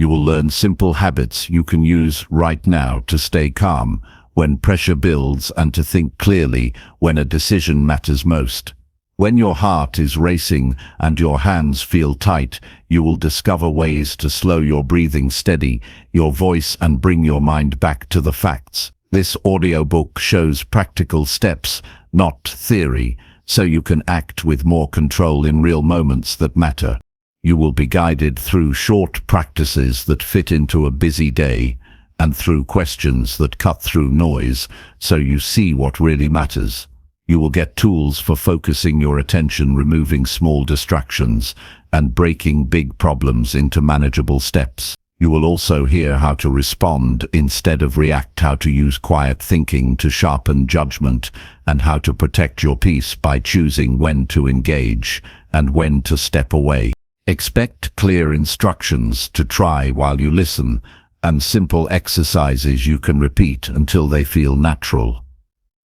You will learn simple habits you can use right now to stay calm when pressure builds and to think clearly when a decision matters most. When your heart is racing and your hands feel tight, you will discover ways to slow your breathing, steady your voice, and bring your mind back to the facts. This audiobook shows practical steps, not theory, so you can act with more control in real moments that matter. You will be guided through short practices that fit into a busy day and through questions that cut through noise so you see what really matters. You will get tools for focusing your attention, removing small distractions, and breaking big problems into manageable steps. You will also hear how to respond instead of react, how to use quiet thinking to sharpen judgment, and how to protect your peace by choosing when to engage and when to step away. Expect clear instructions to try while you listen, and simple exercises you can repeat until they feel natural.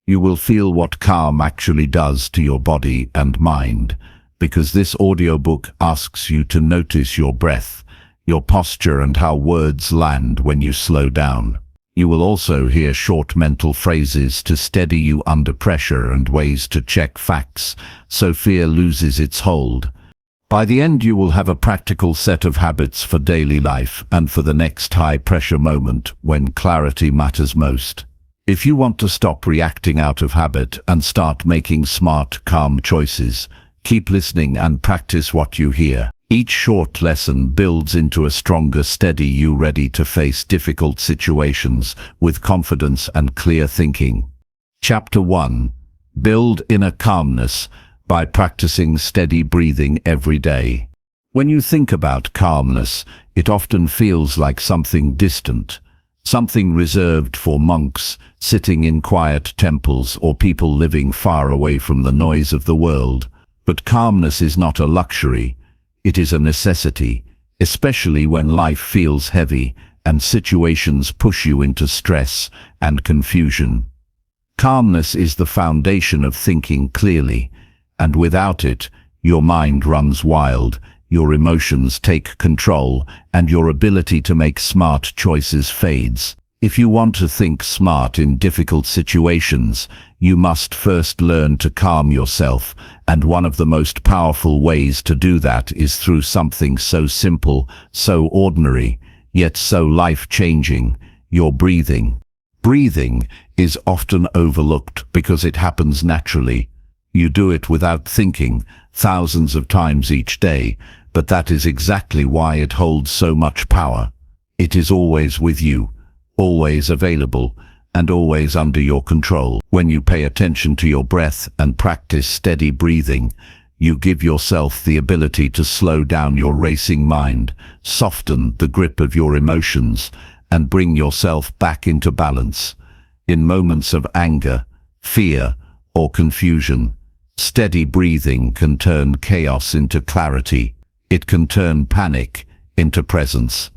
You will feel what calm actually does to your body and mind, because this audiobook asks you to notice your breath, your posture, and how words land when you slow down. You will also hear short mental phrases to steady you under pressure and ways to check facts so fear loses its hold. By the end, you will have a practical set of habits for daily life and for the next high-pressure moment when clarity matters most. If you want to stop reacting out of habit and start making smart, calm choices, keep listening and practice what you hear. Each short lesson builds into a stronger, steady you, ready to face difficult situations with confidence and clear thinking. Chapter 1. Build inner calmness by practicing steady breathing every day. When you think about calmness, it often feels like something distant, something reserved for monks sitting in quiet temples or people living far away from the noise of the world. But calmness is not a luxury, it is a necessity, especially when life feels heavy and situations push you into stress and confusion. Calmness is the foundation of thinking clearly, and without it, your mind runs wild, your emotions take control, and your ability to make smart choices fades. If you want to think smart in difficult situations, you must first learn to calm yourself, and one of the most powerful ways to do that is through something so simple, so ordinary, yet so life-changing: your breathing. Breathing is often overlooked because it happens naturally. You do it without thinking, thousands of times each day, but that is exactly why it holds so much power. It is always with you, always available, and always under your control. When you pay attention to your breath and practice steady breathing, you give yourself the ability to slow down your racing mind, soften the grip of your emotions, and bring yourself back into balance. In moments of anger, fear, or confusion, steady breathing can turn chaos into clarity. It can turn panic into presence.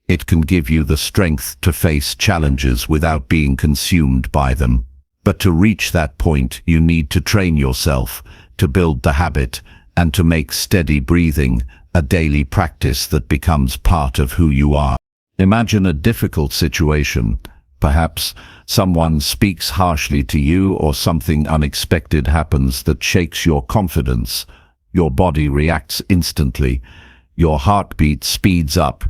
It can give you the strength to face challenges without being consumed by them. But to reach that point, you need to train yourself, to build the habit, and to make steady breathing a daily practice that becomes part of who you are. Imagine a difficult situation. Perhaps someone speaks harshly to you, or something unexpected happens that shakes your confidence. Your body reacts instantly. Your heartbeat speeds up,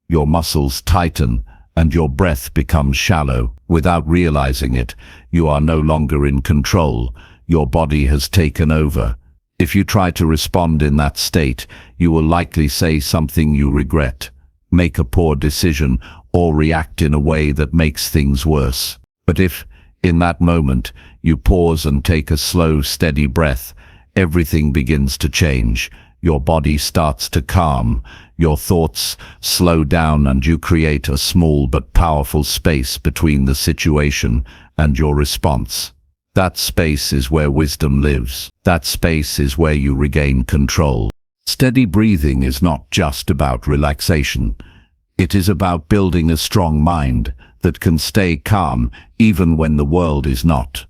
your muscles tighten, and your breath becomes shallow. Without realizing it, you are no longer in control. Your body has taken over. If you try to respond in that state, you will likely say something you regret, make a poor decision, or react in a way that makes things worse. But if, in that moment, you pause and take a slow, steady breath, everything begins to change. Your body starts to calm, your thoughts slow down, and you create a small but powerful space between the situation and your response. That space is where wisdom lives. That space is where you regain control. Steady breathing is not just about relaxation. It is about building a strong mind that can stay calm even when the world is not.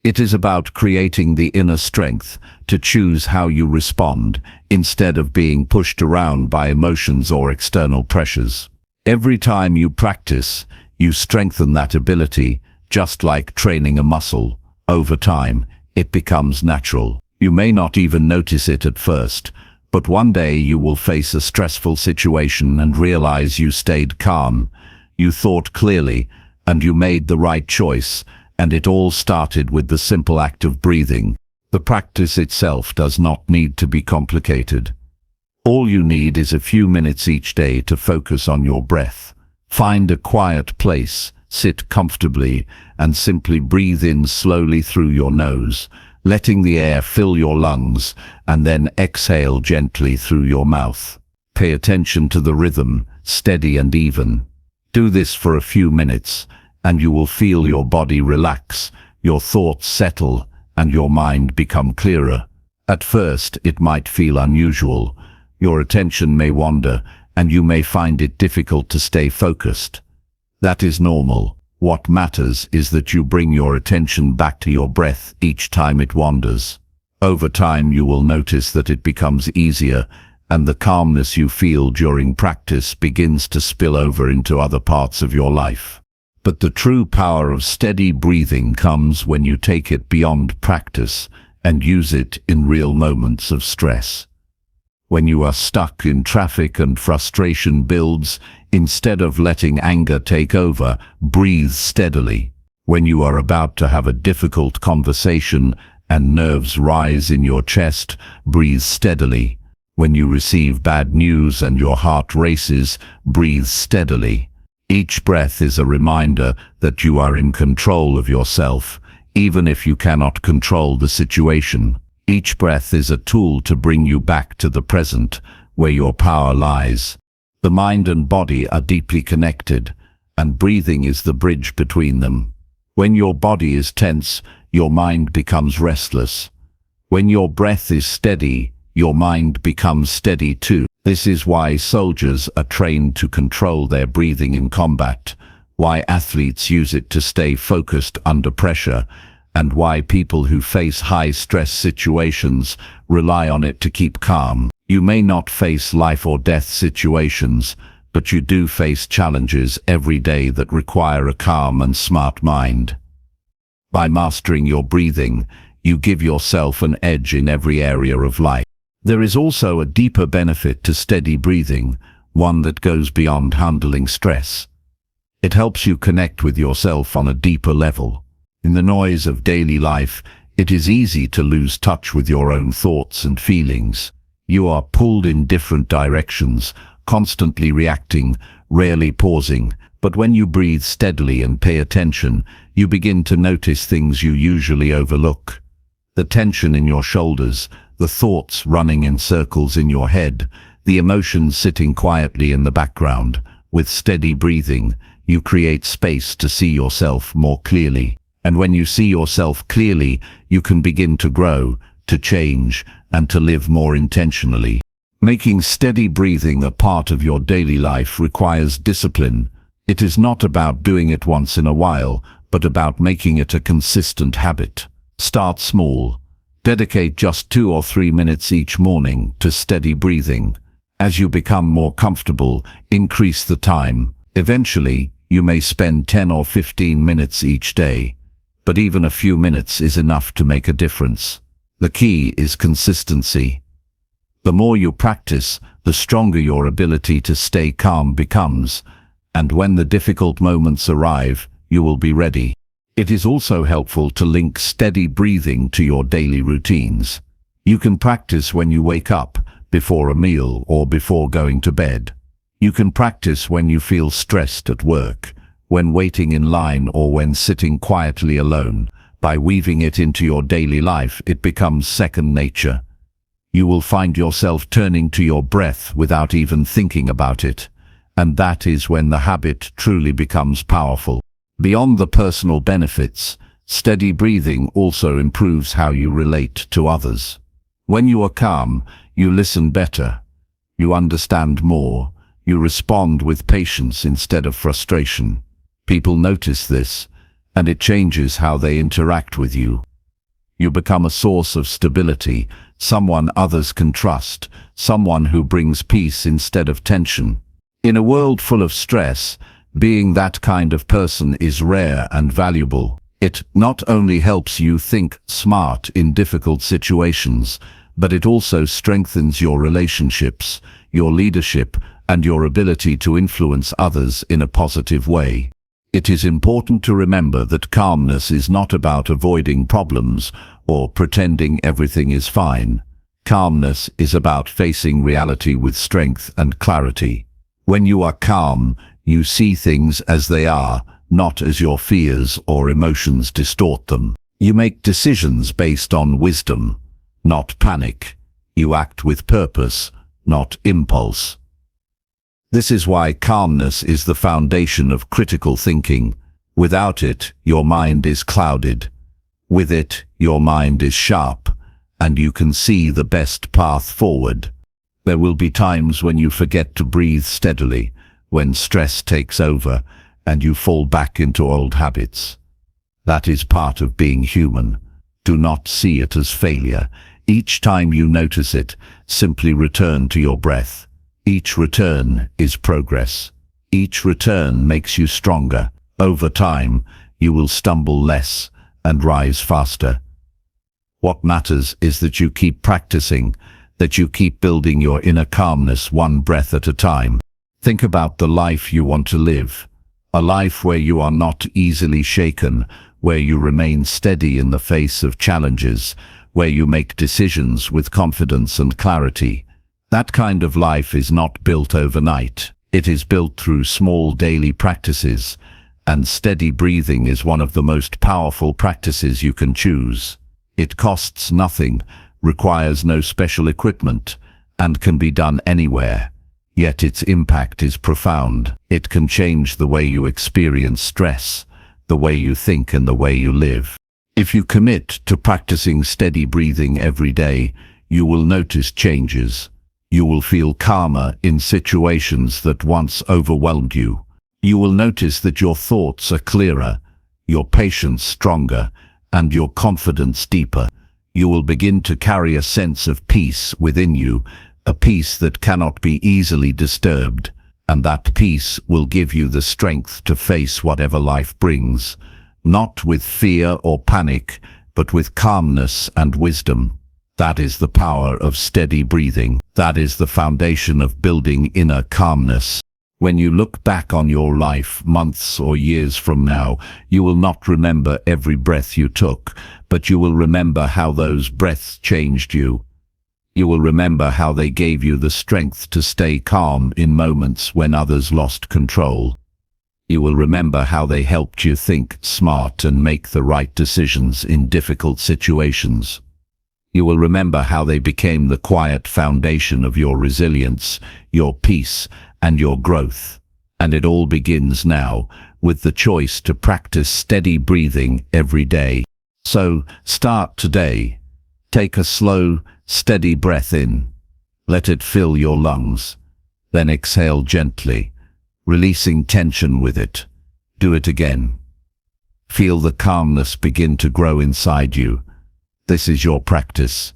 It is about creating the inner strength to choose how you respond instead of being pushed around by emotions or external pressures. Every time you practice, you strengthen that ability, just like training a muscle. Over time, it becomes natural. You may not even notice it at first, but one day you will face a stressful situation and realize you stayed calm, you thought clearly, and you made the right choice, and it all started with the simple act of breathing. The practice itself does not need to be complicated. All you need is a few minutes each day to focus on your breath. Find a quiet place, sit comfortably, and simply breathe in slowly through your nose, letting the air fill your lungs, and then exhale gently through your mouth. Pay attention to the rhythm, steady and even. Do this for a few minutes, and you will feel your body relax, your thoughts settle, and your mind become clearer. At first, it might feel unusual. Your attention may wander, and you may find it difficult to stay focused. That is normal. What matters is that you bring your attention back to your breath each time it wanders. Over time, you will notice that it becomes easier, and the calmness you feel during practice begins to spill over into other parts of your life. But the true power of steady breathing comes when you take it beyond practice and use it in real moments of stress. When you are stuck in traffic and frustration builds, instead of letting anger take over, breathe steadily. When you are about to have a difficult conversation and nerves rise in your chest, breathe steadily. When you receive bad news and your heart races, breathe steadily. Each breath is a reminder that you are in control of yourself, even if you cannot control the situation. Each breath is a tool to bring you back to the present, where your power lies. The mind and body are deeply connected, and breathing is the bridge between them. When your body is tense, your mind becomes restless. When your breath is steady, your mind becomes steady too. This is why soldiers are trained to control their breathing in combat, why athletes use it to stay focused under pressure, and why people who face high-stress situations rely on it to keep calm. You may not face life or death situations, but you do face challenges every day that require a calm and smart mind. By mastering your breathing, you give yourself an edge in every area of life. There is also a deeper benefit to steady breathing, one that goes beyond handling stress. It helps you connect with yourself on a deeper level. In the noise of daily life, it is easy to lose touch with your own thoughts and feelings. You are pulled in different directions, constantly reacting, rarely pausing. But when you breathe steadily and pay attention, you begin to notice things you usually overlook. The tension in your shoulders, the thoughts running in circles in your head, the emotions sitting quietly in the background. With steady breathing, you create space to see yourself more clearly. And when you see yourself clearly, you can begin to grow, to change, and to live more intentionally. Making steady breathing a part of your daily life requires discipline. It is not about doing it once in a while, but about making it a consistent habit. Start small. Dedicate just 2 or 3 minutes each morning to steady breathing. As you become more comfortable, increase the time. Eventually, you may spend 10 or 15 minutes each day. But even a few minutes is enough to make a difference. The key is consistency. The more you practice, the stronger your ability to stay calm becomes, and when the difficult moments arrive, you will be ready. It is also helpful to link steady breathing to your daily routines. You can practice when you wake up, before a meal, or before going to bed. You can practice when you feel stressed at work, when waiting in line, or when sitting quietly alone. By weaving it into your daily life, it becomes second nature. You will find yourself turning to your breath without even thinking about it, and that is when the habit truly becomes powerful. Beyond the personal benefits, steady breathing also improves how you relate to others. When you are calm, you listen better, you understand more, you respond with patience instead of frustration. People notice this, and it changes how they interact with you. You become a source of stability, someone others can trust, someone who brings peace instead of tension. In a world full of stress, being that kind of person is rare and valuable. It not only helps you think smart in difficult situations, but it also strengthens your relationships, your leadership, and your ability to influence others in a positive way. It is important to remember that calmness is not about avoiding problems or pretending everything is fine. Calmness is about facing reality with strength and clarity. When you are calm, you see things as they are, not as your fears or emotions distort them. You make decisions based on wisdom, not panic. You act with purpose, not impulse. This is why calmness is the foundation of critical thinking. Without it, your mind is clouded. With it, your mind is sharp, and you can see the best path forward. There will be times when you forget to breathe steadily, when stress takes over, and you fall back into old habits. That is part of being human. Do not see it as failure. Each time you notice it, simply return to your breath. Each return is progress. Each return makes you stronger. Over time, you will stumble less and rise faster. What matters is that you keep practicing, that you keep building your inner calmness one breath at a time. Think about the life you want to live. A life where you are not easily shaken, where you remain steady in the face of challenges, where you make decisions with confidence and clarity. That kind of life is not built overnight. It is built through small daily practices, and steady breathing is one of the most powerful practices you can choose. It costs nothing, requires no special equipment, and can be done anywhere. Yet its impact is profound. It can change the way you experience stress, the way you think, and the way you live. If you commit to practicing steady breathing every day, you will notice changes. You will feel calmer in situations that once overwhelmed you. You will notice that your thoughts are clearer, your patience stronger, and your confidence deeper. You will begin to carry a sense of peace within you, a peace that cannot be easily disturbed, and that peace will give you the strength to face whatever life brings, not with fear or panic, but with calmness and wisdom. That is the power of steady breathing. That is the foundation of building inner calmness. When you look back on your life months or years from now, you will not remember every breath you took, but you will remember how those breaths changed you. You will remember how they gave you the strength to stay calm in moments when others lost control. You will remember how they helped you think smart and make the right decisions in difficult situations. You will remember how they became the quiet foundation of your resilience, your peace, and your growth. And it all begins now, with the choice to practice steady breathing every day. So, start today. Take a slow, steady breath in. Let it fill your lungs. Then exhale gently, releasing tension with it. Do it again. Feel the calmness begin to grow inside you. This is your practice.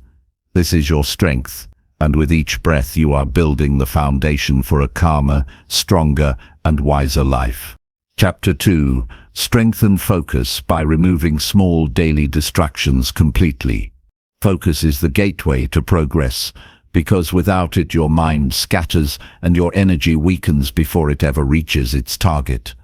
This is your strength. And with each breath you are building the foundation for a calmer, stronger, and wiser life. Chapter 2. Strengthen focus by removing small daily distractions completely. Focus is the gateway to progress, because without it your mind scatters and your energy weakens before it ever reaches its target.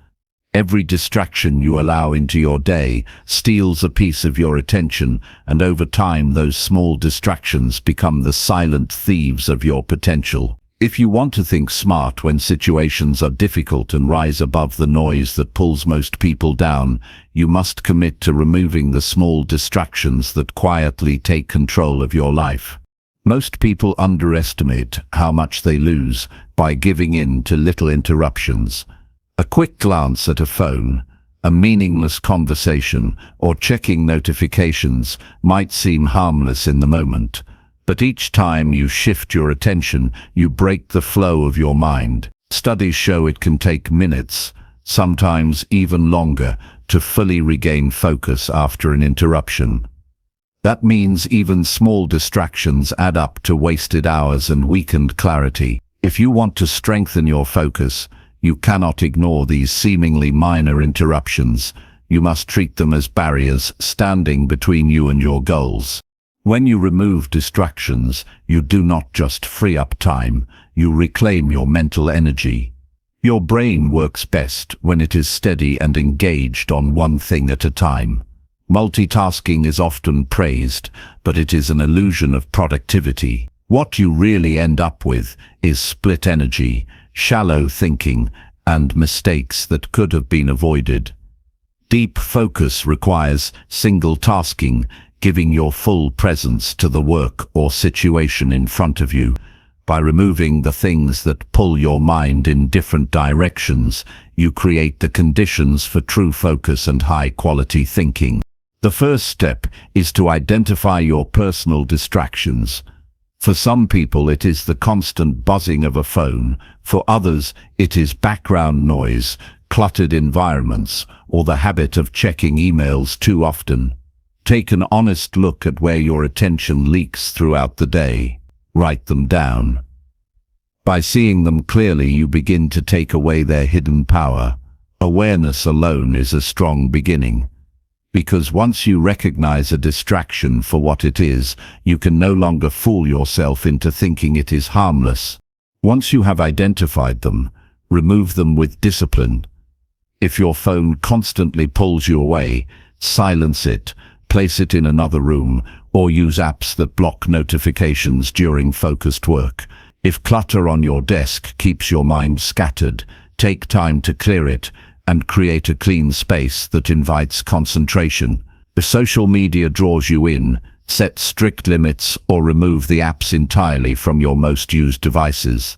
Every distraction you allow into your day steals a piece of your attention, and over time those small distractions become the silent thieves of your potential. If you want to think smart when situations are difficult and rise above the noise that pulls most people down, you must commit to removing the small distractions that quietly take control of your life. Most people underestimate how much they lose by giving in to little interruptions. A quick glance at a phone, a meaningless conversation, or checking notifications might seem harmless in the moment, but each time you shift your attention, you break the flow of your mind. Studies show it can take minutes, sometimes even longer, to fully regain focus after an interruption. That means even small distractions add up to wasted hours and weakened clarity. If you want to strengthen your focus, you cannot ignore these seemingly minor interruptions. You must treat them as barriers standing between you and your goals. When you remove distractions, you do not just free up time, you reclaim your mental energy. Your brain works best when it is steady and engaged on one thing at a time. Multitasking is often praised, but it is an illusion of productivity. What you really end up with is split energy, shallow thinking, and mistakes that could have been avoided. Deep focus requires single tasking, giving your full presence to the work or situation in front of you. By removing the things that pull your mind in different directions, you create the conditions for true focus and high-quality thinking. The first step is to identify your personal distractions. For some people, it is the constant buzzing of a phone. For others, it is background noise, cluttered environments, or the habit of checking emails too often. Take an honest look at where your attention leaks throughout the day. Write them down. By seeing them clearly, you begin to take away their hidden power. Awareness alone is a strong beginning. Because once you recognize a distraction for what it is, you can no longer fool yourself into thinking it is harmless. Once you have identified them, remove them with discipline. If your phone constantly pulls you away, silence it, place it in another room, or use apps that block notifications during focused work. If clutter on your desk keeps your mind scattered, take time to clear it and create a clean space that invites concentration. If social media draws you in, set strict limits or remove the apps entirely from your most used devices.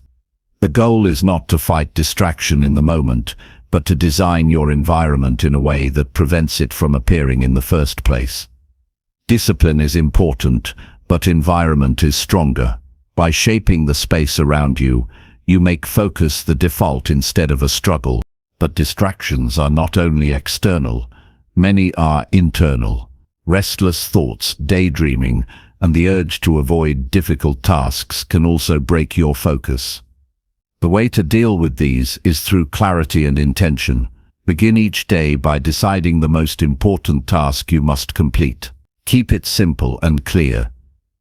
The goal is not to fight distraction in the moment, but to design your environment in a way that prevents it from appearing in the first place. Discipline is important, but environment is stronger. By shaping the space around you, you make focus the default instead of a struggle. But distractions are not only external, many are internal. Restless thoughts, daydreaming, and the urge to avoid difficult tasks can also break your focus. The way to deal with these is through clarity and intention. Begin each day by deciding the most important task you must complete. Keep it simple and clear.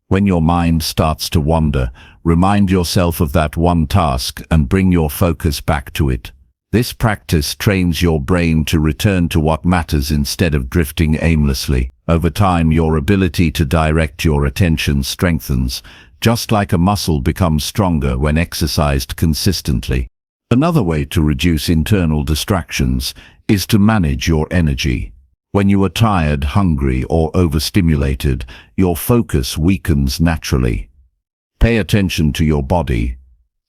When your mind starts to wander, remind yourself of that one task and bring your focus back to it. This practice trains your brain to return to what matters instead of drifting aimlessly. Over time, your ability to direct your attention strengthens, just like a muscle becomes stronger when exercised consistently. Another way to reduce internal distractions is to manage your energy. When you are tired, hungry, or overstimulated, your focus weakens naturally. Pay attention to your body.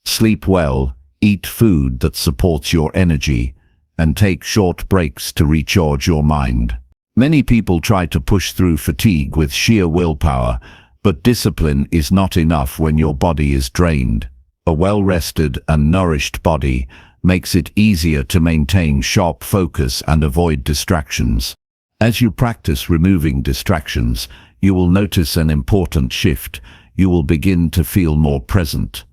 Sleep well. Eat food that supports your energy, and take short breaks to recharge your mind. Many people try to push through fatigue with sheer willpower, but discipline is not enough when your body is drained. A well-rested and nourished body makes it easier to maintain sharp focus and avoid distractions. As you practice removing distractions, you will notice an important shift. You will begin to feel more present.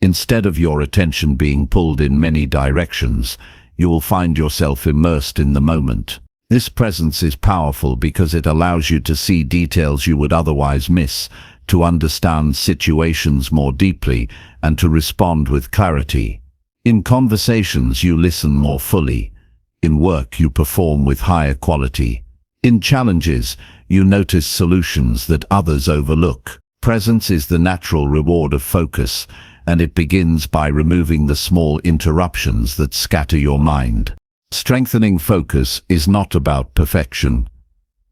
Instead of your attention being pulled in many directions, you will find yourself immersed in the moment. This presence is powerful because it allows you to see details you would otherwise miss, to understand situations more deeply, and to respond with clarity. In conversations, you listen more fully. In work, you perform with higher quality. In challenges, you notice solutions that others overlook. Presence is the natural reward of focus, and it begins by removing the small interruptions that scatter your mind. Strengthening focus is not about perfection.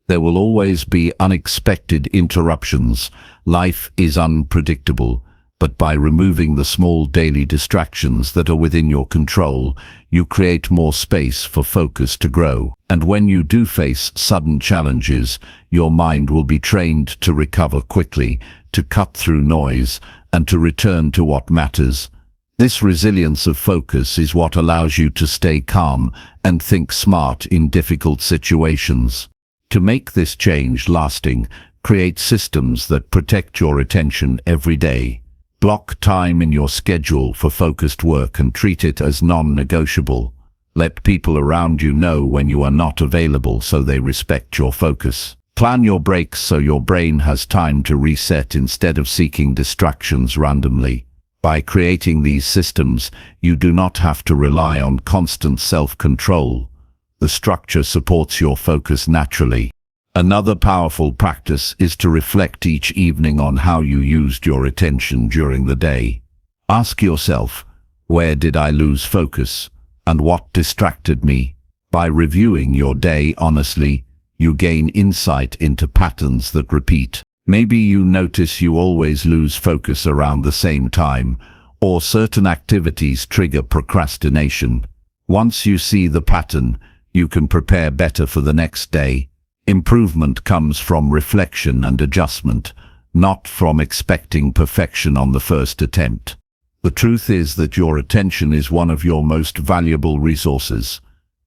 There will always be unexpected interruptions. Life is unpredictable, but by removing the small daily distractions that are within your control, you create more space for focus to grow. And when you do face sudden challenges, your mind will be trained to recover quickly, to cut through noise, and to return to what matters. This resilience of focus is what allows you to stay calm and think smart in difficult situations. To make this change lasting, Create systems that protect your attention every day. Block time in your schedule for focused work and treat it as non-negotiable. Let people around you know when you are not available so they respect your focus. Plan your breaks so your brain has time to reset instead of seeking distractions randomly. By creating these systems, you do not have to rely on constant self-control. The structure supports your focus naturally. Another powerful practice is to reflect each evening on how you used your attention during the day. Ask yourself, where did I lose focus, and what distracted me? By reviewing your day honestly, you gain insight into patterns that repeat. Maybe you notice you always lose focus around the same time, or certain activities trigger procrastination. Once you see the pattern, you can prepare better for the next day. Improvement comes from reflection and adjustment, not from expecting perfection on the first attempt. The truth is that your attention is one of your most valuable resources.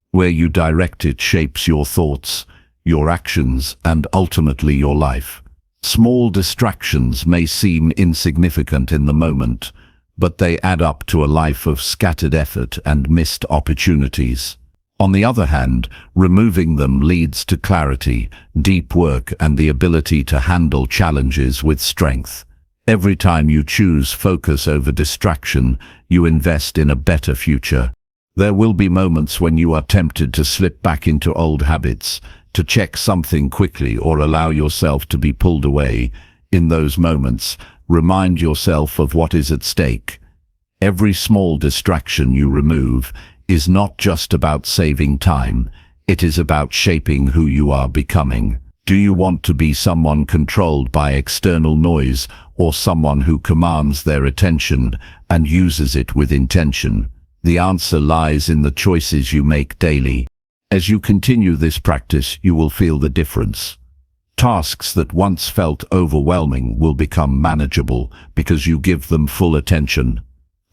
Where you direct it shapes your thoughts, your actions, and ultimately your life. Small distractions may seem insignificant in the moment, but they add up to a life of scattered effort and missed opportunities. On the other hand, removing them leads to clarity, deep work, and the ability to handle challenges with strength. Every time you choose focus over distraction, you invest in a better future. There will be moments when you are tempted to slip back into old habits, to check something quickly or allow yourself to be pulled away. In those moments, remind yourself of what is at stake. Every small distraction you remove is not just about saving time, it is about shaping who you are becoming. Do you want to be someone controlled by external noise, or someone who commands their attention and uses it with intention? The answer lies in the choices you make daily. As you continue this practice, you will feel the difference. Tasks that once felt overwhelming will become manageable because you give them full attention.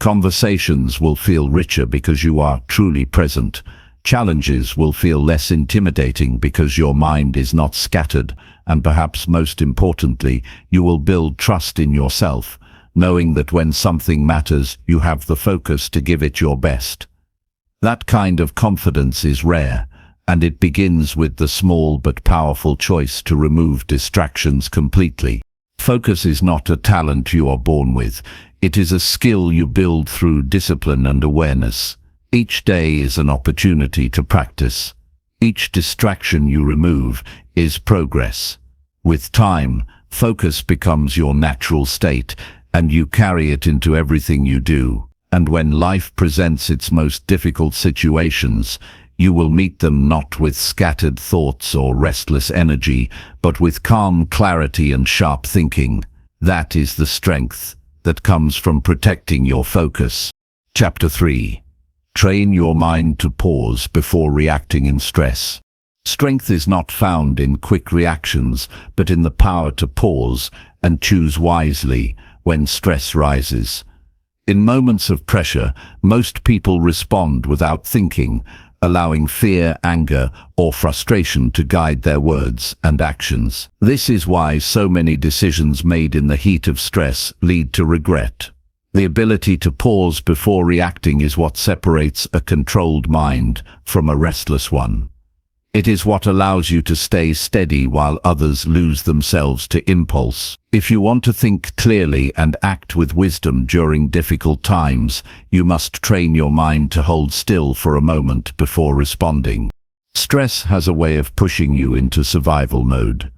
Conversations will feel richer because you are truly present. Challenges will feel less intimidating because your mind is not scattered. And perhaps most importantly, you will build trust in yourself, knowing that when something matters, you have the focus to give it your best. That kind of confidence is rare, and it begins with the small but powerful choice to remove distractions completely. Focus is not a talent you are born with. It is a skill you build through discipline and awareness. Each day is an opportunity to practice. Each distraction you remove is progress. With time, focus becomes your natural state, and you carry it into everything you do. And when life presents its most difficult situations, you will meet them not with scattered thoughts or restless energy, but with calm clarity and sharp thinking. That is the strength that comes from protecting your focus. Chapter 3. Train your mind to pause before reacting in stress. Strength is not found in quick reactions, but in the power to pause and choose wisely when stress rises. In moments of pressure, most people respond without thinking, allowing fear, anger, or frustration to guide their words and actions. This is why so many decisions made in the heat of stress lead to regret. The ability to pause before reacting is what separates a controlled mind from a restless one. It is what allows you to stay steady while others lose themselves to impulse. If you want to think clearly and act with wisdom during difficult times, you must train your mind to hold still for a moment before responding. Stress has a way of pushing you into survival mode.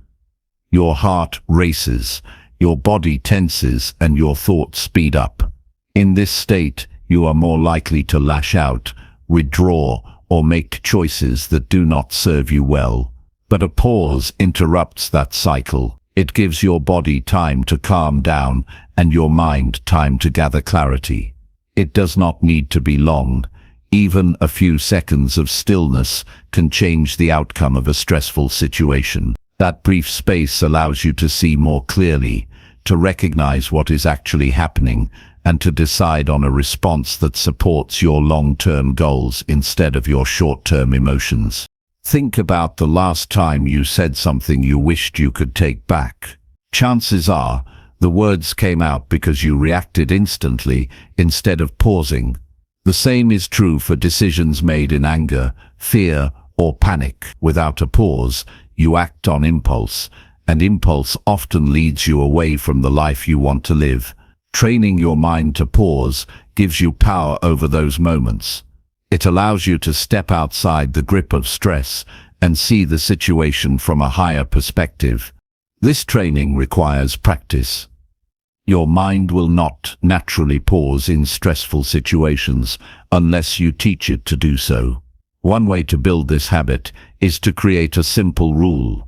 Your heart races, your body tenses, and your thoughts speed up. In this state, you are more likely to lash out, withdraw, or make choices that do not serve you well. But a pause interrupts that cycle. It gives your body time to calm down and your mind time to gather clarity. It does not need to be long. Even a few seconds of stillness can change the outcome of a stressful situation. That brief space allows you to see more clearly, to recognize what is actually happening, and to decide on a response that supports your long-term goals instead of your short-term emotions. Think about the last time you said something you wished you could take back. Chances are, the words came out because you reacted instantly instead of pausing. The same is true for decisions made in anger, fear, or panic. Without a pause, you act on impulse, and impulse often leads you away from the life you want to live. Training your mind to pause gives you power over those moments. It allows you to step outside the grip of stress and see the situation from a higher perspective. This training requires practice. Your mind will not naturally pause in stressful situations unless you teach it to do so. One way to build this habit is to create a simple rule.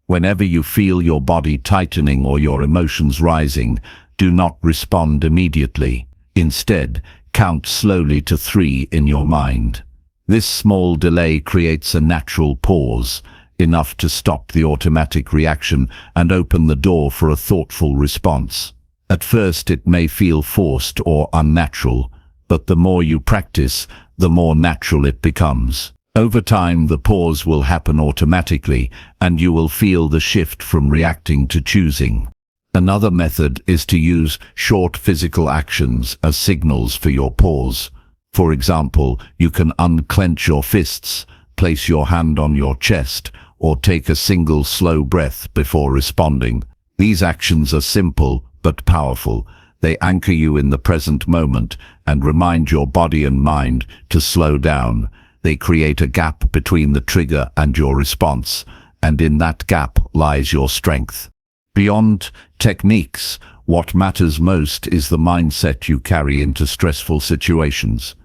Whenever you feel your body tightening or your emotions rising, do not respond immediately. Instead, count slowly to 3 in your mind. This small delay creates a natural pause, enough to stop the automatic reaction and open the door for a thoughtful response. At first it may feel forced or unnatural, but the more you practice, the more natural it becomes. Over time, the pause will happen automatically, and you will feel the shift from reacting to choosing. Another method is to use short physical actions as signals for your pause. For example, you can unclench your fists, place your hand on your chest, or take a single slow breath before responding. These actions are simple but powerful. They anchor you in the present moment and remind your body and mind to slow down. They create a gap between the trigger and your response, and in that gap lies your strength. Beyond techniques, what matters most is the mindset you carry into stressful situations.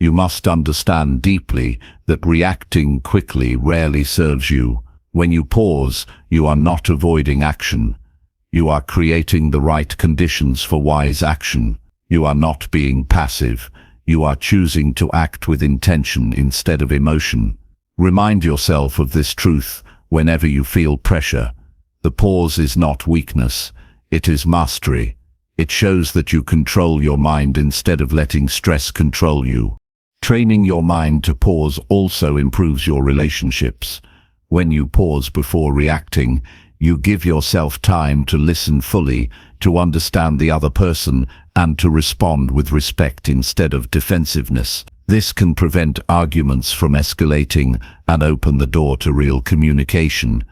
You must understand deeply that reacting quickly rarely serves you. When you pause, you are not avoiding action. You are creating the right conditions for wise action. You are not being passive. You are choosing to act with intention instead of emotion. Remind yourself of this truth whenever you feel pressure. The pause is not weakness, it is mastery. It shows that you control your mind instead of letting stress control you. Training your mind to pause also improves your relationships. When you pause before reacting, you give yourself time to listen fully, to understand the other person, and to respond with respect instead of defensiveness. This can prevent arguments from escalating and open the door to real communication.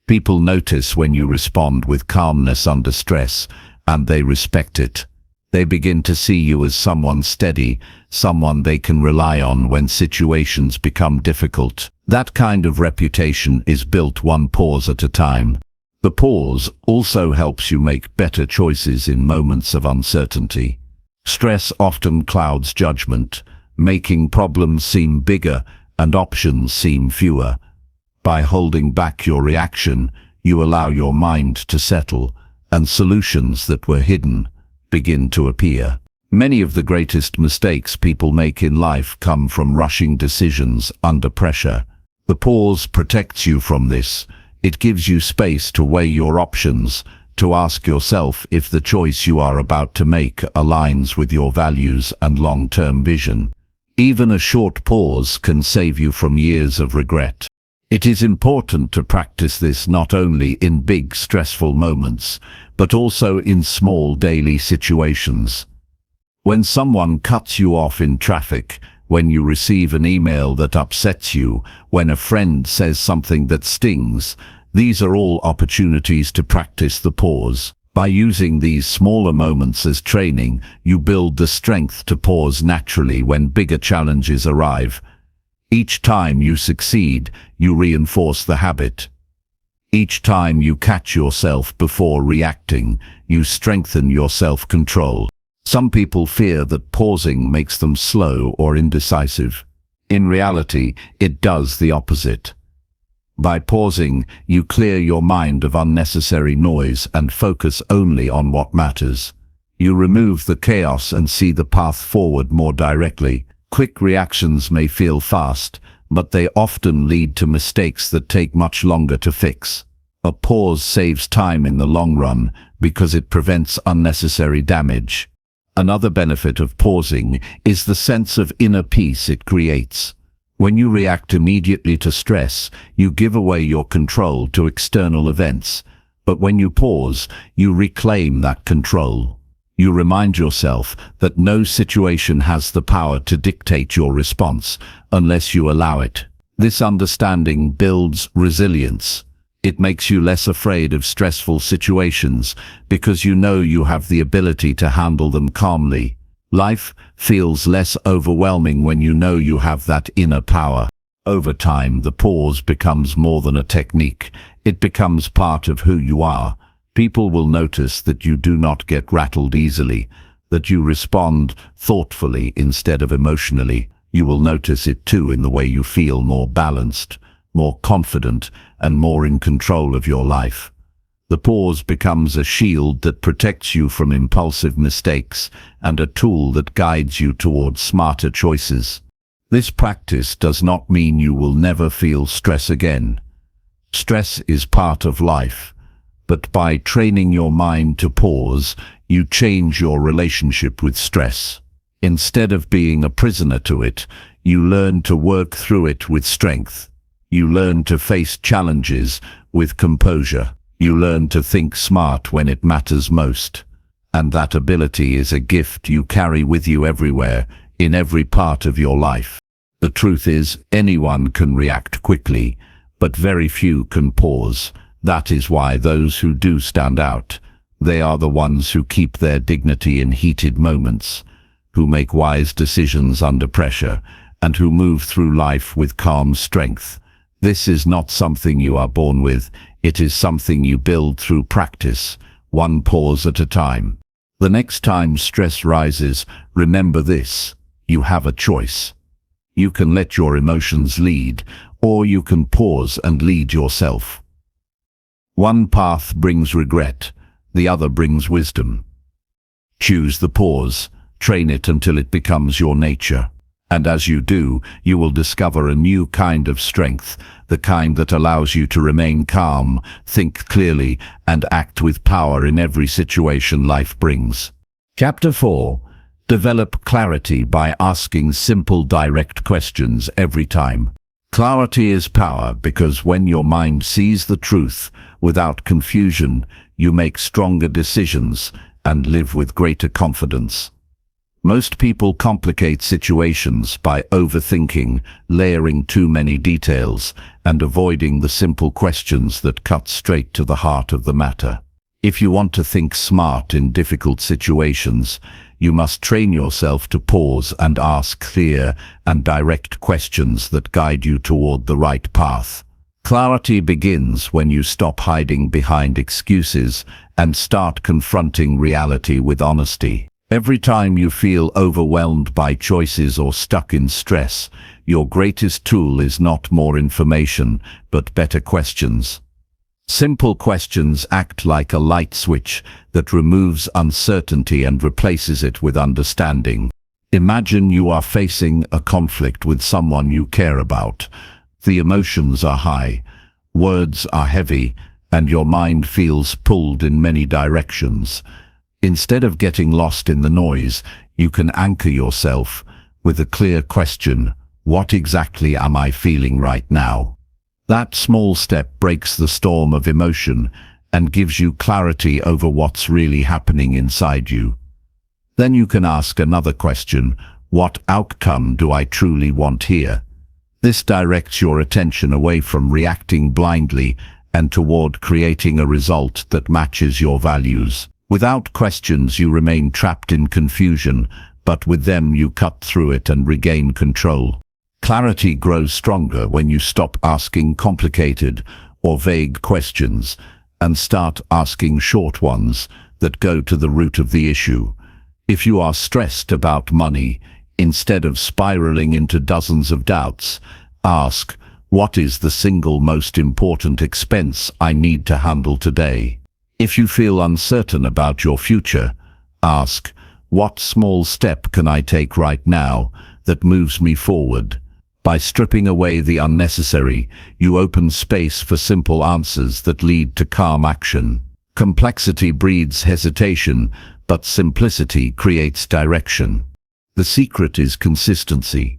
People notice when you respond with calmness under stress, and they respect it. They begin to see you as someone steady, someone they can rely on when situations become difficult. That kind of reputation is built one pause at a time. The pause also helps you make better choices in moments of uncertainty. Stress often clouds judgment, making problems seem bigger and options seem fewer. By holding back your reaction, you allow your mind to settle, and solutions that were hidden begin to appear. Many of the greatest mistakes people make in life come from rushing decisions under pressure. The pause protects you from this. It gives you space to weigh your options, to ask yourself if the choice you are about to make aligns with your values and long-term vision. Even a short pause can save you from years of regret. It is important to practice this not only in big stressful moments, but also in small daily situations. When someone cuts you off in traffic, when you receive an email that upsets you, when a friend says something that stings, these are all opportunities to practice the pause. By using these smaller moments as training, you build the strength to pause naturally when bigger challenges arrive. Each time you succeed, you reinforce the habit. Each time you catch yourself before reacting, you strengthen your self-control. Some people fear that pausing makes them slow or indecisive. In reality, it does the opposite. By pausing, you clear your mind of unnecessary noise and focus only on what matters. You remove the chaos and see the path forward more directly. Quick reactions may feel fast, but they often lead to mistakes that take much longer to fix. A pause saves time in the long run because it prevents unnecessary damage. Another benefit of pausing is the sense of inner peace it creates. When you react immediately to stress, you give away your control to external events. But when you pause, you reclaim that control. You remind yourself that no situation has the power to dictate your response unless you allow it. This understanding builds resilience. It makes you less afraid of stressful situations because you know you have the ability to handle them calmly. Life feels less overwhelming when you know you have that inner power. Over time, the pause becomes more than a technique. It becomes part of who you are. People will notice that you do not get rattled easily, that you respond thoughtfully instead of emotionally. You will notice it too in the way you feel more balanced, more confident, and more in control of your life. The pause becomes a shield that protects you from impulsive mistakes and a tool that guides you towards smarter choices. This practice does not mean you will never feel stress again. Stress is part of life, but by training your mind to pause, you change your relationship with stress. Instead of being a prisoner to it, you learn to work through it with strength. You learn to face challenges with composure. You learn to think smart when it matters most. And that ability is a gift you carry with you everywhere, in every part of your life. The truth is, anyone can react quickly, but very few can pause. That is why those who do stand out, they are the ones who keep their dignity in heated moments, who make wise decisions under pressure, and who move through life with calm strength. This is not something you are born with, it is something you build through practice, one pause at a time. The next time stress rises, remember this: you have a choice. You can let your emotions lead, or you can pause and lead yourself. One path brings regret, the other brings wisdom. Choose the pause, train it until it becomes your nature. And as you do, you will discover a new kind of strength, the kind that allows you to remain calm, think clearly, and act with power in every situation life brings. Chapter 4. Develop clarity by asking simple, direct questions every time. Clarity is power because when your mind sees the truth without confusion, you make stronger decisions and live with greater confidence. Most people complicate situations by overthinking, layering too many details, and avoiding the simple questions that cut straight to the heart of the matter. If you want to think smart in difficult situations, you must train yourself to pause and ask clear and direct questions that guide you toward the right path. Clarity begins when you stop hiding behind excuses and start confronting reality with honesty. Every time you feel overwhelmed by choices or stuck in stress, your greatest tool is not more information, but better questions. Simple questions act like a light switch that removes uncertainty and replaces it with understanding. Imagine you are facing a conflict with someone you care about. The emotions are high, words are heavy, and your mind feels pulled in many directions. Instead of getting lost in the noise, you can anchor yourself with a clear question: what exactly am I feeling right now? That small step breaks the storm of emotion and gives you clarity over what's really happening inside you. Then you can ask another question: what outcome do I truly want here? This directs your attention away from reacting blindly and toward creating a result that matches your values. Without questions, you remain trapped in confusion, but with them you cut through it and regain control. Clarity grows stronger when you stop asking complicated or vague questions and start asking short ones that go to the root of the issue. If you are stressed about money, instead of spiraling into dozens of doubts, ask, what is the single most important expense I need to handle today? If you feel uncertain about your future, ask, what small step can I take right now that moves me forward? By stripping away the unnecessary, you open space for simple answers that lead to calm action. Complexity breeds hesitation, but simplicity creates direction. The secret is consistency.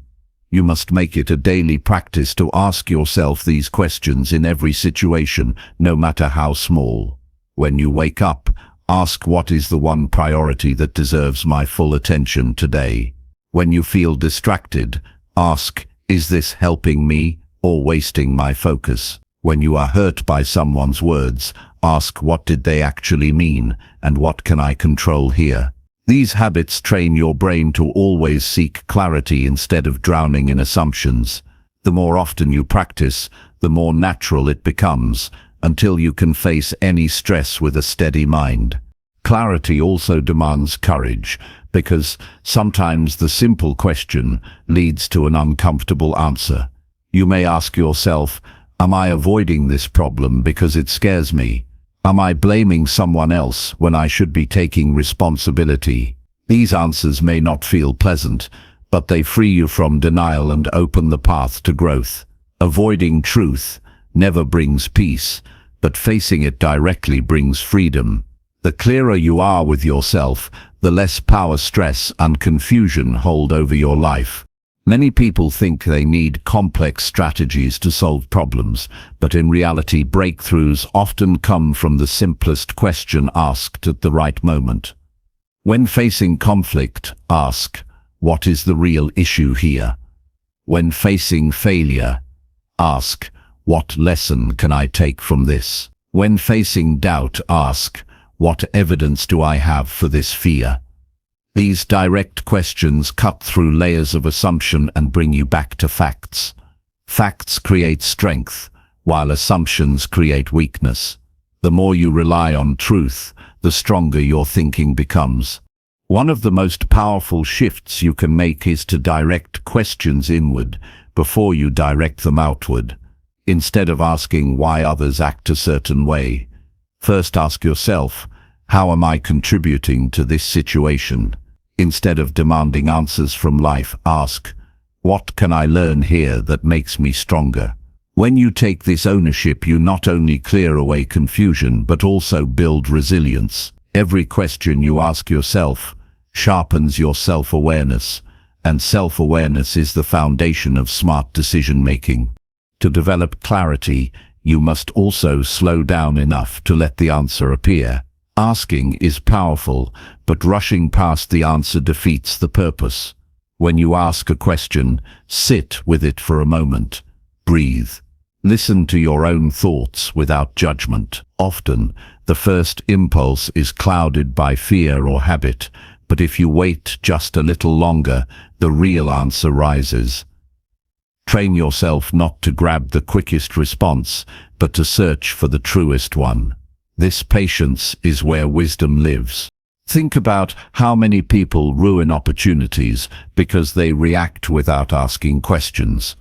You must make it a daily practice to ask yourself these questions in every situation, no matter how small. When you wake up, ask, what is the one priority that deserves my full attention today? When you feel distracted, ask, is this helping me or wasting my focus? When you are hurt by someone's words, ask, what did they actually mean and what can I control here? These habits train your brain to always seek clarity instead of drowning in assumptions. The more often you practice, the more natural it becomes, until you can face any stress with a steady mind. Clarity also demands courage, because sometimes the simple question leads to an uncomfortable answer. You may ask yourself, am I avoiding this problem because it scares me? Am I blaming someone else when I should be taking responsibility? These answers may not feel pleasant, but they free you from denial and open the path to growth. Avoiding truth never brings peace, but facing it directly brings freedom. The clearer you are with yourself, the less power stress and confusion hold over your life. Many people think they need complex strategies to solve problems, but in reality, breakthroughs often come from the simplest question asked at the right moment. When facing conflict, ask, what is the real issue here? When facing failure, ask, what lesson can I take from this? When facing doubt, ask, what evidence do I have for this fear? These direct questions cut through layers of assumption and bring you back to facts. Facts create strength, while assumptions create weakness. The more you rely on truth, the stronger your thinking becomes. One of the most powerful shifts you can make is to direct questions inward before you direct them outward. Instead of asking why others act a certain way, first ask yourself, how am I contributing to this situation? Instead of demanding answers from life, ask, what can I learn here that makes me stronger? When you take this ownership, you not only clear away confusion, but also build resilience. Every question you ask yourself sharpens your self-awareness, and self-awareness is the foundation of smart decision-making. To develop clarity, you must also slow down enough to let the answer appear. Asking is powerful, but rushing past the answer defeats the purpose. When you ask a question, sit with it for a moment. Breathe. Listen to your own thoughts without judgment. Often, the first impulse is clouded by fear or habit, but if you wait just a little longer, the real answer rises. Train yourself not to grab the quickest response, but to search for the truest one. This patience is where wisdom lives. Think about how many people ruin opportunities because they react without asking questions.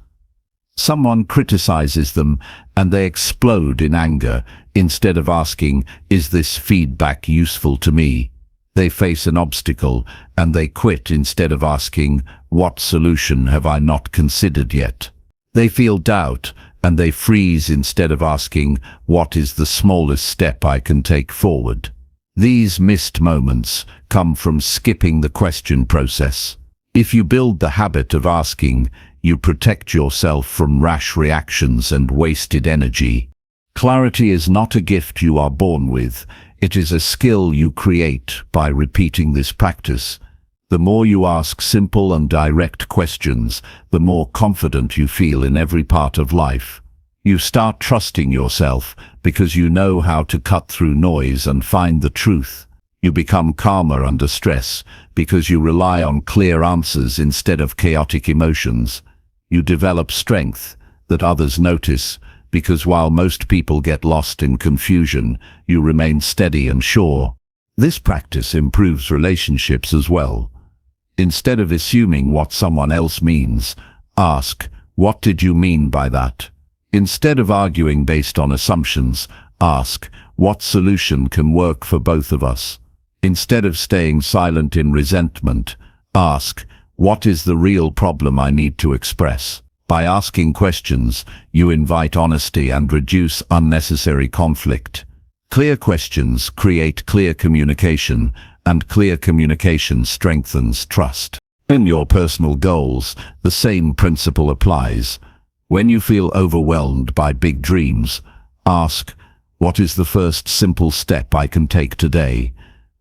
Someone criticizes them and they explode in anger instead of asking, is this feedback useful to me? They face an obstacle and they quit instead of asking, what solution have I not considered yet? They feel doubt and they freeze instead of asking, what is the smallest step I can take forward? These missed moments come from skipping the question process. If you build the habit of asking, you protect yourself from rash reactions and wasted energy. Clarity is not a gift you are born with. It is a skill you create by repeating this practice. The more you ask simple and direct questions, the more confident you feel in every part of life. You start trusting yourself because you know how to cut through noise and find the truth. You become calmer under stress because you rely on clear answers instead of chaotic emotions. You develop strength that others notice because while most people get lost in confusion, you remain steady and sure. This practice improves relationships as well. Instead of assuming what someone else means, ask, what did you mean by that? Instead of arguing based on assumptions, ask, what solution can work for both of us? Instead of staying silent in resentment, ask, what is the real problem I need to express? By asking questions, you invite honesty and reduce unnecessary conflict. Clear questions create clear communication, and clear communication strengthens trust. In your personal goals, the same principle applies. When you feel overwhelmed by big dreams, ask, what is the first simple step I can take today?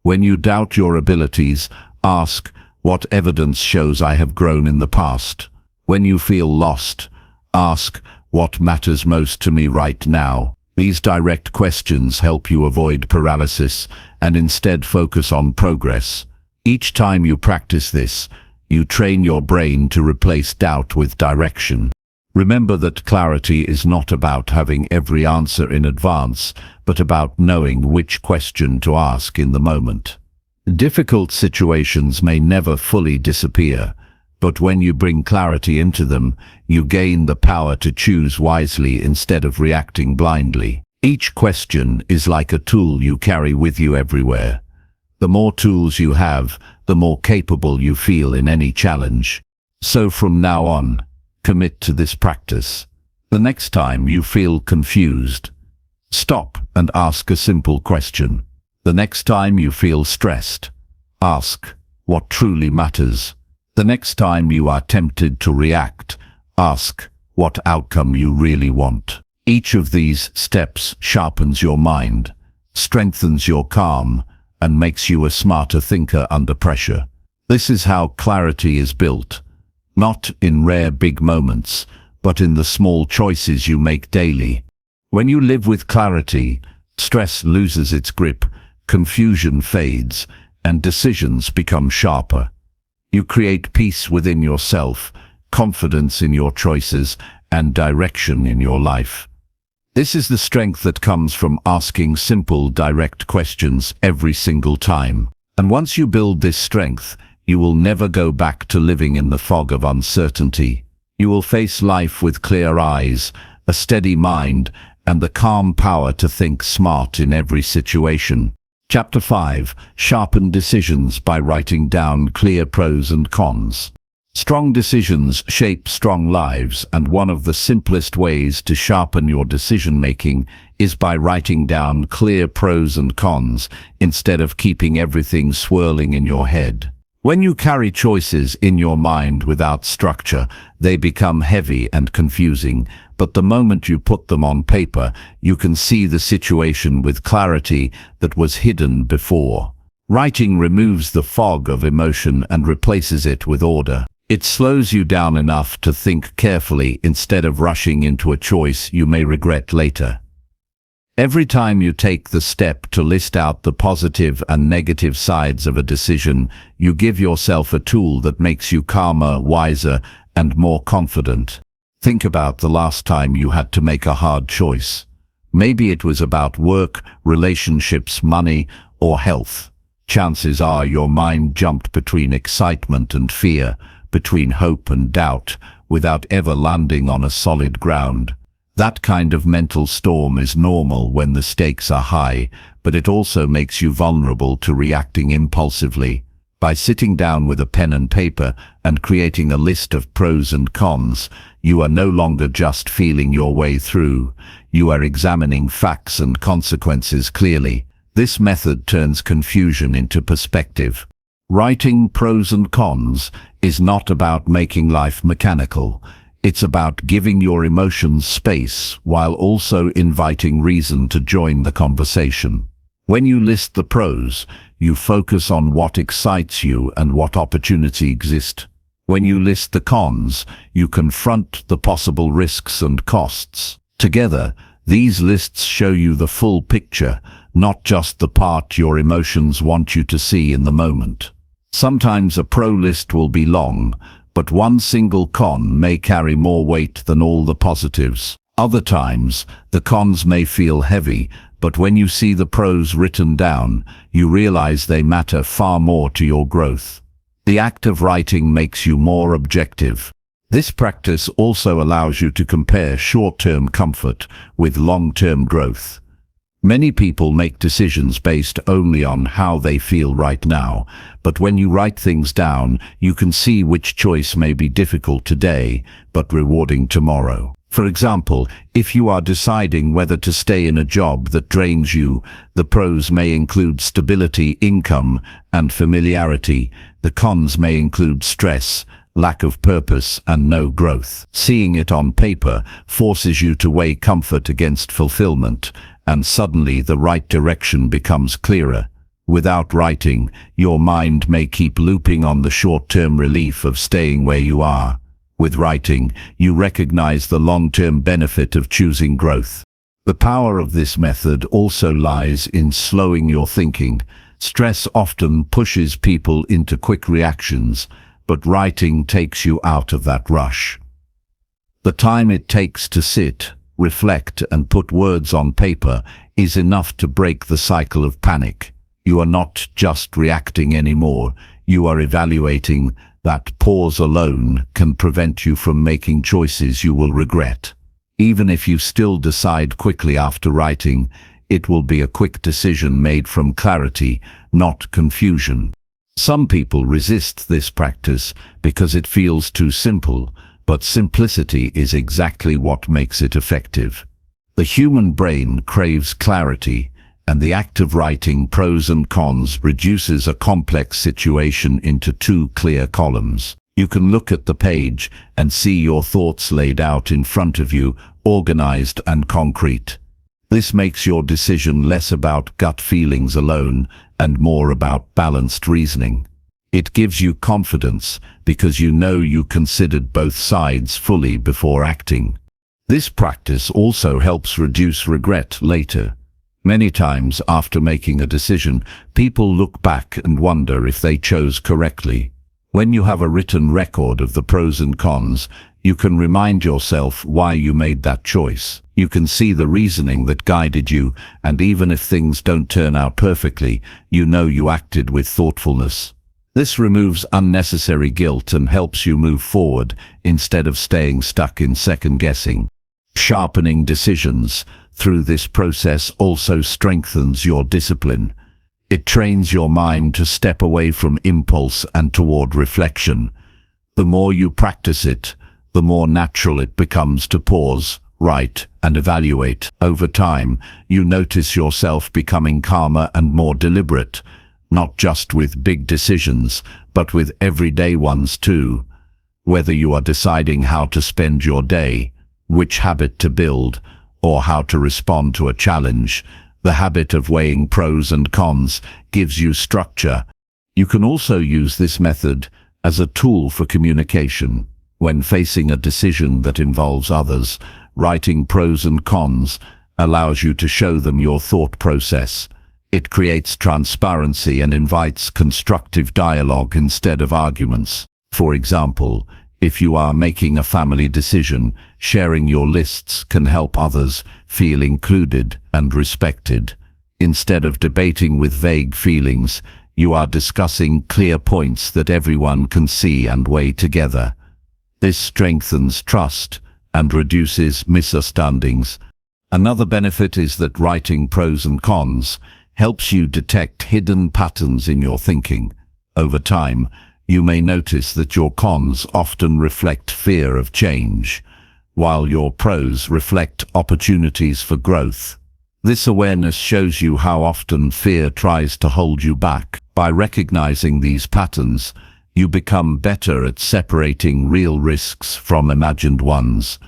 When you doubt your abilities, ask, what evidence shows I have grown in the past? When you feel lost, ask, what matters most to me right now? These direct questions help you avoid paralysis and instead focus on progress. Each time you practice this, you train your brain to replace doubt with direction. Remember that clarity is not about having every answer in advance, but about knowing which question to ask in the moment. Difficult situations may never fully disappear, but when you bring clarity into them, you gain the power to choose wisely instead of reacting blindly. Each question is like a tool you carry with you everywhere. The more tools you have, the more capable you feel in any challenge. So from now on, commit to this practice. The next time you feel confused, stop and ask a simple question. The next time you feel stressed, ask what truly matters. The next time you are tempted to react, ask what outcome you really want. Each of these steps sharpens your mind, strengthens your calm, and makes you a smarter thinker under pressure. This is how clarity is built, not in rare big moments, but in the small choices you make daily. When you live with clarity, stress loses its grip, confusion fades, and decisions become sharper. You create peace within yourself, confidence in your choices, and direction in your life. This is the strength that comes from asking simple, direct questions every single time. And once you build this strength, you will never go back to living in the fog of uncertainty. You will face life with clear eyes, a steady mind, and the calm power to think smart in every situation. Chapter 5. Sharpen decisions by writing down clear pros and cons. Strong decisions shape strong lives, and one of the simplest ways to sharpen your decision-making is by writing down clear pros and cons instead of keeping everything swirling in your head. When you carry choices in your mind without structure, they become heavy and confusing, but the moment you put them on paper, you can see the situation with clarity that was hidden before. Writing removes the fog of emotion and replaces it with order. It slows you down enough to think carefully instead of rushing into a choice you may regret later. Every time you take the step to list out the positive and negative sides of a decision, you give yourself a tool that makes you calmer, wiser, and more confident. Think about the last time you had to make a hard choice. Maybe it was about work, relationships, money, or health. Chances are your mind jumped between excitement and fear, between hope and doubt, without ever landing on a solid ground. That kind of mental storm is normal when the stakes are high, but it also makes you vulnerable to reacting impulsively. By sitting down with a pen and paper and creating a list of pros and cons, you are no longer just feeling your way through. You are examining facts and consequences clearly. This method turns confusion into perspective. Writing pros and cons is not about making life mechanical. It's about giving your emotions space while also inviting reason to join the conversation. When you list the pros, you focus on what excites you and what opportunity exists. When you list the cons, you confront the possible risks and costs. Together, these lists show you the full picture, not just the part your emotions want you to see in the moment. Sometimes a pro list will be long, but one single con may carry more weight than all the positives. Other times, the cons may feel heavy, but when you see the pros written down, you realize they matter far more to your growth. The act of writing makes you more objective. This practice also allows you to compare short-term comfort with long-term growth. Many people make decisions based only on how they feel right now, but when you write things down, you can see which choice may be difficult today, but rewarding tomorrow. For example, if you are deciding whether to stay in a job that drains you, the pros may include stability, income, and familiarity. The cons may include stress, lack of purpose, and no growth. Seeing it on paper forces you to weigh comfort against fulfillment, and suddenly the right direction becomes clearer. Without writing, your mind may keep looping on the short-term relief of staying where you are. With writing, you recognize the long-term benefit of choosing growth. The power of this method also lies in slowing your thinking. Stress often pushes people into quick reactions, but writing takes you out of that rush. The time it takes to sit, reflect, and put words on paper is enough to break the cycle of panic. You are not just reacting anymore, you are evaluating. That pause alone can prevent you from making choices you will regret. Even if you still decide quickly after writing, it will be a quick decision made from clarity, not confusion. Some people resist this practice because it feels too simple, but simplicity is exactly what makes it effective. The human brain craves clarity, and the act of writing pros and cons reduces a complex situation into two clear columns. You can look at the page and see your thoughts laid out in front of you, organized and concrete. This makes your decision less about gut feelings alone and more about balanced reasoning. It gives you confidence because you know you considered both sides fully before acting. This practice also helps reduce regret later. Many times after making a decision, people look back and wonder if they chose correctly. When you have a written record of the pros and cons, you can remind yourself why you made that choice. You can see the reasoning that guided you, and even if things don't turn out perfectly, you know you acted with thoughtfulness. This removes unnecessary guilt and helps you move forward instead of staying stuck in second-guessing. Sharpening decisions through this process also strengthens your discipline. It trains your mind to step away from impulse and toward reflection. The more you practice it, the more natural it becomes to pause, write, and evaluate. Over time, you notice yourself becoming calmer and more deliberate, not just with big decisions, but with everyday ones too. Whether you are deciding how to spend your day, which habit to build, or how to respond to a challenge, the habit of weighing pros and cons gives you structure. You can also use this method as a tool for communication. When facing a decision that involves others, writing pros and cons allows you to show them your thought process. It creates transparency and invites constructive dialogue instead of arguments. For example, if you are making a family decision, sharing your lists can help others feel included and respected. Instead of debating with vague feelings, you are discussing clear points that everyone can see and weigh together. This strengthens trust and reduces misunderstandings. Another benefit is that writing pros and cons helps you detect hidden patterns in your thinking. Over time, you may notice that your cons often reflect fear of change, while your pros reflect opportunities for growth. This awareness shows you how often fear tries to hold you back. By recognizing these patterns, you become better at separating real risks from imagined ones.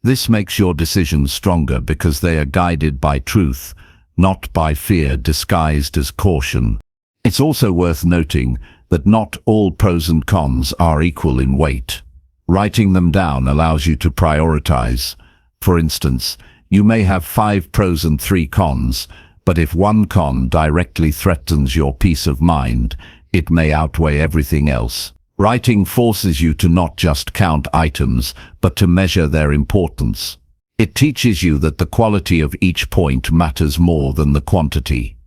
This makes your decisions stronger because they are guided by truth, not by fear disguised as caution. It's also worth noting that not all pros and cons are equal in weight. Writing them down allows you to prioritize. For instance, you may have 5 pros and 3 cons, but if one con directly threatens your peace of mind, it may outweigh everything else. Writing forces you to not just count items, but to measure their importance. It teaches you that the quality of each point matters more than the quantity.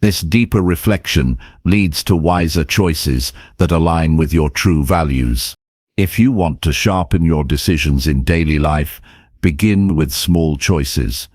This deeper reflection leads to wiser choices that align with your true values. If you want to sharpen your decisions in daily life, begin with small choices.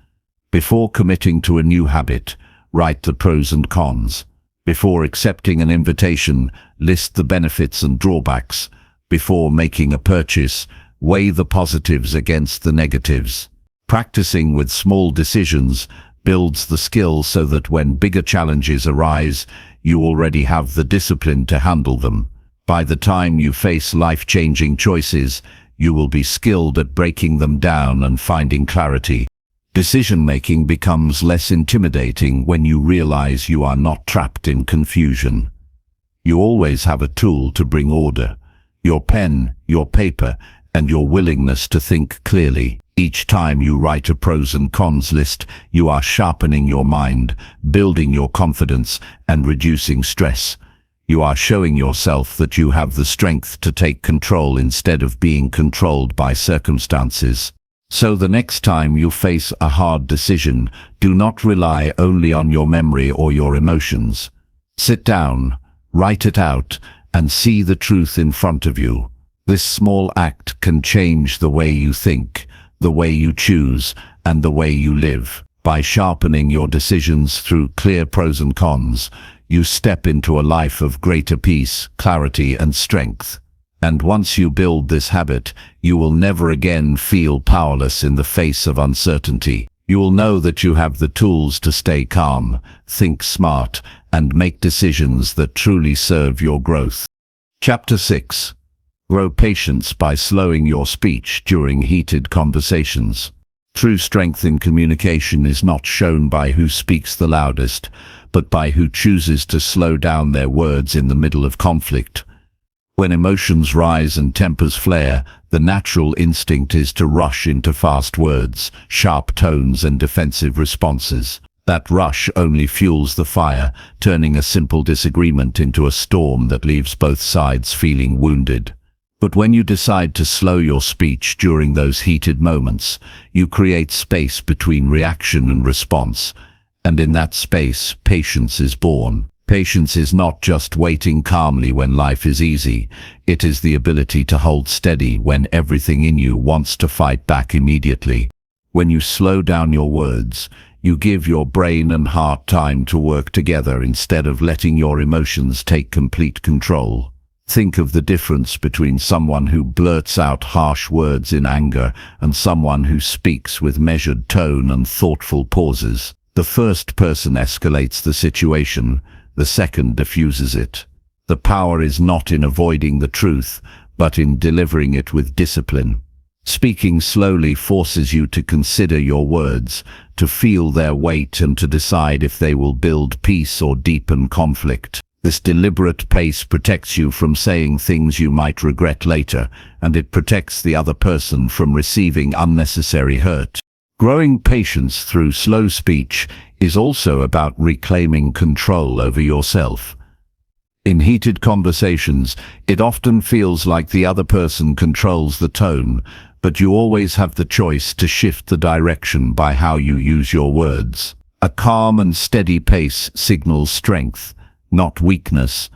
Before committing to a new habit, write the pros and cons. Before accepting an invitation, list the benefits and drawbacks. Before making a purchase, weigh the positives against the negatives. Practicing with small decisions builds the skill so that when bigger challenges arise, you already have the discipline to handle them. By the time you face life-changing choices, you will be skilled at breaking them down and finding clarity. Decision-making becomes less intimidating when you realize you are not trapped in confusion. You always have a tool to bring order: your pen, your paper, and your willingness to think clearly. Each time you write a pros and cons list, you are sharpening your mind, building your confidence, and reducing stress. You are showing yourself that you have the strength to take control instead of being controlled by circumstances. So the next time you face a hard decision, do not rely only on your memory or your emotions. Sit down, write it out, and see the truth in front of you. This small act can change the way you think, the way you choose, and the way you live. By sharpening your decisions through clear pros and cons, you step into a life of greater peace, clarity, and strength. And once you build this habit, you will never again feel powerless in the face of uncertainty. You will know that you have the tools to stay calm, think smart, and make decisions that truly serve your growth. Chapter 6. Grow patience by slowing your speech during heated conversations. True strength in communication is not shown by who speaks the loudest, but by who chooses to slow down their words in the middle of conflict. When emotions rise and tempers flare, the natural instinct is to rush into fast words, sharp tones, and defensive responses. That rush only fuels the fire, turning a simple disagreement into a storm that leaves both sides feeling wounded. But when you decide to slow your speech during those heated moments, you create space between reaction and response. And in that space, patience is born. Patience is not just waiting calmly when life is easy. It is the ability to hold steady when everything in you wants to fight back immediately. When you slow down your words, you give your brain and heart time to work together instead of letting your emotions take complete control. Think of the difference between someone who blurts out harsh words in anger and someone who speaks with measured tone and thoughtful pauses. The first person escalates the situation, the second diffuses it. The power is not in avoiding the truth, but in delivering it with discipline. Speaking slowly forces you to consider your words, to feel their weight, and to decide if they will build peace or deepen conflict. This deliberate pace protects you from saying things you might regret later, and it protects the other person from receiving unnecessary hurt. Growing patience through slow speech is also about reclaiming control over yourself. In heated conversations, it often feels like the other person controls the tone, but you always have the choice to shift the direction by how you use your words. A calm and steady pace signals strength, not weakness.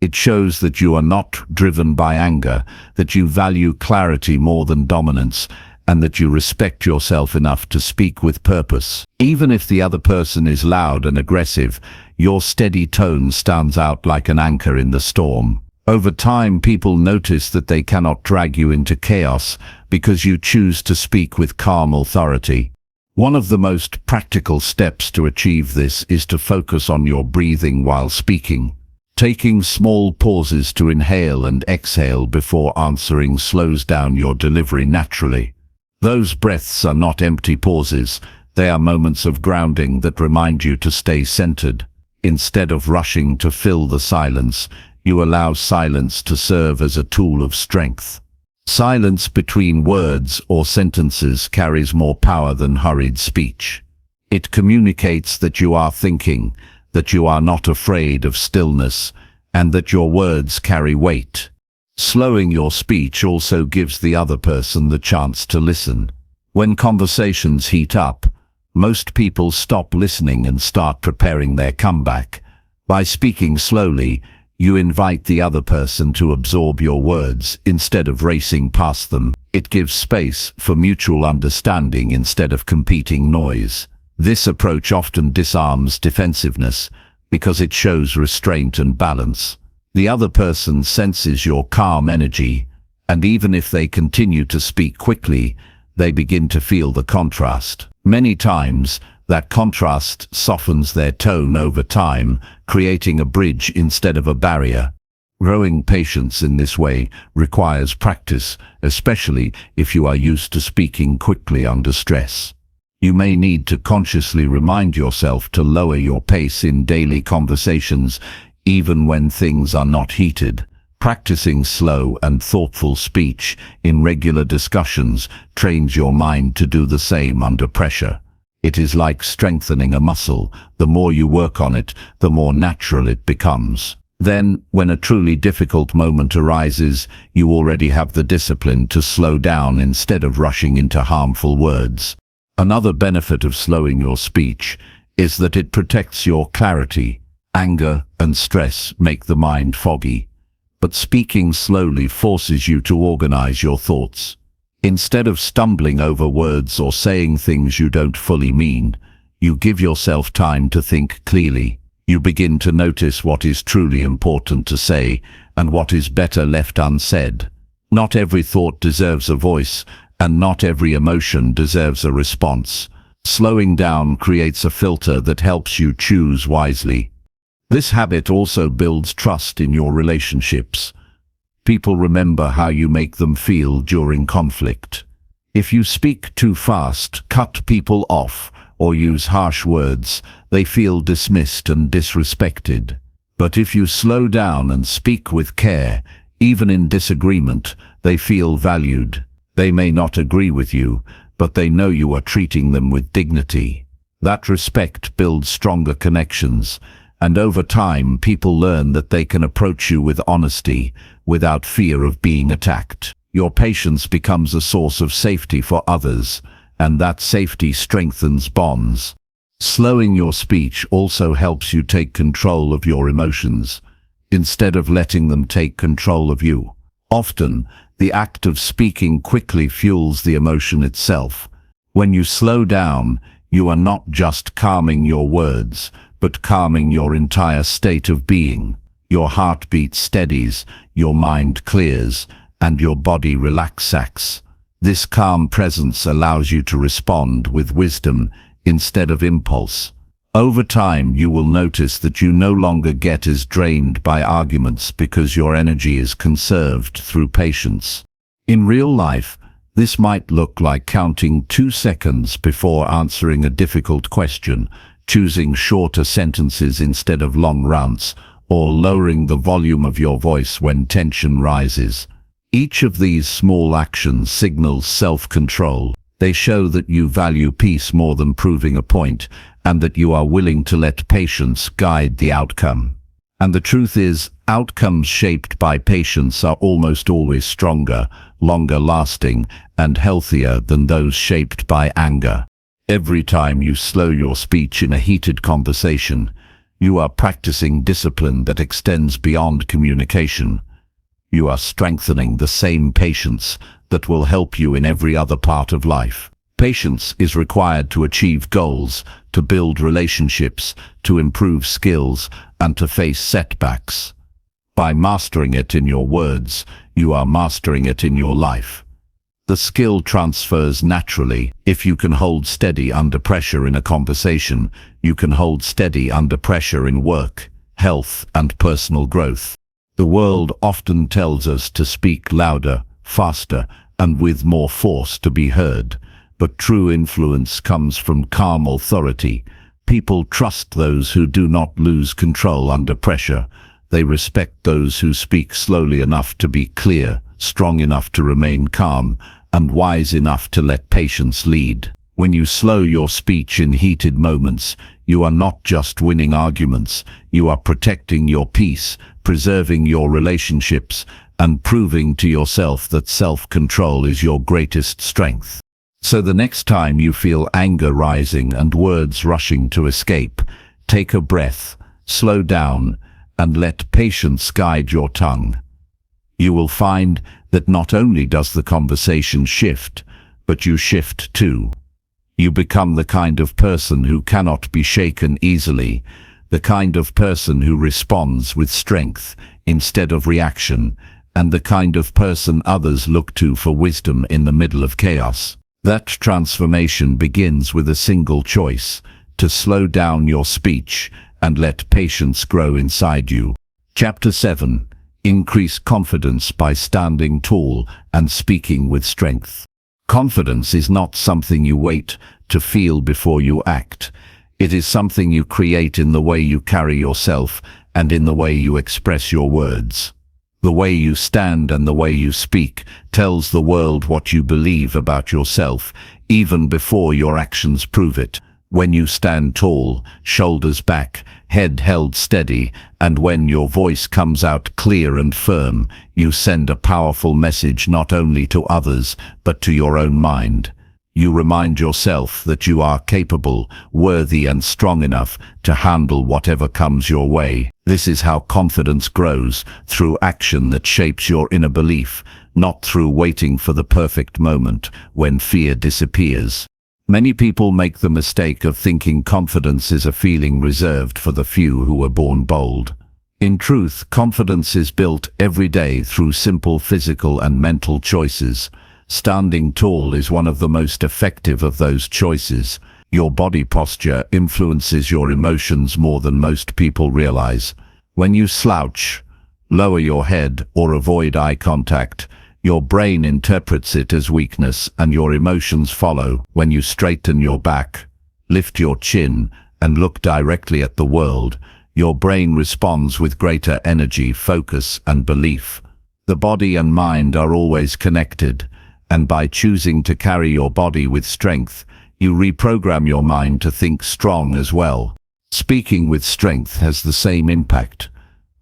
It shows that you are not driven by anger, that you value clarity more than dominance, and that you respect yourself enough to speak with purpose. Even if the other person is loud and aggressive, your steady tone stands out like an anchor in the storm. Over time, people notice that they cannot drag you into chaos because you choose to speak with calm authority. One of the most practical steps to achieve this is to focus on your breathing while speaking. Taking small pauses to inhale and exhale before answering slows down your delivery naturally. Those breaths are not empty pauses, they are moments of grounding that remind you to stay centered. Instead of rushing to fill the silence, you allow silence to serve as a tool of strength. Silence between words or sentences carries more power than hurried speech. It communicates that you are thinking, that you are not afraid of stillness, and that your words carry weight. Slowing your speech also gives the other person the chance to listen. When conversations heat up, most people stop listening and start preparing their comeback. By speaking slowly, you invite the other person to absorb your words instead of racing past them. It gives space for mutual understanding instead of competing noise. This approach often disarms defensiveness because it shows restraint and balance. The other person senses your calm energy, and even if they continue to speak quickly, they begin to feel the contrast. Many times, that contrast softens their tone over time, creating a bridge instead of a barrier. Growing patience in this way requires practice, especially if you are used to speaking quickly under stress. You may need to consciously remind yourself to lower your pace in daily conversations, even when things are not heated. Practicing slow and thoughtful speech in regular discussions trains your mind to do the same under pressure. It is like strengthening a muscle. The more you work on it, the more natural it becomes. Then, when a truly difficult moment arises, you already have the discipline to slow down instead of rushing into harmful words. Another benefit of slowing your speech is that it protects your clarity. Anger and stress make the mind foggy, but speaking slowly forces you to organize your thoughts. Instead of stumbling over words or saying things you don't fully mean, you give yourself time to think clearly. You begin to notice what is truly important to say and what is better left unsaid. Not every thought deserves a voice, and not every emotion deserves a response. Slowing down creates a filter that helps you choose wisely. This habit also builds trust in your relationships. People remember how you make them feel during conflict. If you speak too fast, cut people off, or use harsh words, they feel dismissed and disrespected. But if you slow down and speak with care, even in disagreement, they feel valued. They may not agree with you, but they know you are treating them with dignity. That respect builds stronger connections, and over time people learn that they can approach you with honesty, without fear of being attacked. Your patience becomes a source of safety for others, and that safety strengthens bonds. Slowing your speech also helps you take control of your emotions, instead of letting them take control of you. Often, the act of speaking quickly fuels the emotion itself. When you slow down, you are not just calming your words, but calming your entire state of being. Your heartbeat steadies, your mind clears, and your body relaxes. This calm presence allows you to respond with wisdom instead of impulse. Over time, you will notice that you no longer get as drained by arguments because your energy is conserved through patience. In real life, this might look like counting 2 seconds before answering a difficult question, choosing shorter sentences instead of long rants, or lowering the volume of your voice when tension rises. Each of these small actions signals self-control. They show that you value peace more than proving a point, and that you are willing to let patience guide the outcome. And the truth is, outcomes shaped by patience are almost always stronger, longer lasting, and healthier than those shaped by anger. Every time you slow your speech in a heated conversation, you are practicing discipline that extends beyond communication. You are strengthening the same patience that will help you in every other part of life. Patience is required to achieve goals, to build relationships, to improve skills, and to face setbacks. By mastering it in your words, you are mastering it in your life. The skill transfers naturally. If you can hold steady under pressure in a conversation, you can hold steady under pressure in work, health, and personal growth. The world often tells us to speak louder, faster, and with more force to be heard. But true influence comes from calm authority. People trust those who do not lose control under pressure. They respect those who speak slowly enough to be clear, strong enough to remain calm, and wise enough to let patience lead. When you slow your speech in heated moments, you are not just winning arguments, you are protecting your peace, preserving your relationships, and proving to yourself that self-control is your greatest strength. So the next time you feel anger rising and words rushing to escape, take a breath, slow down, and let patience guide your tongue. You will find that not only does the conversation shift, but you shift too. You become the kind of person who cannot be shaken easily, the kind of person who responds with strength instead of reaction, and the kind of person others look to for wisdom in the middle of chaos. That transformation begins with a single choice: to slow down your speech and let patience grow inside you. Chapter 7. Increase confidence by standing tall and speaking with strength. Confidence is not something you wait to feel before you act. It is something you create in the way you carry yourself and in the way you express your words. The way you stand and the way you speak tells the world what you believe about yourself, even before your actions prove it. When you stand tall, shoulders back, head held steady, and when your voice comes out clear and firm, you send a powerful message not only to others, but to your own mind. You remind yourself that you are capable, worthy, and strong enough to handle whatever comes your way. This is how confidence grows, through action that shapes your inner belief, not through waiting for the perfect moment when fear disappears. Many people make the mistake of thinking confidence is a feeling reserved for the few who were born bold. In truth, confidence is built every day through simple physical and mental choices. Standing tall is one of the most effective of those choices. Your body posture influences your emotions more than most people realize. When you slouch, lower your head, or avoid eye contact, your brain interprets it as weakness and your emotions follow. When you straighten your back, lift your chin, and look directly at the world, your brain responds with greater energy, focus, and belief. The body and mind are always connected, and by choosing to carry your body with strength, you reprogram your mind to think strong as well. Speaking with strength has the same impact.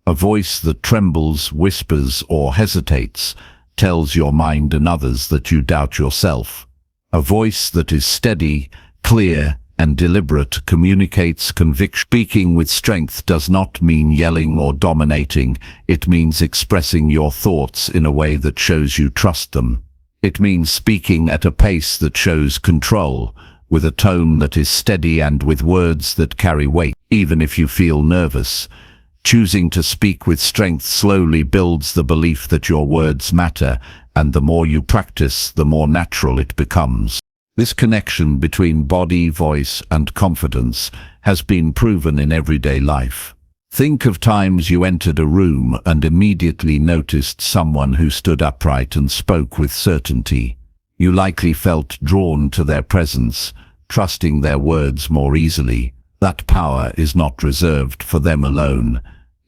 A voice that trembles, whispers, or hesitates tells your mind and others that you doubt yourself. A voice that is steady, clear, and deliberate communicates conviction. Speaking with strength does not mean yelling or dominating. It means expressing your thoughts in a way that shows you trust them. It means speaking at a pace that shows control, with a tone that is steady and with words that carry weight. Even if you feel nervous, choosing to speak with strength slowly builds the belief that your words matter, and the more you practice, the more natural it becomes. This connection between body, voice, and confidence has been proven in everyday life. Think of times you entered a room and immediately noticed someone who stood upright and spoke with certainty. You likely felt drawn to their presence, trusting their words more easily. That power is not reserved for them alone.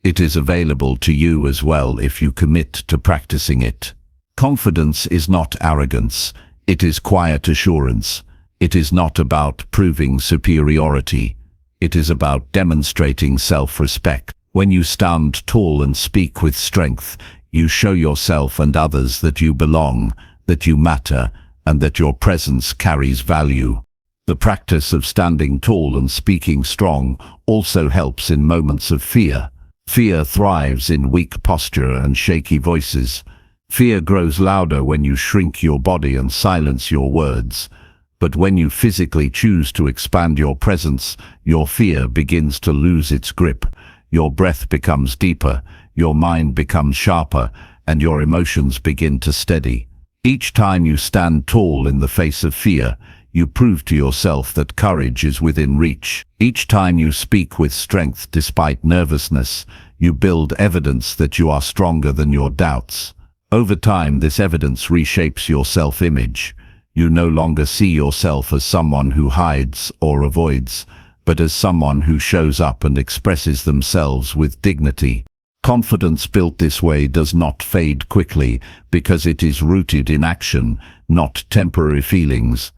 It is available to you as well if you commit to practicing it. Confidence is not arrogance. It is quiet assurance. It is not about proving superiority. It is about demonstrating self-respect. When you stand tall and speak with strength, you show yourself and others that you belong, that you matter, and that your presence carries value. The practice of standing tall and speaking strong also helps in moments of fear. Fear thrives in weak posture and shaky voices. Fear grows louder when you shrink your body and silence your words. But when you physically choose to expand your presence, your fear begins to lose its grip. Your breath becomes deeper, your mind becomes sharper, and your emotions begin to steady. Each time you stand tall in the face of fear, you prove to yourself that courage is within reach. Each time you speak with strength despite nervousness, you build evidence that you are stronger than your doubts. Over time, this evidence reshapes your self-image. You no longer see yourself as someone who hides or avoids, but as someone who shows up and expresses themselves with dignity. Confidence built this way does not fade quickly because it is rooted in action, not temporary feelings.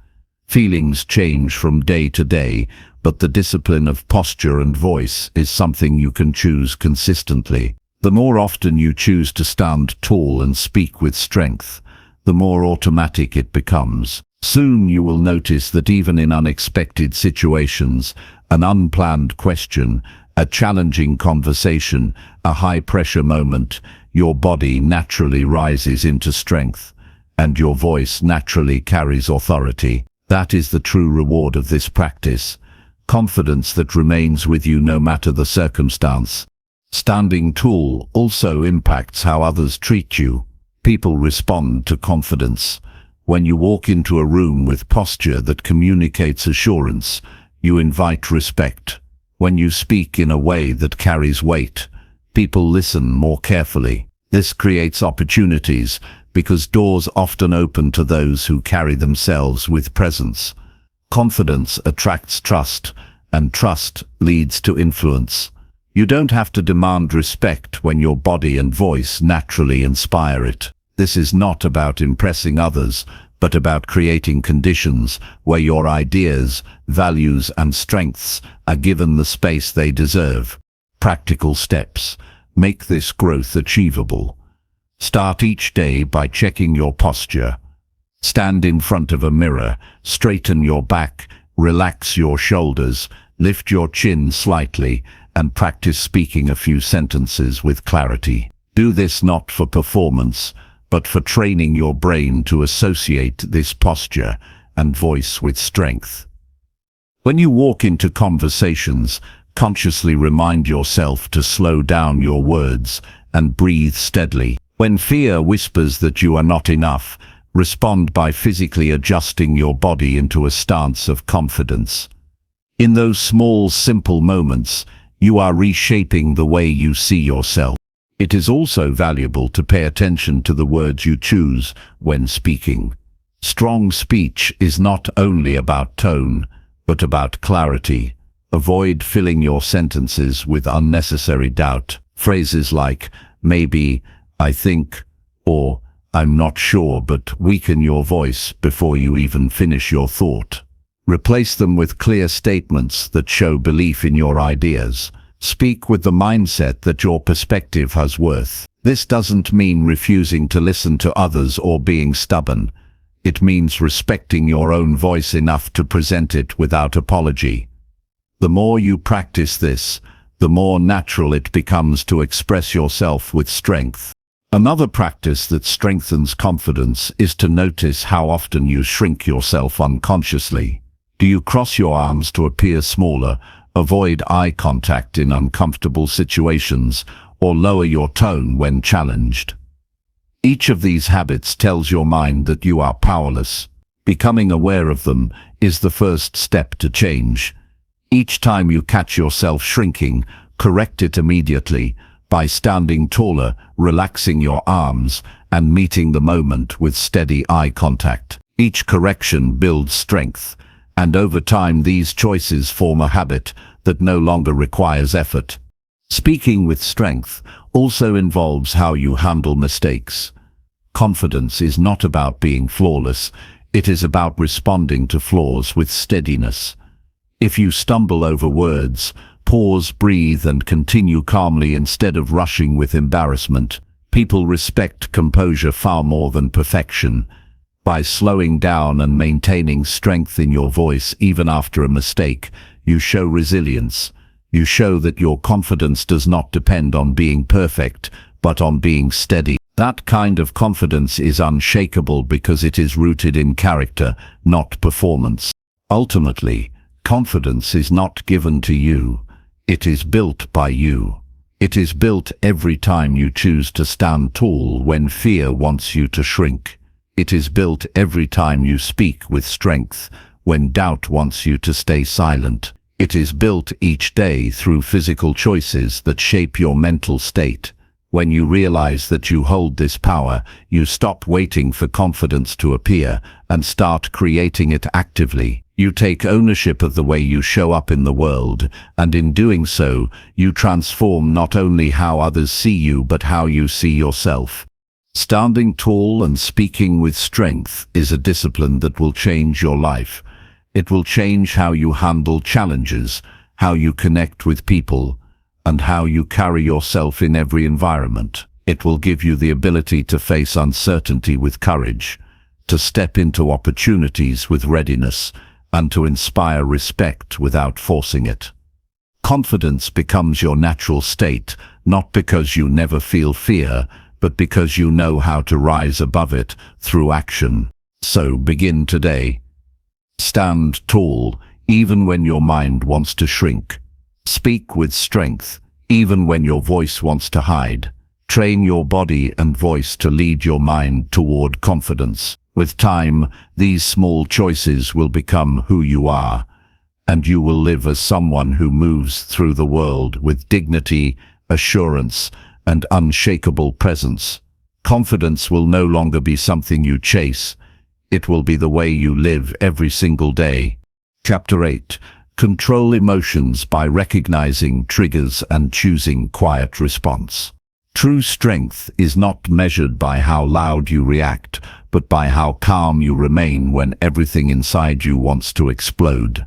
Feelings change from day to day, but the discipline of posture and voice is something you can choose consistently. The more often you choose to stand tall and speak with strength, the more automatic it becomes. Soon you will notice that even in unexpected situations, an unplanned question, a challenging conversation, a high-pressure moment, your body naturally rises into strength, and your voice naturally carries authority. That is the true reward of this practice. Confidence that remains with you no matter the circumstance. Standing tall also impacts how others treat you. People respond to confidence. When you walk into a room with posture that communicates assurance, you invite respect. When you speak in a way that carries weight, people listen more carefully. This creates opportunities because doors often open to those who carry themselves with presence. Confidence attracts trust, and trust leads to influence. You don't have to demand respect when your body and voice naturally inspire it. This is not about impressing others, but about creating conditions where your ideas, values, and strengths are given the space they deserve. Practical steps make this growth achievable. Start each day by checking your posture. Stand in front of a mirror, straighten your back, relax your shoulders, lift your chin slightly, and practice speaking a few sentences with clarity. Do this not for performance, but for training your brain to associate this posture and voice with strength. When you walk into conversations, consciously remind yourself to slow down your words and breathe steadily. When fear whispers that you are not enough, respond by physically adjusting your body into a stance of confidence. In those small, simple moments, you are reshaping the way you see yourself. It is also valuable to pay attention to the words you choose when speaking. Strong speech is not only about tone, but about clarity. Avoid filling your sentences with unnecessary doubt. Phrases like, maybe, I think, or I'm not sure, but weaken your voice before you even finish your thought. Replace them with clear statements that show belief in your ideas. Speak with the mindset that your perspective has worth. This doesn't mean refusing to listen to others or being stubborn. It means respecting your own voice enough to present it without apology. The more you practice this, the more natural it becomes to express yourself with strength. Another practice that strengthens confidence is to notice how often you shrink yourself unconsciously. Do you cross your arms to appear smaller, avoid eye contact in uncomfortable situations, or lower your tone when challenged? Each of these habits tells your mind that you are powerless. Becoming aware of them is the first step to change. Each time you catch yourself shrinking, correct it immediately by standing taller, relaxing your arms, and meeting the moment with steady eye contact. Each correction builds strength, and over time these choices form a habit that no longer requires effort. Speaking with strength also involves how you handle mistakes. Confidence is not about being flawless, it is about responding to flaws with steadiness. If you stumble over words, pause, breathe, and continue calmly instead of rushing with embarrassment. People respect composure far more than perfection. By slowing down and maintaining strength in your voice even after a mistake, you show resilience. You show that your confidence does not depend on being perfect, but on being steady. That kind of confidence is unshakable because it is rooted in character, not performance. Ultimately, confidence is not given to you. It is built by you. It is built every time you choose to stand tall when fear wants you to shrink. It is built every time you speak with strength when doubt wants you to stay silent. It is built each day through physical choices that shape your mental state. When you realize that you hold this power, you stop waiting for confidence to appear and start creating it actively. You take ownership of the way you show up in the world, and in doing so, you transform not only how others see you but how you see yourself. Standing tall and speaking with strength is a discipline that will change your life. It will change how you handle challenges, how you connect with people, and how you carry yourself in every environment. It will give you the ability to face uncertainty with courage, to step into opportunities with readiness, and to inspire respect without forcing it. Confidence becomes your natural state, not because you never feel fear, but because you know how to rise above it through action. So begin today. Stand tall, even when your mind wants to shrink. Speak with strength, even when your voice wants to hide. Train your body and voice to lead your mind toward confidence. With time, these small choices will become who you are, and you will live as someone who moves through the world with dignity, assurance, and unshakable presence. Confidence will no longer be something you chase. It will be the way you live every single day. Chapter 8. Control emotions by recognizing triggers and choosing quiet response. True strength is not measured by how loud you react, but by how calm you remain when everything inside you wants to explode.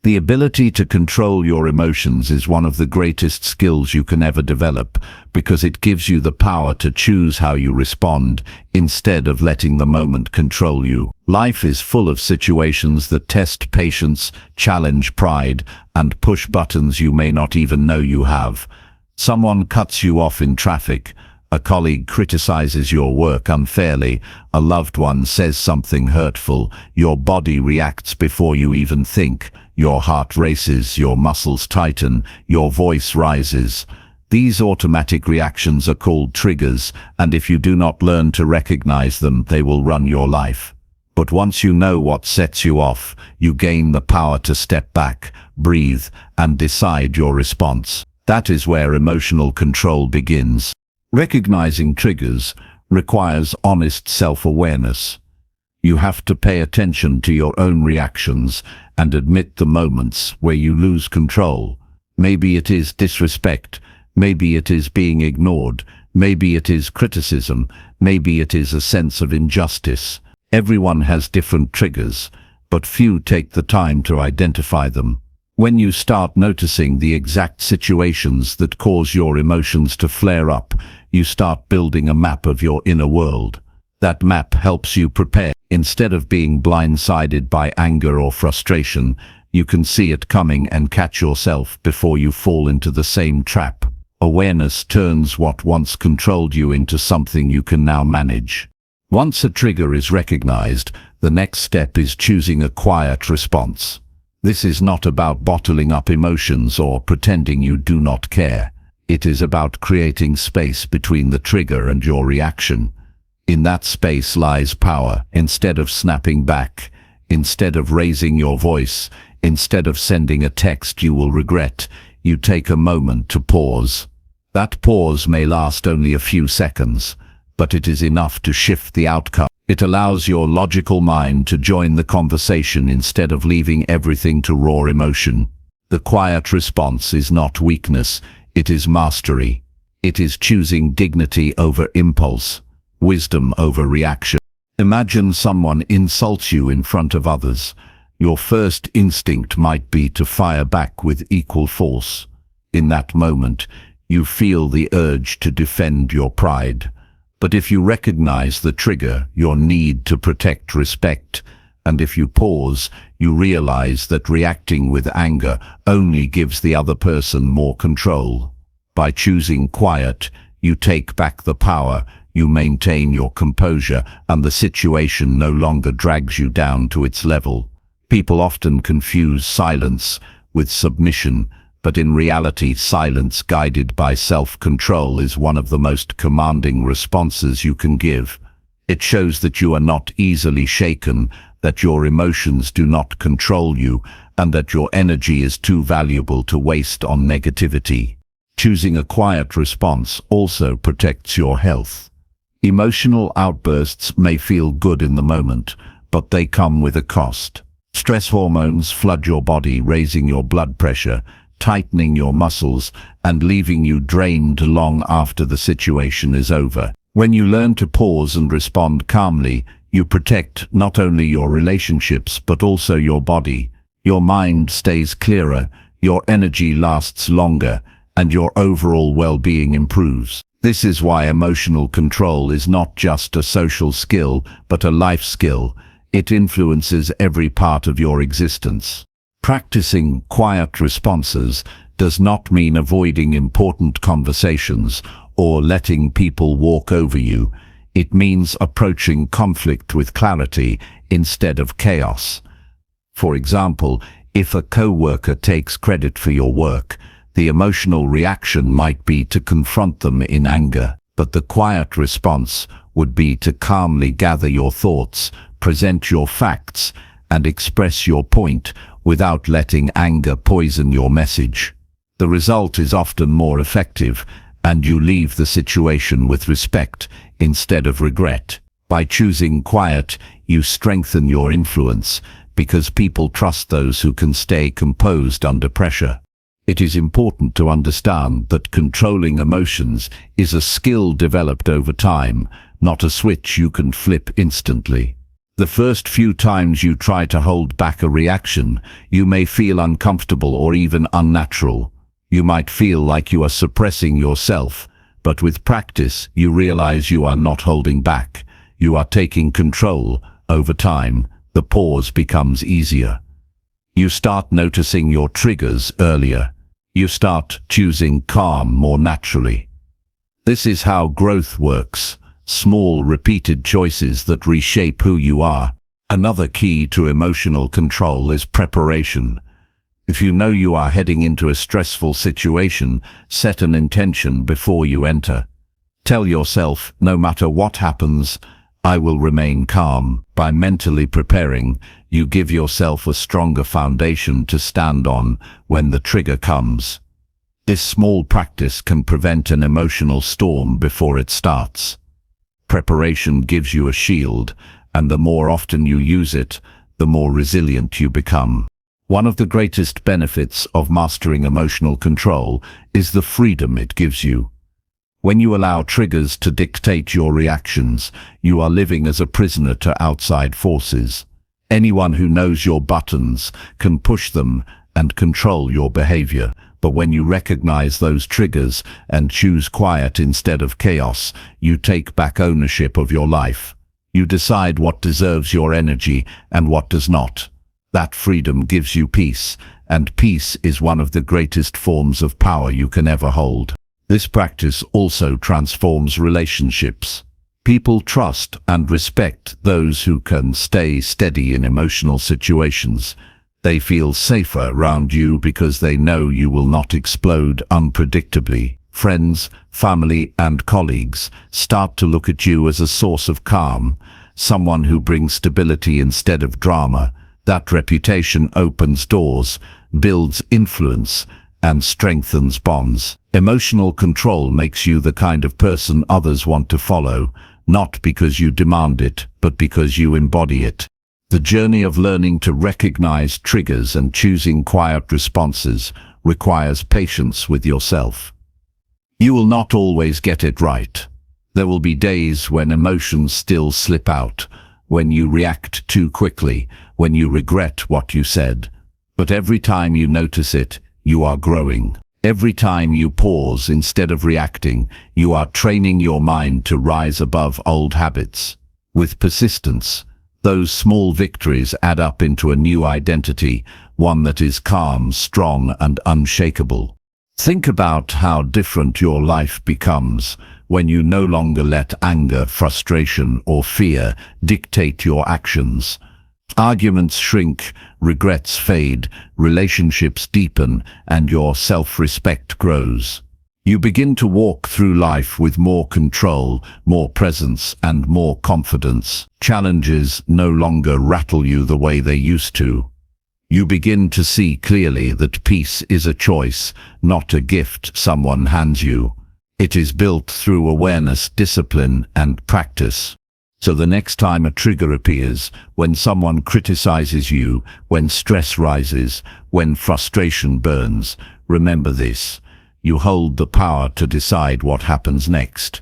The ability to control your emotions is one of the greatest skills you can ever develop, because it gives you the power to choose how you respond instead of letting the moment control you. Life is full of situations that test patience, challenge pride, and push buttons you may not even know you have. Someone cuts you off in traffic, a colleague criticizes your work unfairly, a loved one says something hurtful, your body reacts before you even think. Your heart races, your muscles tighten, your voice rises. These automatic reactions are called triggers, and if you do not learn to recognize them, they will run your life. But once you know what sets you off, you gain the power to step back, breathe, and decide your response. That is where emotional control begins. Recognizing triggers requires honest self-awareness. You have to pay attention to your own reactions and admit the moments where you lose control. Maybe it is disrespect, maybe it is being ignored, maybe it is criticism, maybe it is a sense of injustice. Everyone has different triggers, but few take the time to identify them. When you start noticing the exact situations that cause your emotions to flare up, you start building a map of your inner world. That map helps you prepare. Instead of being blindsided by anger or frustration, you can see it coming and catch yourself before you fall into the same trap. Awareness turns what once controlled you into something you can now manage. Once a trigger is recognized, the next step is choosing a quiet response. This is not about bottling up emotions or pretending you do not care. It is about creating space between the trigger and your reaction. In that space lies power. Instead of snapping back, instead of raising your voice, instead of sending a text you will regret, you take a moment to pause. That pause may last only a few seconds, but it is enough to shift the outcome. It allows your logical mind to join the conversation instead of leaving everything to raw emotion. The quiet response is not weakness, it is mastery. It is choosing dignity over impulse, wisdom over reaction. Imagine someone insults you in front of others. Your first instinct might be to fire back with equal force. In that moment, you feel the urge to defend your pride. But if you recognize the trigger, your need to protect respect, and if you pause, you realize that reacting with anger only gives the other person more control. By choosing quiet, you take back the power, you maintain your composure, and the situation no longer drags you down to its level. People often confuse silence with submission, but in reality, silence guided by self-control is one of the most commanding responses you can give. It shows that you are not easily shaken, that your emotions do not control you, and that your energy is too valuable to waste on negativity. Choosing a quiet response also protects your health. Emotional outbursts may feel good in the moment, but they come with a cost. Stress hormones flood your body, raising your blood pressure, tightening your muscles, and leaving you drained long after the situation is over. When you learn to pause and respond calmly, you protect not only your relationships but also your body. Your mind stays clearer, your energy lasts longer, and your overall well-being improves. This is why emotional control is not just a social skill, but a life skill. It influences every part of your existence. Practicing quiet responses does not mean avoiding important conversations or letting people walk over you. It means approaching conflict with clarity instead of chaos. For example, if a co-worker takes credit for your work, the emotional reaction might be to confront them in anger, but the quiet response would be to calmly gather your thoughts, present your facts, and express your point without letting anger poison your message. The result is often more effective, and you leave the situation with respect instead of regret. By choosing quiet, you strengthen your influence, because people trust those who can stay composed under pressure. It is important to understand that controlling emotions is a skill developed over time, not a switch you can flip instantly. The first few times you try to hold back a reaction, you may feel uncomfortable or even unnatural. You might feel like you are suppressing yourself, but with practice you realize you are not holding back. You are taking control. Over time, the pause becomes easier. You start noticing your triggers earlier. You start choosing calm more naturally. This is how growth works. Small, repeated choices that reshape who you are. Another key to emotional control is preparation. If you know you are heading into a stressful situation, set an intention before you enter. Tell yourself, no matter what happens, I will remain calm. By mentally preparing, you give yourself a stronger foundation to stand on when the trigger comes. This small practice can prevent an emotional storm before it starts. Preparation gives you a shield, and the more often you use it, the more resilient you become. One of the greatest benefits of mastering emotional control is the freedom it gives you. When you allow triggers to dictate your reactions, you are living as a prisoner to outside forces. Anyone who knows your buttons can push them and control your behavior. But when you recognize those triggers and choose quiet instead of chaos, you take back ownership of your life. You decide what deserves your energy and what does not. That freedom gives you peace, and peace is one of the greatest forms of power you can ever hold. This practice also transforms relationships. People trust and respect those who can stay steady in emotional situations. They feel safer around you because they know you will not explode unpredictably. Friends, family, and colleagues start to look at you as a source of calm, someone who brings stability instead of drama. That reputation opens doors, builds influence, and strengthens bonds. Emotional control makes you the kind of person others want to follow, not because you demand it, but because you embody it. The journey of learning to recognize triggers and choosing quiet responses requires patience with yourself. You will not always get it right. There will be days when emotions still slip out, when you react too quickly, when you regret what you said. But every time you notice it, you are growing. Every time you pause instead of reacting, you are training your mind to rise above old habits. With persistence, those small victories add up into a new identity, one that is calm, strong, and unshakable. Think about how different your life becomes when you no longer let anger, frustration, or fear dictate your actions. Arguments shrink, regrets fade, relationships deepen, and your self-respect grows. You begin to walk through life with more control, more presence, and more confidence. Challenges no longer rattle you the way they used to. You begin to see clearly that peace is a choice, not a gift someone hands you. It is built through awareness, discipline, and practice. So the next time a trigger appears, when someone criticizes you, when stress rises, when frustration burns, remember this: you hold the power to decide what happens next.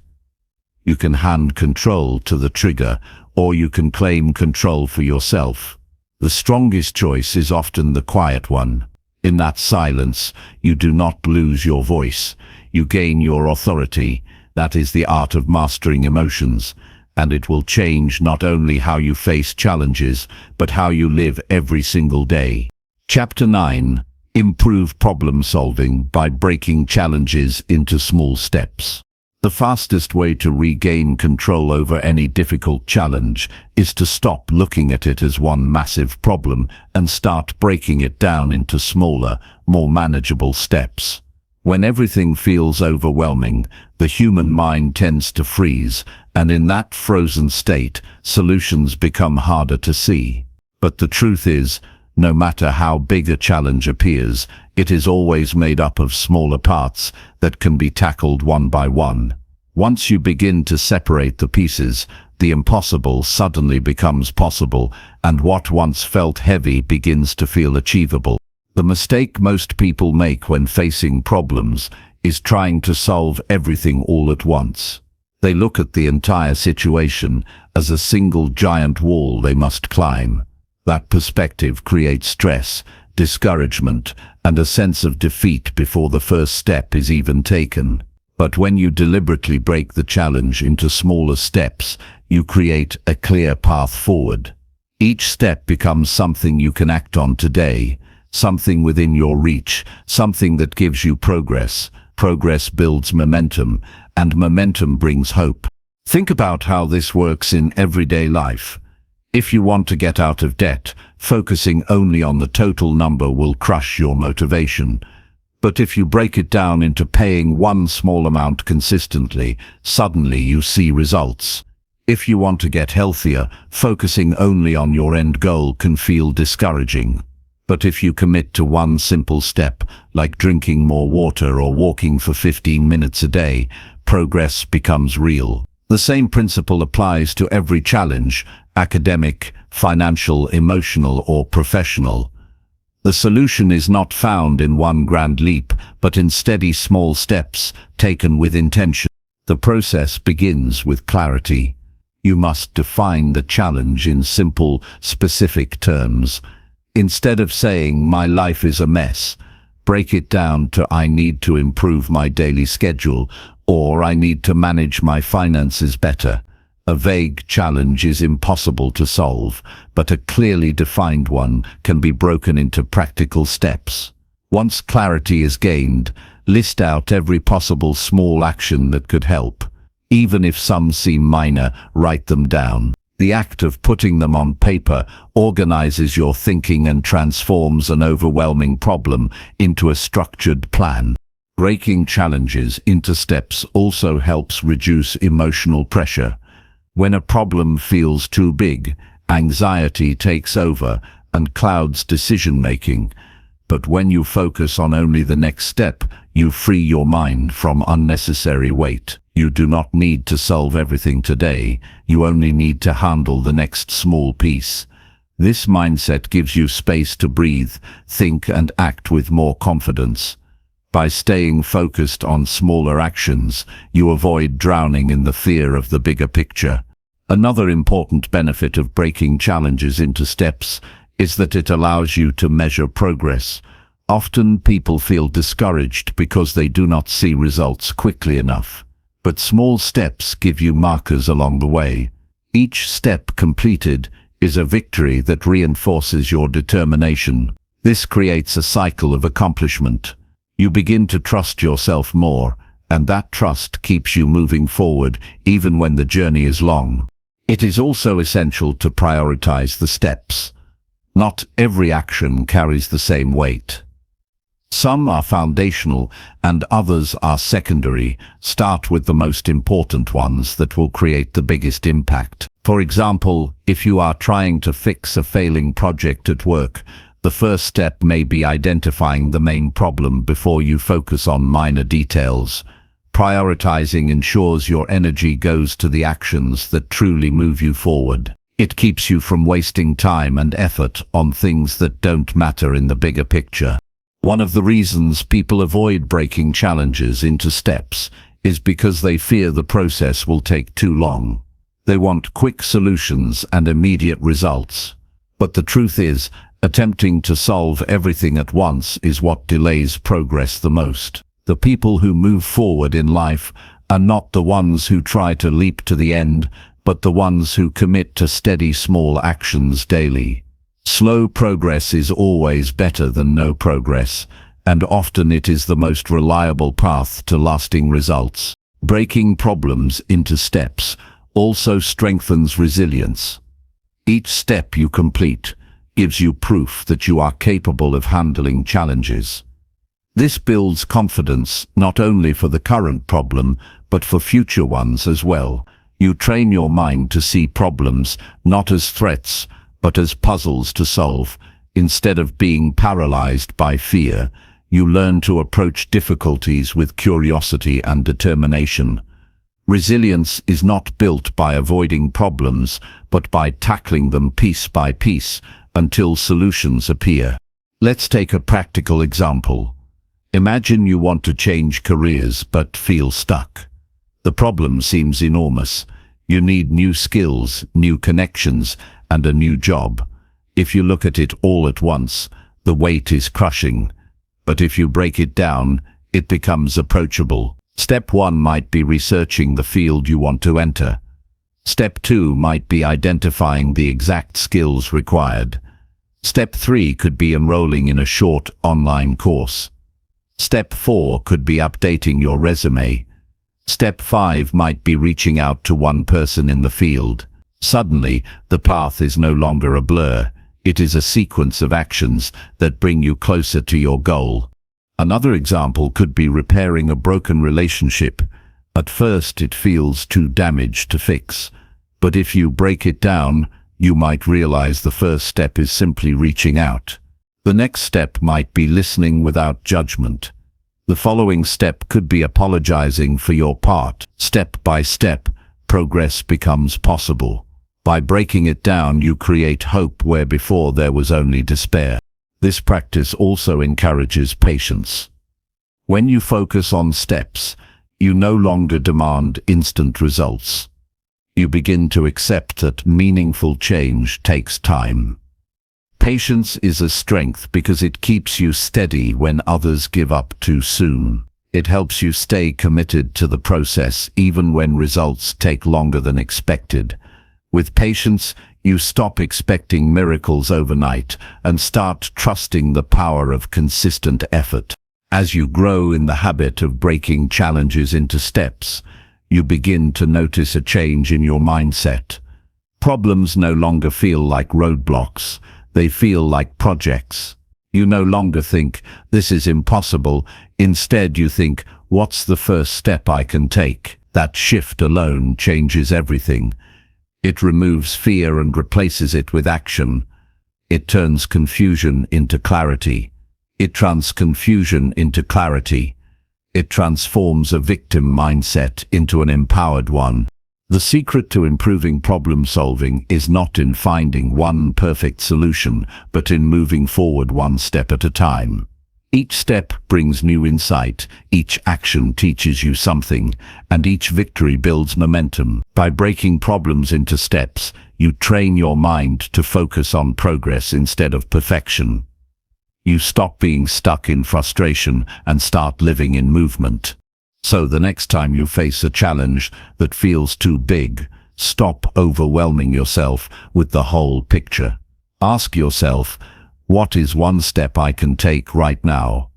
You can hand control to the trigger, or you can claim control for yourself. The strongest choice is often the quiet one. In that silence, you do not lose your voice. You gain your authority. That is the art of mastering emotions, and it will change not only how you face challenges, but how you live every single day. Chapter 9. Improve problem solving by breaking challenges into small steps. The fastest way to regain control over any difficult challenge is to stop looking at it as one massive problem and start breaking it down into smaller, more manageable steps. When everything feels overwhelming, the human mind tends to freeze, and in that frozen state, solutions become harder to see. But the truth is, no matter how big a challenge appears, it is always made up of smaller parts that can be tackled one by one. Once you begin to separate the pieces, the impossible suddenly becomes possible, and what once felt heavy begins to feel achievable. The mistake most people make when facing problems is trying to solve everything all at once. They look at the entire situation as a single giant wall they must climb. That perspective creates stress, discouragement, and a sense of defeat before the first step is even taken. But when you deliberately break the challenge into smaller steps, you create a clear path forward. Each step becomes something you can act on today, something within your reach, something that gives you progress. Progress builds momentum, and momentum brings hope. Think about how this works in everyday life. If you want to get out of debt, focusing only on the total number will crush your motivation. But if you break it down into paying one small amount consistently, suddenly you see results. If you want to get healthier, focusing only on your end goal can feel discouraging. But if you commit to one simple step, like drinking more water or walking for 15 minutes a day, progress becomes real. The same principle applies to every challenge, academic, financial, emotional, or professional. The solution is not found in one grand leap, but in steady small steps taken with intention. The process begins with clarity. You must define the challenge in simple, specific terms. Instead of saying, "My life is a mess," break it down to, "I need to improve my daily schedule," or "I need to manage my finances better." A vague challenge is impossible to solve, but a clearly defined one can be broken into practical steps. Once clarity is gained, list out every possible small action that could help. Even if some seem minor, write them down. The act of putting them on paper organizes your thinking and transforms an overwhelming problem into a structured plan. Breaking challenges into steps also helps reduce emotional pressure. When a problem feels too big, anxiety takes over and clouds decision-making. But when you focus on only the next step, you free your mind from unnecessary weight. You do not need to solve everything today, you only need to handle the next small piece. This mindset gives you space to breathe, think, and act with more confidence. By staying focused on smaller actions, you avoid drowning in the fear of the bigger picture. Another important benefit of breaking challenges into steps is that it allows you to measure progress. Often people feel discouraged because they do not see results quickly enough. But small steps give you markers along the way. Each step completed is a victory that reinforces your determination. This creates a cycle of accomplishment. You begin to trust yourself more, and that trust keeps you moving forward even when the journey is long. It is also essential to prioritize the steps. Not every action carries the same weight. Some are foundational and others are secondary. Start with the most important ones that will create the biggest impact. For example, if you are trying to fix a failing project at work, the first step may be identifying the main problem before you focus on minor details. Prioritizing ensures your energy goes to the actions that truly move you forward. It keeps you from wasting time and effort on things that don't matter in the bigger picture. One of the reasons people avoid breaking challenges into steps is because they fear the process will take too long. They want quick solutions and immediate results. But the truth is, attempting to solve everything at once is what delays progress the most. The people who move forward in life are not the ones who try to leap to the end, but the ones who commit to steady small actions daily. Slow progress is always better than no progress, and often it is the most reliable path to lasting results. Breaking problems into steps also strengthens resilience. Each step you complete gives you proof that you are capable of handling challenges. This builds confidence not only for the current problem, but for future ones as well. You train your mind to see problems not as threats, but as puzzles to solve. Instead of being paralyzed by fear, You learn to approach difficulties with curiosity and determination. Resilience is not built by avoiding problems, but by tackling them piece by piece until solutions appear. Let's take a practical example. Imagine you want to change careers but feel stuck. The problem seems enormous. You need new skills, new connections, and a new job. If you look at it all at once, the weight is crushing. But if you break it down, it becomes approachable. Step 1 might be researching the field you want to enter. Step 2 might be identifying the exact skills required. Step 3 could be enrolling in a short online course. Step 4 could be updating your resume. Step 5 might be reaching out to one person in the field. Suddenly, the path is no longer a blur. It is a sequence of actions that bring you closer to your goal. Another example could be repairing a broken relationship. At first, it feels too damaged to fix. But if you break it down, you might realize the first step is simply reaching out. The next step might be listening without judgment. The following step could be apologizing for your part. Step by step, progress becomes possible. By breaking it down, you create hope where before there was only despair. This practice also encourages patience. When you focus on steps, you no longer demand instant results. You begin to accept that meaningful change takes time. Patience is a strength because it keeps you steady when others give up too soon. It helps you stay committed to the process even when results take longer than expected. With patience, you stop expecting miracles overnight and start trusting the power of consistent effort. As you grow in the habit of breaking challenges into steps, you begin to notice a change in your mindset. Problems no longer feel like roadblocks, they feel like projects. You no longer think, "This is impossible." Instead, you think, "What's the first step I can take?" That shift alone changes everything. It removes fear and replaces it with action. It turns confusion into clarity. It transforms a victim mindset into an empowered one. The secret to improving problem solving is not in finding one perfect solution, but in moving forward one step at a time. Each step brings new insight, each action teaches you something, and each victory builds momentum. By breaking problems into steps, you train your mind to focus on progress instead of perfection. You stop being stuck in frustration and start living in movement. So the next time you face a challenge that feels too big, stop overwhelming yourself with the whole picture. Ask yourself, what is one step I can take right now?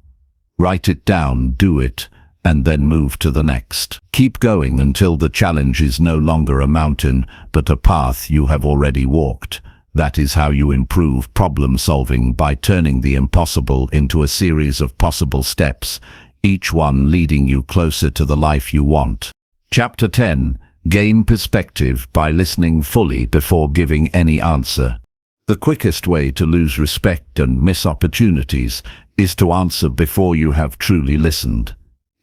Write it down, do it, and then move to the next. Keep going until the challenge is no longer a mountain, but a path you have already walked. That is how you improve problem solving, by turning the impossible into a series of possible steps, each one leading you closer to the life you want. Chapter 10. Gain perspective by listening fully before giving any answer. The quickest way to lose respect and miss opportunities is to answer before you have truly listened.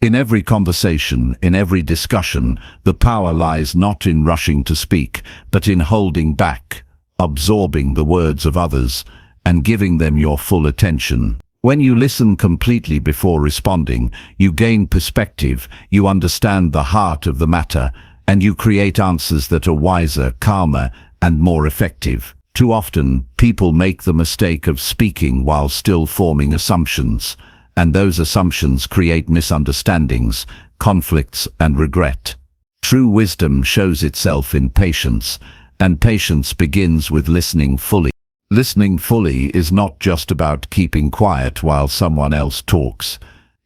In every conversation, in every discussion, the power lies not in rushing to speak, but in holding back, absorbing the words of others, and giving them your full attention. When you listen completely before responding, you gain perspective, you understand the heart of the matter, and you create answers that are wiser, calmer, and more effective. Too often, people make the mistake of speaking while still forming assumptions, and those assumptions create misunderstandings, conflicts, and regret. True wisdom shows itself in patience, and patience begins with listening fully. Listening fully is not just about keeping quiet while someone else talks.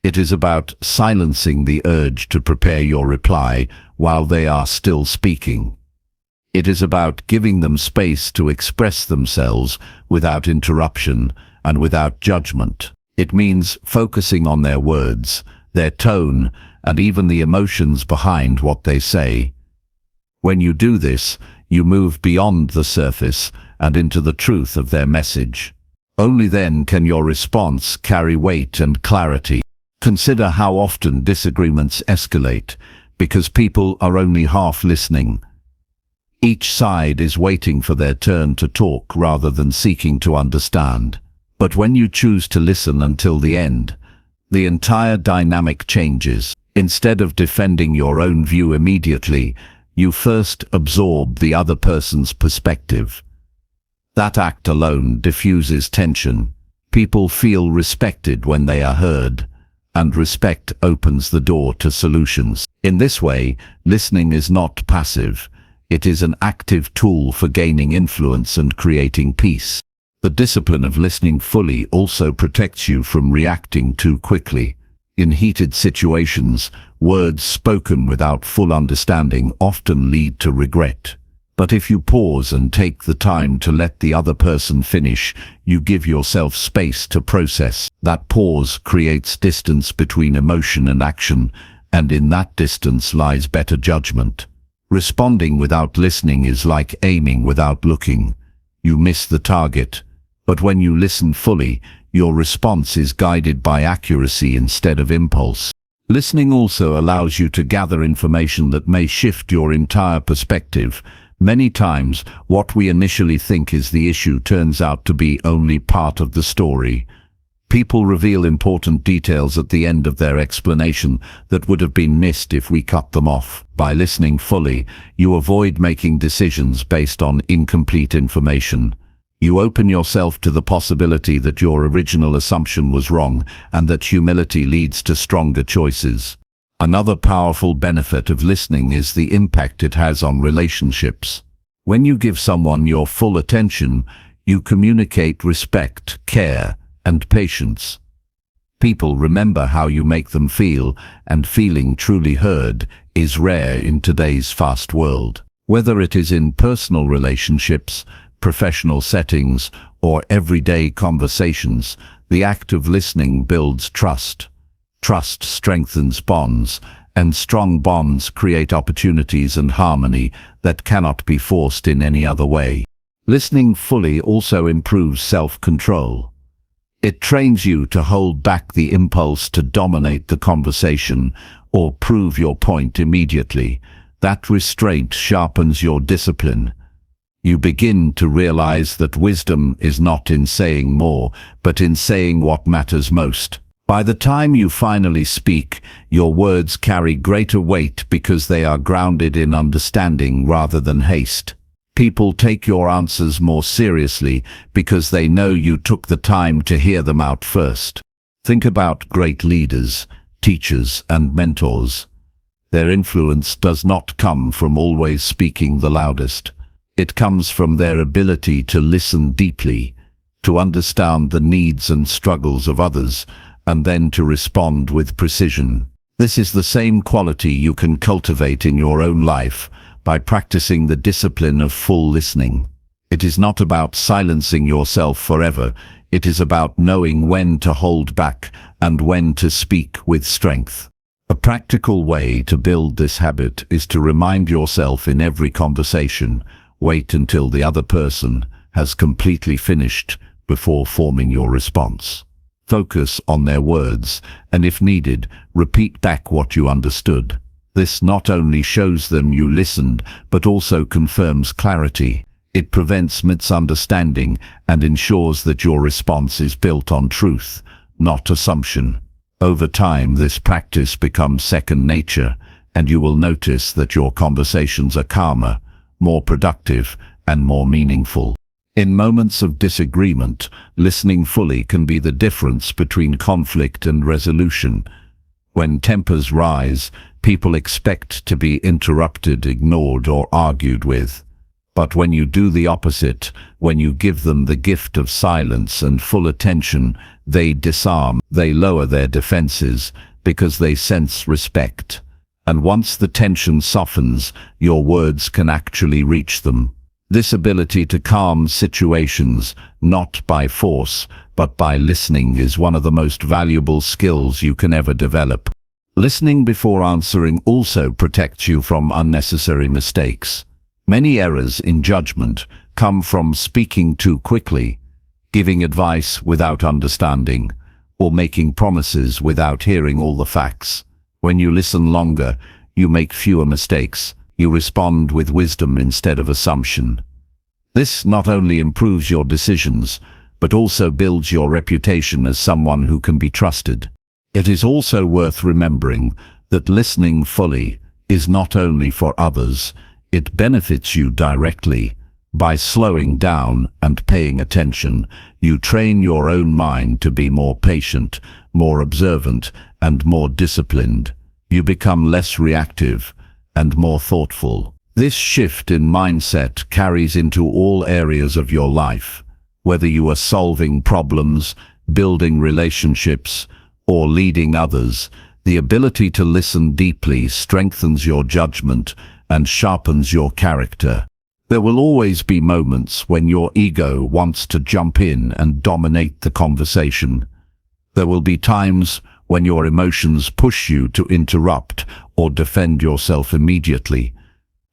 It is about silencing the urge to prepare your reply while they are still speaking. It is about giving them space to express themselves without interruption and without judgment. It means focusing on their words, their tone, and even the emotions behind what they say. When you do this, you move beyond the surface and into the truth of their message. Only then can your response carry weight and clarity. Consider how often disagreements escalate because people are only half listening. Each side is waiting for their turn to talk rather than seeking to understand. But when you choose to listen until the end, the entire dynamic changes. Instead of defending your own view immediately, you first absorb the other person's perspective. That act alone diffuses tension. People feel respected when they are heard, and respect opens the door to solutions. In this way, listening is not passive. It is an active tool for gaining influence and creating peace. The discipline of listening fully also protects you from reacting too quickly. In heated situations, words spoken without full understanding often lead to regret. But if you pause and take the time to let the other person finish, you give yourself space to process. That pause creates distance between emotion and action, and in that distance lies better judgment. Responding without listening is like aiming without looking. You miss the target, but when you listen fully, your response is guided by accuracy instead of impulse. Listening also allows you to gather information that may shift your entire perspective. Many times, what we initially think is the issue turns out to be only part of the story. People reveal important details at the end of their explanation that would have been missed if we cut them off. By listening fully, you avoid making decisions based on incomplete information. You open yourself to the possibility that your original assumption was wrong and that humility leads to stronger choices. Another powerful benefit of listening is the impact it has on relationships. When you give someone your full attention, you communicate respect, care, and patience. People remember how you make them feel, and feeling truly heard is rare in today's fast world. Whether it is in personal relationships, professional settings, or everyday conversations, the act of listening builds trust. Trust strengthens bonds, and strong bonds create opportunities and harmony that cannot be forced in any other way. Listening fully also improves self-control. It trains you to hold back the impulse to dominate the conversation or prove your point immediately. That restraint sharpens your discipline. You begin to realize that wisdom is not in saying more, but in saying what matters most. By the time you finally speak, your words carry greater weight because they are grounded in understanding rather than haste. People take your answers more seriously because they know you took the time to hear them out first. Think about great leaders, teachers, and mentors. Their influence does not come from always speaking the loudest. It comes from their ability to listen deeply, to understand the needs and struggles of others, and then to respond with precision. This is the same quality you can cultivate in your own life by practicing the discipline of full listening. It is not about silencing yourself forever. It is about knowing when to hold back and when to speak with strength. A practical way to build this habit is to remind yourself in every conversation, wait until the other person has completely finished before forming your response. Focus on their words, and if needed, repeat back what you understood. This not only shows them you listened, but also confirms clarity. It prevents misunderstanding and ensures that your response is built on truth, not assumption. Over time, this practice becomes second nature, and you will notice that your conversations are calmer, more productive, and more meaningful. In moments of disagreement, listening fully can be the difference between conflict and resolution. When tempers rise, people expect to be interrupted, ignored, or argued with. But when you do the opposite, when you give them the gift of silence and full attention, they disarm, they lower their defenses because they sense respect. And once the tension softens, your words can actually reach them. This ability to calm situations, not by force, but by listening, is one of the most valuable skills you can ever develop. Listening before answering also protects you from unnecessary mistakes. Many errors in judgment come from speaking too quickly, giving advice without understanding, or making promises without hearing all the facts. When you listen longer, you make fewer mistakes. You respond with wisdom instead of assumption. This not only improves your decisions, but also builds your reputation as someone who can be trusted. It is also worth remembering that listening fully is not only for others, it benefits you directly. By slowing down and paying attention, you train your own mind to be more patient, more observant, and more disciplined. You become less reactive and more thoughtful. This shift in mindset carries into all areas of your life. Whether you are solving problems, building relationships, or leading others, the ability to listen deeply strengthens your judgment and sharpens your character. There will always be moments when your ego wants to jump in and dominate the conversation. There will be times when your emotions push you to interrupt or defend yourself immediately.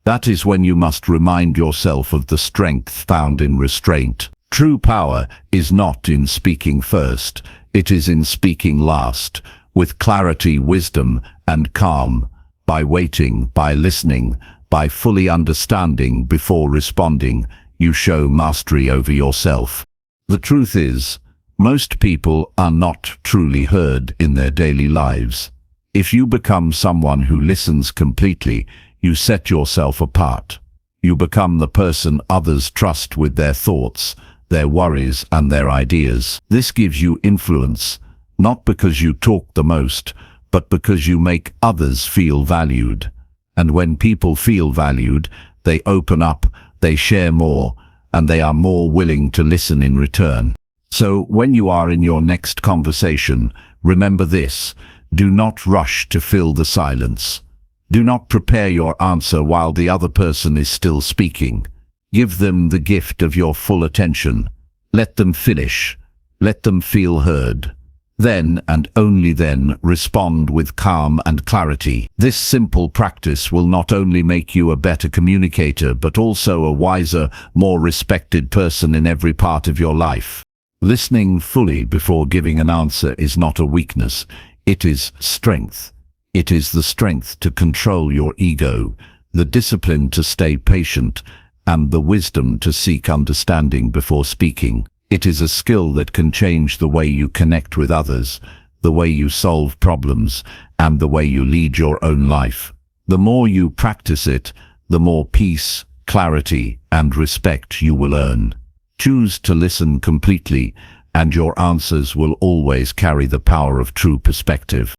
That is when you must remind yourself of the strength found in restraint. True power is not in speaking first, it is in speaking last, with clarity, wisdom, and calm. By waiting, by listening, by fully understanding before responding, you show mastery over yourself. The truth is, most people are not truly heard in their daily lives. If you become someone who listens completely, you set yourself apart. You become the person others trust with their thoughts, their worries, and their ideas. This gives you influence, not because you talk the most, but because you make others feel valued. And when people feel valued, they open up, they share more, and they are more willing to listen in return. So when you are in your next conversation, remember this: do not rush to fill the silence. Do not prepare your answer while the other person is still speaking. Give them the gift of your full attention. Let them finish. Let them feel heard. Then, and only then, respond with calm and clarity. This simple practice will not only make you a better communicator, but also a wiser, more respected person in every part of your life. Listening fully before giving an answer is not a weakness, it is strength. It is the strength to control your ego, the discipline to stay patient, and the wisdom to seek understanding before speaking. It is a skill that can change the way you connect with others, the way you solve problems, and the way you lead your own life. The more you practice it, the more peace, clarity, and respect you will earn. Choose to listen completely, and your answers will always carry the power of true perspective.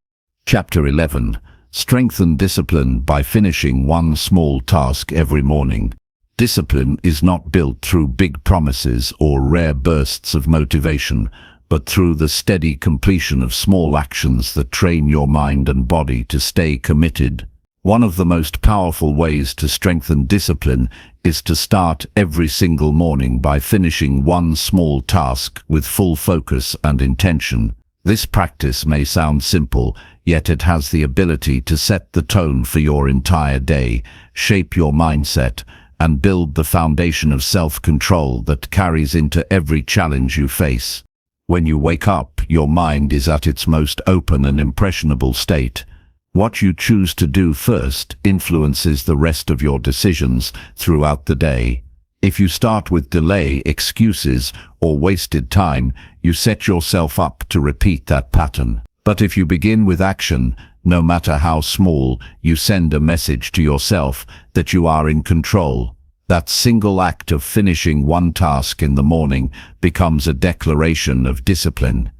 Chapter 11. Strengthen discipline by finishing one small task every morning. Discipline is not built through big promises or rare bursts of motivation, but through the steady completion of small actions that train your mind and body to stay committed. One of the most powerful ways to strengthen discipline is to start every single morning by finishing one small task with full focus and intention. This practice may sound simple, yet it has the ability to set the tone for your entire day, shape your mindset, and build the foundation of self-control that carries into every challenge you face. When you wake up, your mind is at its most open and impressionable state. What you choose to do first influences the rest of your decisions throughout the day. If you start with delay, excuses, or wasted time, you set yourself up to repeat that pattern. But if you begin with action, no matter how small, you send a message to yourself that you are in control. That single act of finishing one task in the morning becomes a declaration of discipline.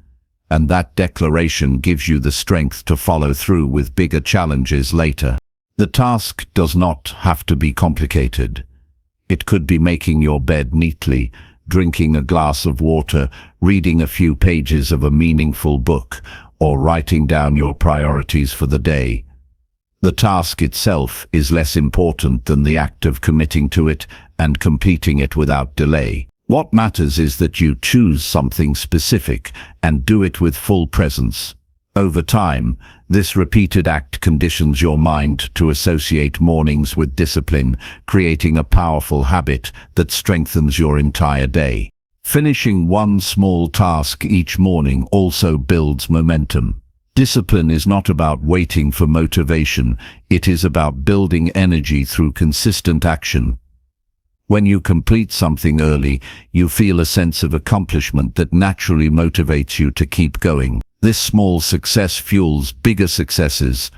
And that declaration gives you the strength to follow through with bigger challenges later. The task does not have to be complicated. It could be making your bed neatly, drinking a glass of water, reading a few pages of a meaningful book, or writing down your priorities for the day. The task itself is less important than the act of committing to it and completing it without delay. What matters is that you choose something specific and do it with full presence. Over time, this repeated act conditions your mind to associate mornings with discipline, creating a powerful habit that strengthens your entire day. Finishing one small task each morning also builds momentum. Discipline is not about waiting for motivation, it is about building energy through consistent action. When you complete something early, you feel a sense of accomplishment that naturally motivates you to keep going. This small success fuels bigger successes.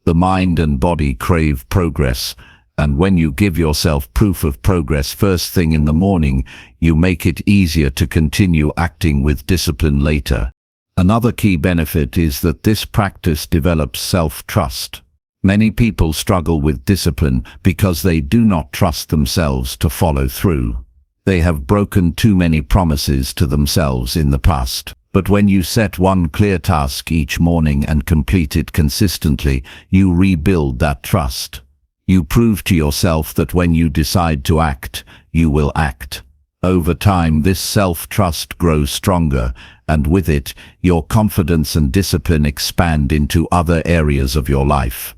The mind and body crave progress, and when you give yourself proof of progress first thing in the morning, you make it easier to continue acting with discipline later. Another key benefit is that this practice develops self-trust. Many people struggle with discipline because they do not trust themselves to follow through. They have broken too many promises to themselves in the past. But when you set one clear task each morning and complete it consistently, you rebuild that trust. You prove to yourself that when you decide to act, you will act. Over time, this self-trust grows stronger, and with it, your confidence and discipline expand into other areas of your life.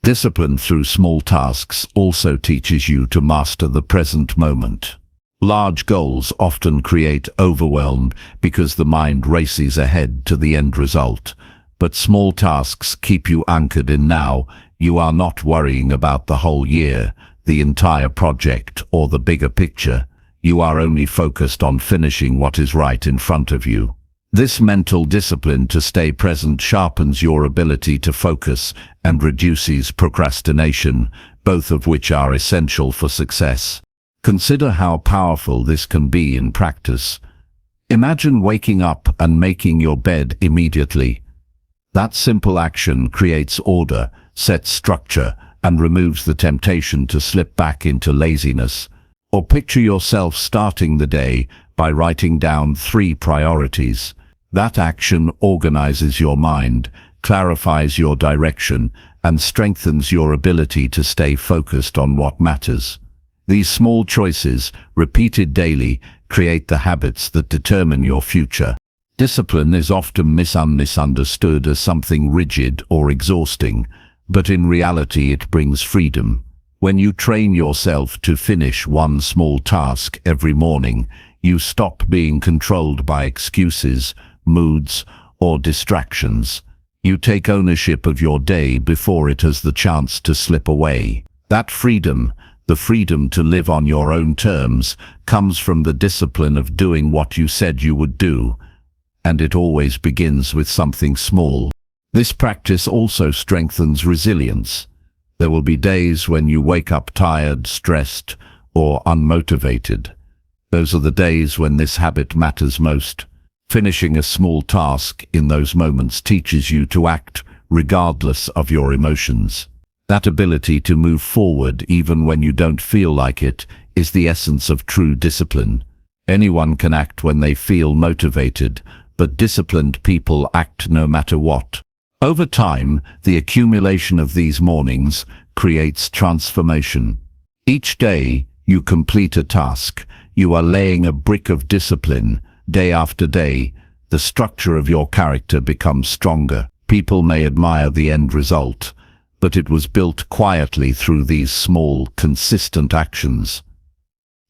Discipline through small tasks also teaches you to master the present moment. Large goals often create overwhelm because the mind races ahead to the end result. But small tasks keep you anchored in now. You are not worrying about the whole year, the entire project, or the bigger picture. You are only focused on finishing what is right in front of you. This mental discipline to stay present sharpens your ability to focus and reduces procrastination, both of which are essential for success. Consider how powerful this can be in practice. Imagine waking up and making your bed immediately. That simple action creates order, sets structure, and removes the temptation to slip back into laziness. Or picture yourself starting the day by writing down 3 priorities. That action organizes your mind, clarifies your direction, and strengthens your ability to stay focused on what matters. These small choices, repeated daily, create the habits that determine your future. Discipline is often misunderstood as something rigid or exhausting, but in reality it brings freedom. When you train yourself to finish one small task every morning, you stop being controlled by excuses, moods, or distractions. You take ownership of your day before it has the chance to slip away. That freedom, the freedom to live on your own terms, comes from the discipline of doing what you said you would do, and it always begins with something small. This practice also strengthens resilience. There will be days when you wake up tired, stressed, or unmotivated. Those are the days when this habit matters most. Finishing a small task in those moments teaches you to act regardless of your emotions. That ability to move forward even when you don't feel like it is the essence of true discipline. Anyone can act when they feel motivated, but disciplined people act no matter what. Over time, the accumulation of these mornings creates transformation. Each day you complete a task, you are laying a brick of discipline. Day after day, the structure of your character becomes stronger. People may admire the end result, but it was built quietly through these small, consistent actions.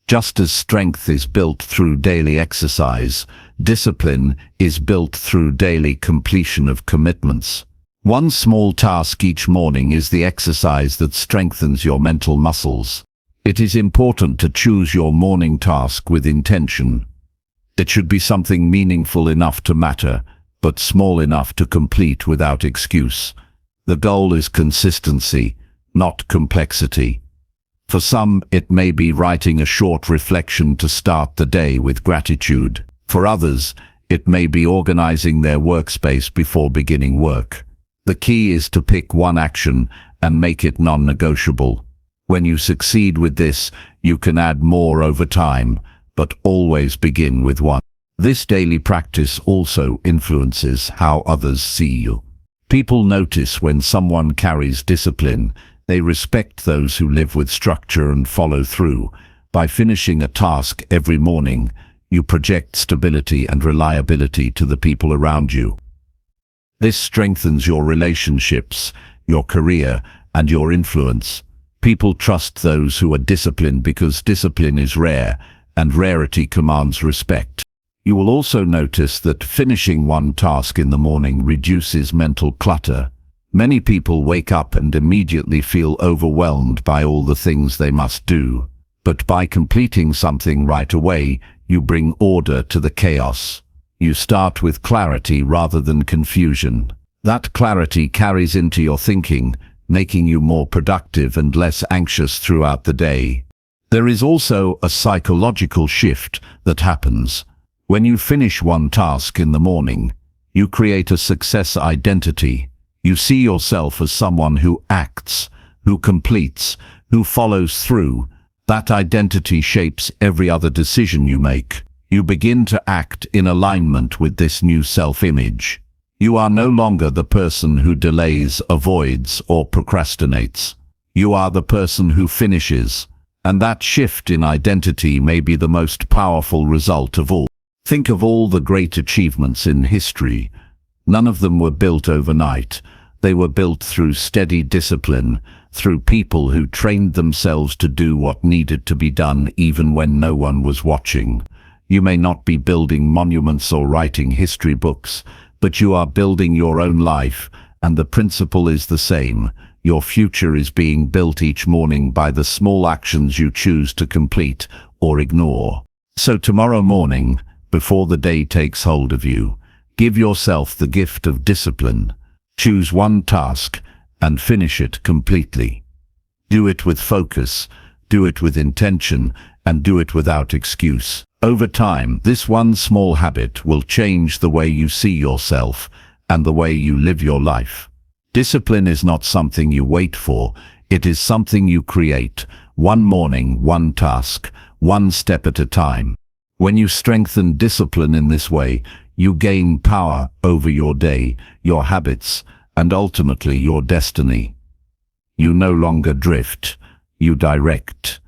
Just as strength is built through daily exercise, discipline is built through daily completion of commitments. One small task each morning is the exercise that strengthens your mental muscles. It is important to choose your morning task with intention. It should be something meaningful enough to matter, but small enough to complete without excuse. The goal is consistency, not complexity. For some, it may be writing a short reflection to start the day with gratitude. For others, it may be organizing their workspace before beginning work. The key is to pick one action and make it non-negotiable. When you succeed with this, you can add more over time, but always begin with one. This daily practice also influences how others see you. People notice when someone carries discipline. They respect those who live with structure and follow through. By finishing a task every morning, you project stability and reliability to the people around you. This strengthens your relationships, your career, and your influence. People trust those who are disciplined because discipline is rare, and rarity commands respect. You will also notice that finishing one task in the morning reduces mental clutter. Many people wake up and immediately feel overwhelmed by all the things they must do. But by completing something right away, you bring order to the chaos. You start with clarity rather than confusion. That clarity carries into your thinking, making you more productive and less anxious throughout the day. There is also a psychological shift that happens. When you finish one task in the morning, you create a success identity. You see yourself as someone who acts, who completes, who follows through. That identity shapes every other decision you make. You begin to act in alignment with this new self-image. You are no longer the person who delays, avoids, or procrastinates. You are the person who finishes. And that shift in identity may be the most powerful result of all. Think of all the great achievements in history. None of them were built overnight. They were built through steady discipline, through people who trained themselves to do what needed to be done even when no one was watching. You may not be building monuments or writing history books, but you are building your own life, and the principle is the same. Your future is being built each morning by the small actions you choose to complete or ignore. So tomorrow morning, before the day takes hold of you, give yourself the gift of discipline. Choose one task and finish it completely. Do it with focus, do it with intention, and do it without excuse. Over time, this one small habit will change the way you see yourself and the way you live your life. Discipline is not something you wait for, it is something you create, one morning, one task, one step at a time. When you strengthen discipline in this way, you gain power over your day, your habits, and ultimately your destiny. You no longer drift, you direct.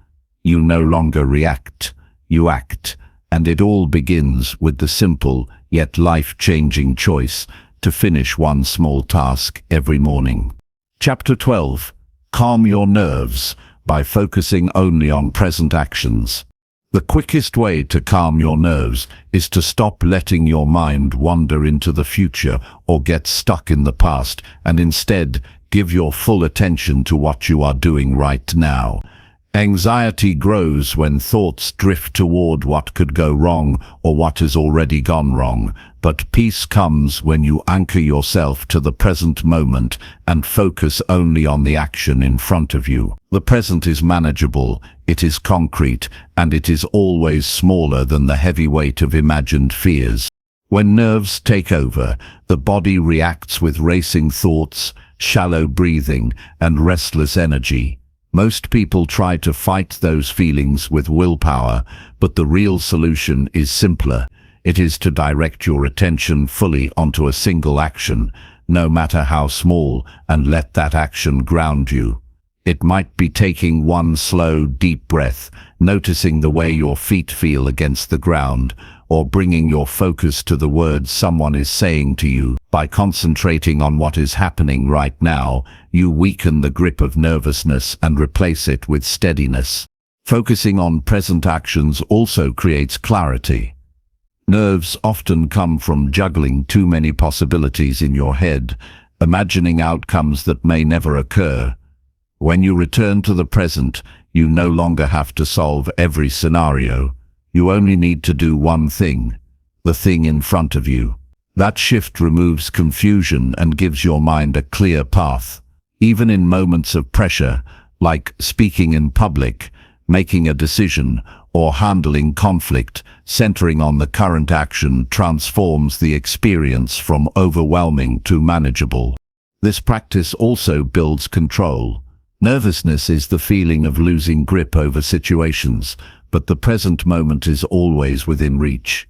You no longer react, you act. And it all begins with the simple yet life-changing choice to finish one small task every morning. Chapter 12. Calm your nerves by focusing only on present actions. The quickest way to calm your nerves is to stop letting your mind wander into the future or get stuck in the past, and instead give your full attention to what you are doing right now. Anxiety grows when thoughts drift toward what could go wrong or what has already gone wrong, but peace comes when you anchor yourself to the present moment and focus only on the action in front of you. The present is manageable, it is concrete, and it is always smaller than the heavy weight of imagined fears. When nerves take over, the body reacts with racing thoughts, shallow breathing, and restless energy. Most people try to fight those feelings with willpower, but the real solution is simpler. It is to direct your attention fully onto a single action, no matter how small, and let that action ground you. It might be taking one slow, deep breath, noticing the way your feet feel against the ground, or bringing your focus to the words someone is saying to you. By concentrating on what is happening right now, you weaken the grip of nervousness and replace it with steadiness. Focusing on present actions also creates clarity. Nerves often come from juggling too many possibilities in your head, imagining outcomes that may never occur. When you return to the present, you no longer have to solve every scenario. You only need to do one thing, the thing in front of you. That shift removes confusion and gives your mind a clear path. Even in moments of pressure, like speaking in public, making a decision, or handling conflict, centering on the current action transforms the experience from overwhelming to manageable. This practice also builds control. Nervousness is the feeling of losing grip over situations, but the present moment is always within reach.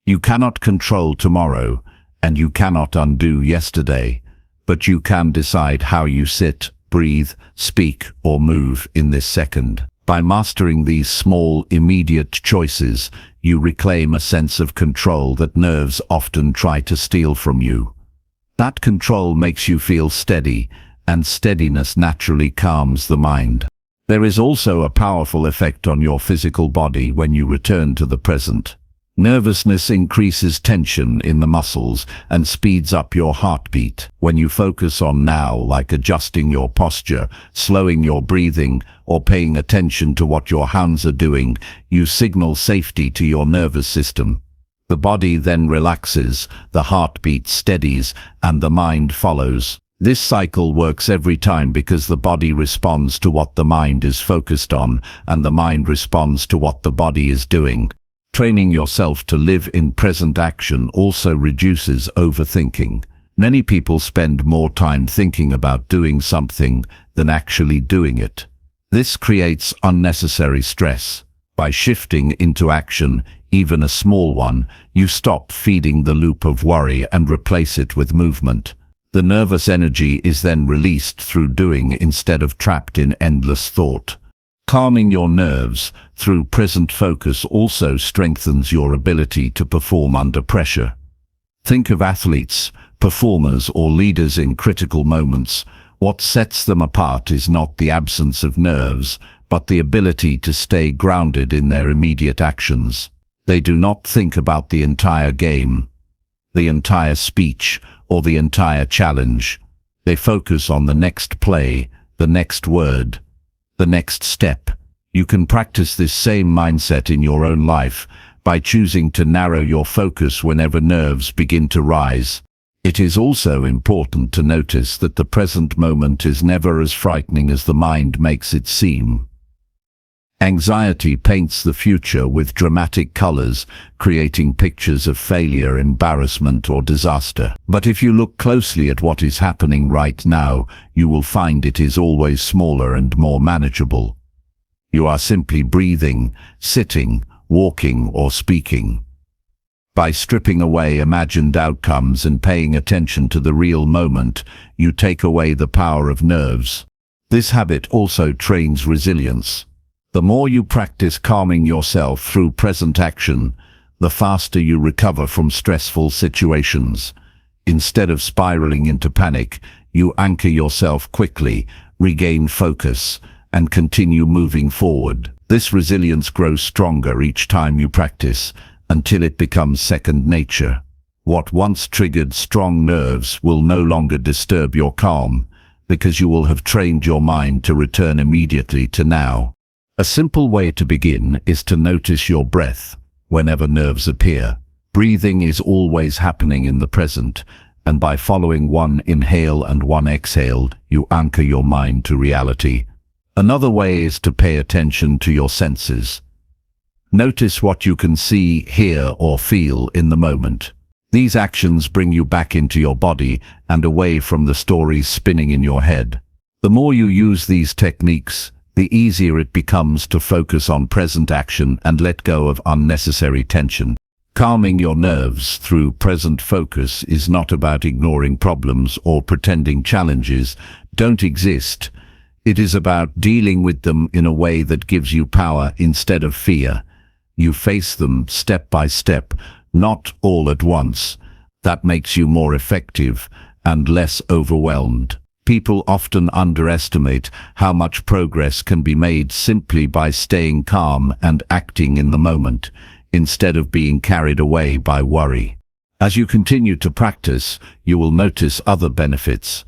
You cannot control tomorrow, and you cannot undo yesterday, but you can decide how you sit, breathe, speak, or move in this second. By mastering these small, immediate choices, you reclaim a sense of control that nerves often try to steal from you. That control makes you feel steady, and steadiness naturally calms the mind. There is also a powerful effect on your physical body when you return to the present. Nervousness increases tension in the muscles and speeds up your heartbeat. When you focus on now, like adjusting your posture, slowing your breathing, or paying attention to what your hands are doing, you signal safety to your nervous system. The body then relaxes, the heartbeat steadies, and the mind follows. This cycle works every time because the body responds to what the mind is focused on, and the mind responds to what the body is doing. Training yourself to live in present action also reduces overthinking. Many people spend more time thinking about doing something than actually doing it. This creates unnecessary stress. By shifting into action, even a small one, you stop feeding the loop of worry and replace it with movement. The nervous energy is then released through doing instead of trapped in endless thought. Calming your nerves through present focus also strengthens your ability to perform under pressure. Think of athletes, performers, or leaders in critical moments. What sets them apart is not the absence of nerves, but the ability to stay grounded in their immediate actions. They do not think about the entire game, the entire speech, or the entire challenge. They focus on the next play, the next word, the next step. You can practice this same mindset in your own life by choosing to narrow your focus whenever nerves begin to rise. It is also important to notice that the present moment is never as frightening as the mind makes it seem. Anxiety paints the future with dramatic colors, creating pictures of failure, embarrassment, or disaster. But if you look closely at what is happening right now, you will find it is always smaller and more manageable. You are simply breathing, sitting, walking, or speaking. By stripping away imagined outcomes and paying attention to the real moment, you take away the power of nerves. This habit also trains resilience. The more you practice calming yourself through present action, the faster you recover from stressful situations. Instead of spiraling into panic, you anchor yourself quickly, regain focus, and continue moving forward. This resilience grows stronger each time you practice, until it becomes second nature. What once triggered strong nerves will no longer disturb your calm, because you will have trained your mind to return immediately to now. A simple way to begin is to notice your breath whenever nerves appear. Breathing is always happening in the present, and by following one inhale and one exhale, you anchor your mind to reality. Another way is to pay attention to your senses. Notice what you can see, hear, or feel in the moment. These actions bring you back into your body and away from the stories spinning in your head. The more you use these techniques, the easier it becomes to focus on present action and let go of unnecessary tension. Calming your nerves through present focus is not about ignoring problems or pretending challenges don't exist. It is about dealing with them in a way that gives you power instead of fear. You face them step by step, not all at once. That makes you more effective and less overwhelmed. People often underestimate how much progress can be made simply by staying calm and acting in the moment, instead of being carried away by worry. As you continue to practice, you will notice other benefits.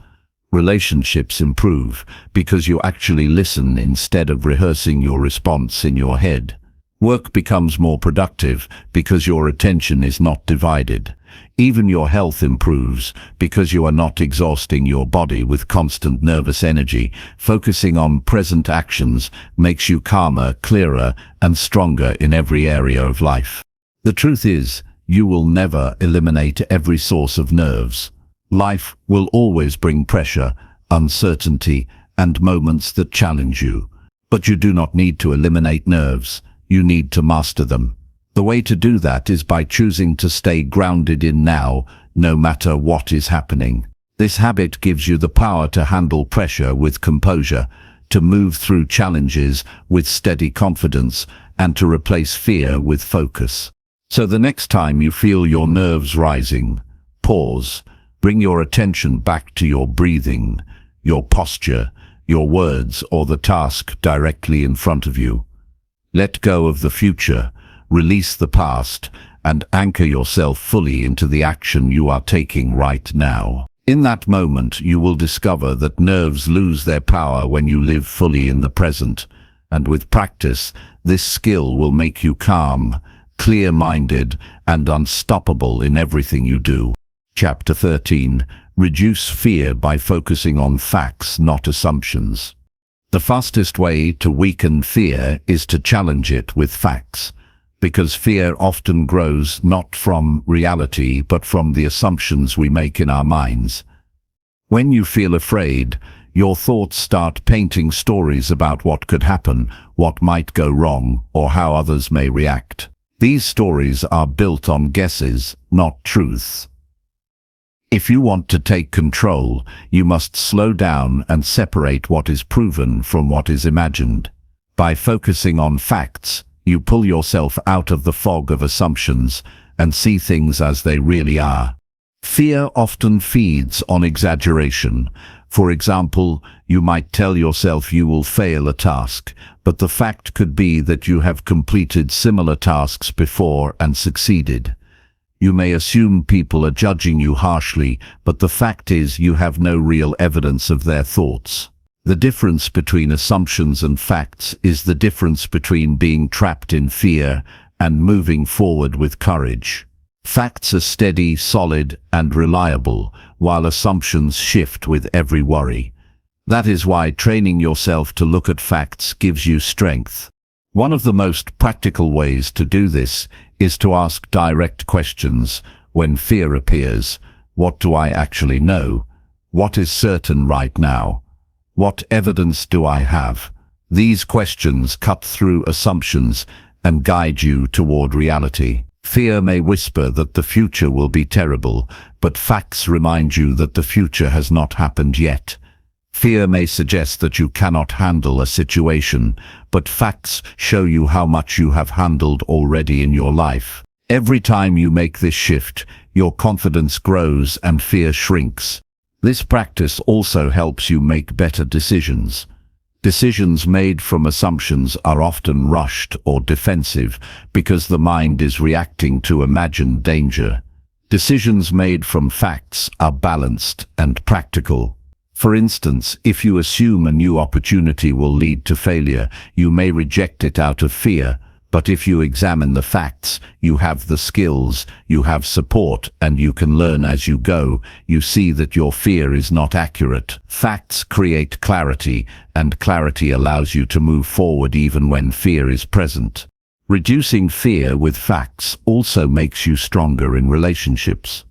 Relationships improve because you actually listen instead of rehearsing your response in your head. Work becomes more productive because your attention is not divided. Even your health improves because you are not exhausting your body with constant nervous energy. Focusing on present actions makes you calmer, clearer, and stronger in every area of life. The truth is, you will never eliminate every source of nerves. Life will always bring pressure, uncertainty, and moments that challenge you. But you do not need to eliminate nerves. You need to master them. The way to do that is by choosing to stay grounded in now, no matter what is happening. This habit gives you the power to handle pressure with composure, to move through challenges with steady confidence, and to replace fear with focus. So the next time you feel your nerves rising, pause, bring your attention back to your breathing, your posture, your words, or the task directly in front of you. Let go of the future, release the past, and anchor yourself fully into the action you are taking right now. In that moment, you will discover that nerves lose their power when you live fully in the present, and with practice, this skill will make you calm, clear-minded, and unstoppable in everything you do. Chapter 13. Reduce fear by focusing on facts, not assumptions. The fastest way to weaken fear is to challenge it with facts, because fear often grows not from reality but from the assumptions we make in our minds. When you feel afraid, your thoughts start painting stories about what could happen, what might go wrong, or how others may react. These stories are built on guesses, not truths. If you want to take control, you must slow down and separate what is proven from what is imagined. By focusing on facts, you pull yourself out of the fog of assumptions and see things as they really are. Fear often feeds on exaggeration. For example, you might tell yourself you will fail a task, but the fact could be that you have completed similar tasks before and succeeded. You may assume people are judging you harshly, but the fact is you have no real evidence of their thoughts. The difference between assumptions and facts is the difference between being trapped in fear and moving forward with courage. Facts are steady, solid, and reliable, while assumptions shift with every worry. That is why training yourself to look at facts gives you strength. One of the most practical ways to do this is to ask direct questions when fear appears. What do I actually know? What is certain right now? What evidence do I have? These questions cut through assumptions and guide you toward reality. Fear may whisper that the future will be terrible, but facts remind you that the future has not happened yet. Fear may suggest that you cannot handle a situation, but facts show you how much you have handled already in your life. Every time you make this shift, your confidence grows and fear shrinks. This practice also helps you make better decisions. Decisions made from assumptions are often rushed or defensive because the mind is reacting to imagined danger. Decisions made from facts are balanced and practical. For instance, if you assume a new opportunity will lead to failure, you may reject it out of fear. But if you examine the facts, you have the skills, you have support, and you can learn as you go. You see that your fear is not accurate. Facts create clarity, and clarity allows you to move forward even when fear is present. Reducing fear with facts also makes you stronger in relationships.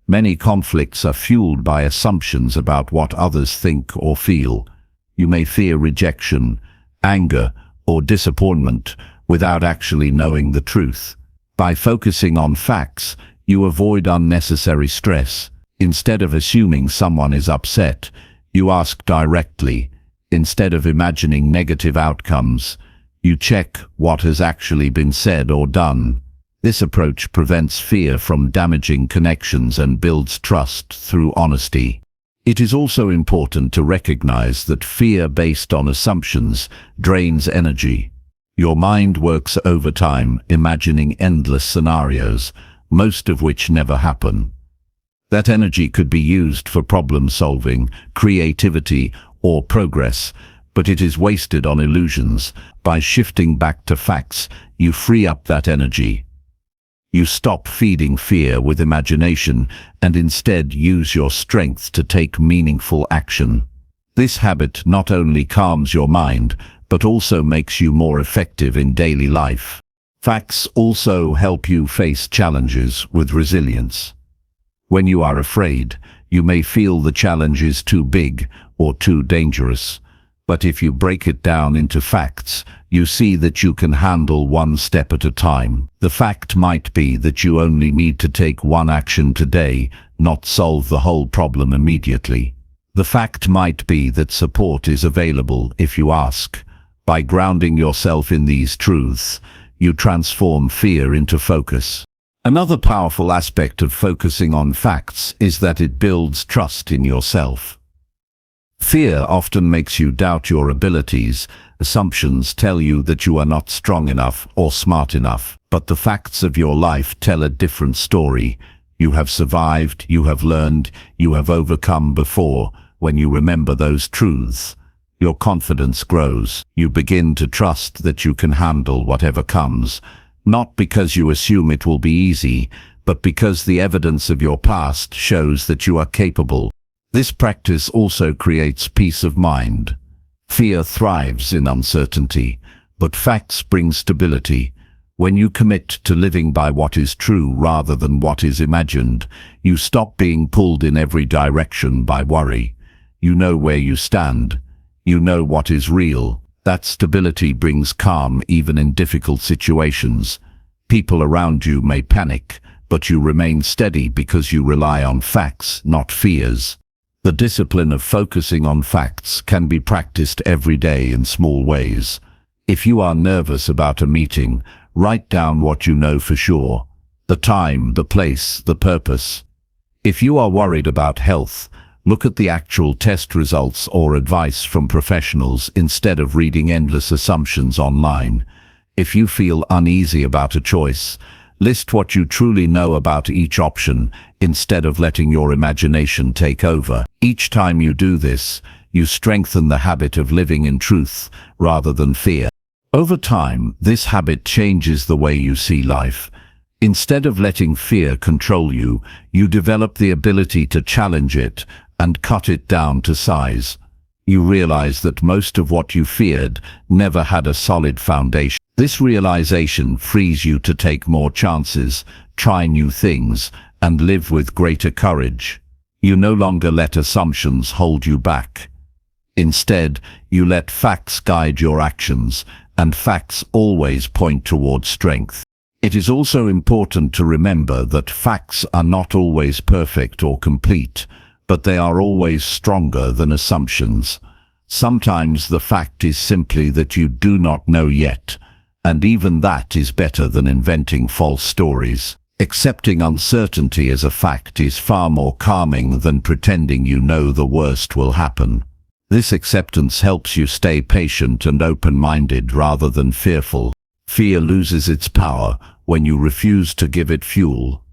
Many conflicts are fueled by assumptions about what others think or feel. You may fear rejection, anger, or disappointment without actually knowing the truth. By focusing on facts, you avoid unnecessary stress. Instead of assuming someone is upset, you ask directly. Instead of imagining negative outcomes, you check what has actually been said or done. This approach prevents fear from damaging connections and builds trust through honesty. It is also important to recognize that fear based on assumptions drains energy. Your mind works overtime, imagining endless scenarios, most of which never happen. That energy could be used for problem solving, creativity, or progress, but it is wasted on illusions. By shifting back to facts, you free up that energy. You stop feeding fear with imagination and instead use your strength to take meaningful action. This habit not only calms your mind, but also makes you more effective in daily life. Facts also help you face challenges with resilience. When you are afraid, you may feel the challenge is too big or too dangerous. But if you break it down into facts, you see that you can handle one step at a time. The fact might be that you only need to take one action today, not solve the whole problem immediately. The fact might be that support is available if you ask. By grounding yourself in these truths, you transform fear into focus. Another powerful aspect of focusing on facts is that it builds trust in yourself. Fear often makes you doubt your abilities. Assumptions tell you that you are not strong enough or smart enough. But the facts of your life tell a different story. You have survived, you have learned, you have overcome before. When you remember those truths, your confidence grows. You begin to trust that you can handle whatever comes, not because you assume it will be easy, but because the evidence of your past shows that you are capable. This practice also creates peace of mind. Fear thrives in uncertainty, but facts bring stability. When you commit to living by what is true rather than what is imagined, you stop being pulled in every direction by worry. You know where you stand. You know what is real. That stability brings calm even in difficult situations. People around you may panic, but you remain steady because you rely on facts, not fears. The discipline of focusing on facts can be practiced every day in small ways. If you are nervous about a meeting, write down what you know for sure: the time, the place, the purpose. If you are worried about health, look at the actual test results or advice from professionals instead of reading endless assumptions online. If you feel uneasy about a choice, list what you truly know about each option instead of letting your imagination take over. Each time you do this, you strengthen the habit of living in truth rather than fear. Over time, this habit changes the way you see life. Instead of letting fear control you, you develop the ability to challenge it and cut it down to size. You realize that most of what you feared never had a solid foundation. This realization frees you to take more chances, try new things, and live with greater courage. You no longer let assumptions hold you back. Instead, you let facts guide your actions, and facts always point toward strength. It is also important to remember that facts are not always perfect or complete, but they are always stronger than assumptions. Sometimes the fact is simply that you do not know yet, and even that is better than inventing false stories. Accepting uncertainty as a fact is far more calming than pretending you know the worst will happen. This acceptance helps you stay patient and open-minded rather than fearful. Fear loses its power when you refuse to give it fuel.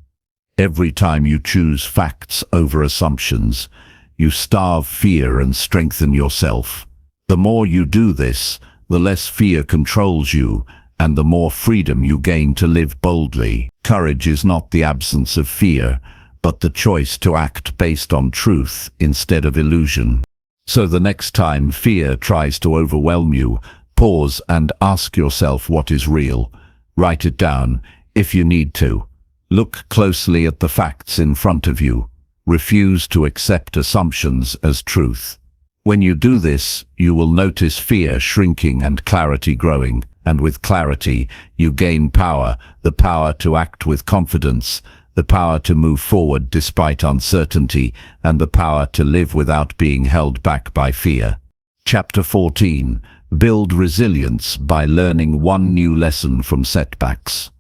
Every time you choose facts over assumptions, you starve fear and strengthen yourself. The more you do this, the less fear controls you, and the more freedom you gain to live boldly. Courage is not the absence of fear, but the choice to act based on truth instead of illusion. So the next time fear tries to overwhelm you, pause and ask yourself what is real. Write it down if you need to. Look closely at the facts in front of you. Refuse to accept assumptions as truth. When you do this, you will notice fear shrinking and clarity growing. And with clarity, you gain power, the power to act with confidence, the power to move forward despite uncertainty, and the power to live without being held back by fear. Chapter 14. Build resilience by learning one new lesson from setbacks.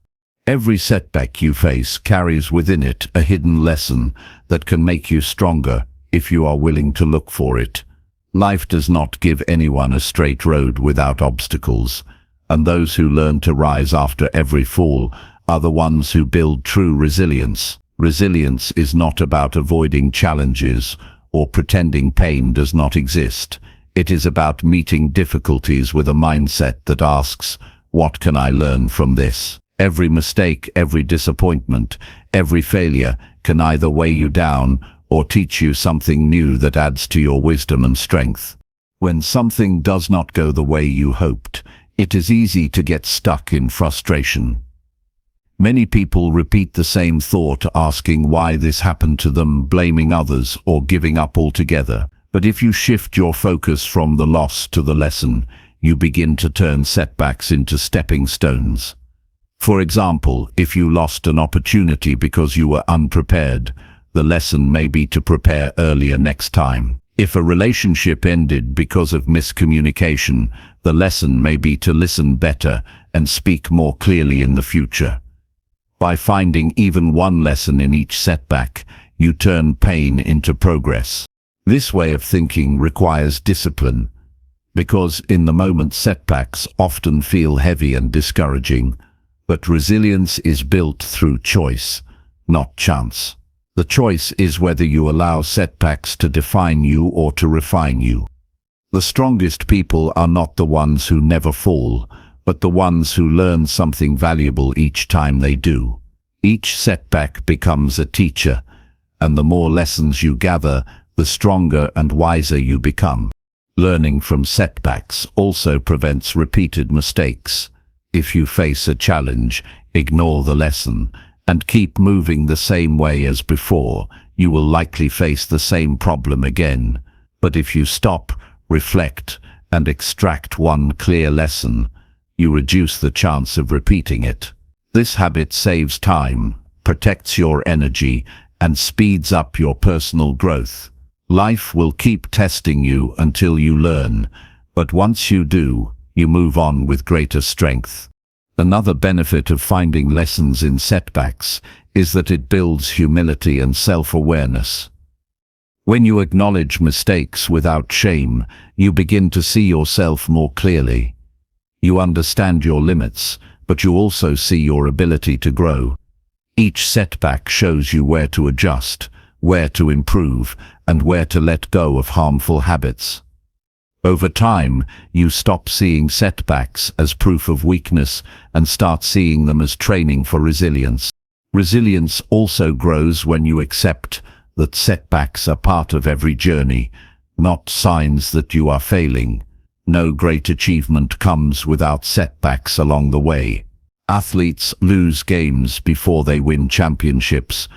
Every setback you face carries within it a hidden lesson that can make you stronger if you are willing to look for it. Life does not give anyone a straight road without obstacles, and those who learn to rise after every fall are the ones who build true resilience. Resilience is not about avoiding challenges or pretending pain does not exist. It is about meeting difficulties with a mindset that asks, what can I learn from this? Every mistake, every disappointment, every failure can either weigh you down or teach you something new that adds to your wisdom and strength. When something does not go the way you hoped, it is easy to get stuck in frustration. Many people repeat the same thought, asking why this happened to them, blaming others, or giving up altogether. But if you shift your focus from the loss to the lesson, you begin to turn setbacks into stepping stones. For example, if you lost an opportunity because you were unprepared, the lesson may be to prepare earlier next time. If a relationship ended because of miscommunication, the lesson may be to listen better and speak more clearly in the future. By finding even one lesson in each setback, you turn pain into progress. This way of thinking requires discipline, because in the moment setbacks often feel heavy and discouraging, but resilience is built through choice, not chance. The choice is whether you allow setbacks to define you or to refine you. The strongest people are not the ones who never fall, but the ones who learn something valuable each time they do. Each setback becomes a teacher, and the more lessons you gather, the stronger and wiser you become. Learning from setbacks also prevents repeated mistakes. If you face a challenge, ignore the lesson, and keep moving the same way as before, you will likely face the same problem again. But if you stop, reflect, and extract one clear lesson, you reduce the chance of repeating it. This habit saves time, protects your energy, and speeds up your personal growth. Life will keep testing you until you learn, but once you do, you move on with greater strength. Another benefit of finding lessons in setbacks is that it builds humility and self-awareness. When you acknowledge mistakes without shame, you begin to see yourself more clearly. You understand your limits, but you also see your ability to grow. Each setback shows you where to adjust, where to improve, and where to let go of harmful habits. Over time, you stop seeing setbacks as proof of weakness and start seeing them as training for resilience. Resilience also grows when you accept that setbacks are part of every journey, not signs that you are failing. No great achievement comes without setbacks along the way. Athletes lose games before they win championships.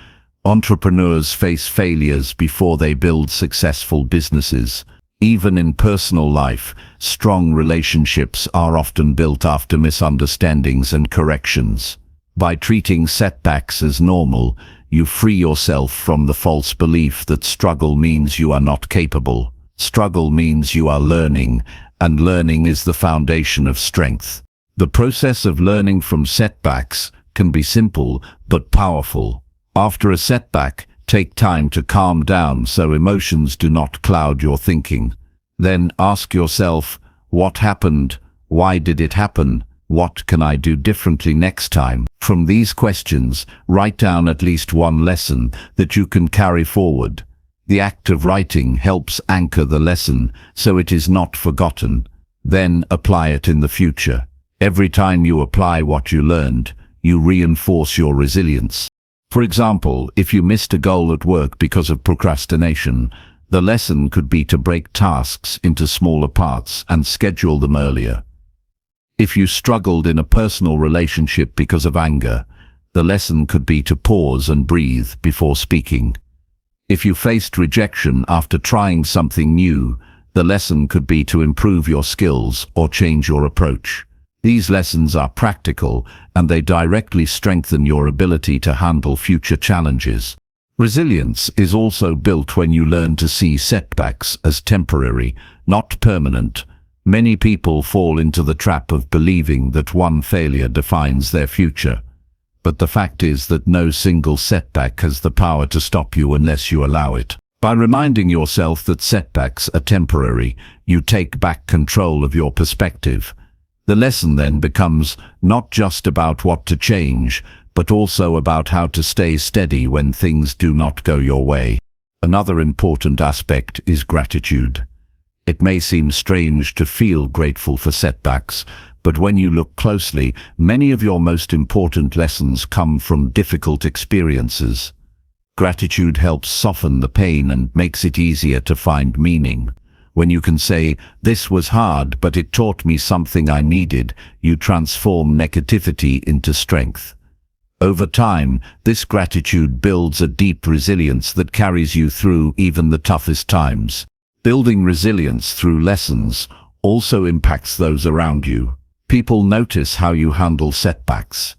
Entrepreneurs face failures before they build successful businesses. Even in personal life, strong relationships are often built after misunderstandings and corrections. By treating setbacks as normal, you free yourself from the false belief that struggle means you are not capable. Struggle means you are learning, and learning is the foundation of strength. The process of learning from setbacks can be simple but powerful. After a setback, take time to calm down so emotions do not cloud your thinking. Then ask yourself, what happened? Why did it happen? What can I do differently next time? From these questions, write down at least one lesson that you can carry forward. The act of writing helps anchor the lesson so it is not forgotten. Then apply it in the future. Every time you apply what you learned, you reinforce your resilience. For example, if you missed a goal at work because of procrastination, the lesson could be to break tasks into smaller parts and schedule them earlier. If you struggled in a personal relationship because of anger, the lesson could be to pause and breathe before speaking. If you faced rejection after trying something new, the lesson could be to improve your skills or change your approach. These lessons are practical, and they directly strengthen your ability to handle future challenges. Resilience is also built when you learn to see setbacks as temporary, not permanent. Many people fall into the trap of believing that one failure defines their future. But the fact is that no single setback has the power to stop you unless you allow it. By reminding yourself that setbacks are temporary, you take back control of your perspective. The lesson then becomes not just about what to change, but also about how to stay steady when things do not go your way. Another important aspect is gratitude. It may seem strange to feel grateful for setbacks, but when you look closely, many of your most important lessons come from difficult experiences. Gratitude helps soften the pain and makes it easier to find meaning. When you can say, "This was hard, but it taught me something I needed," you transform negativity into strength. Over time, this gratitude builds a deep resilience that carries you through even the toughest times. Building resilience through lessons also impacts those around you. People notice how you handle setbacks.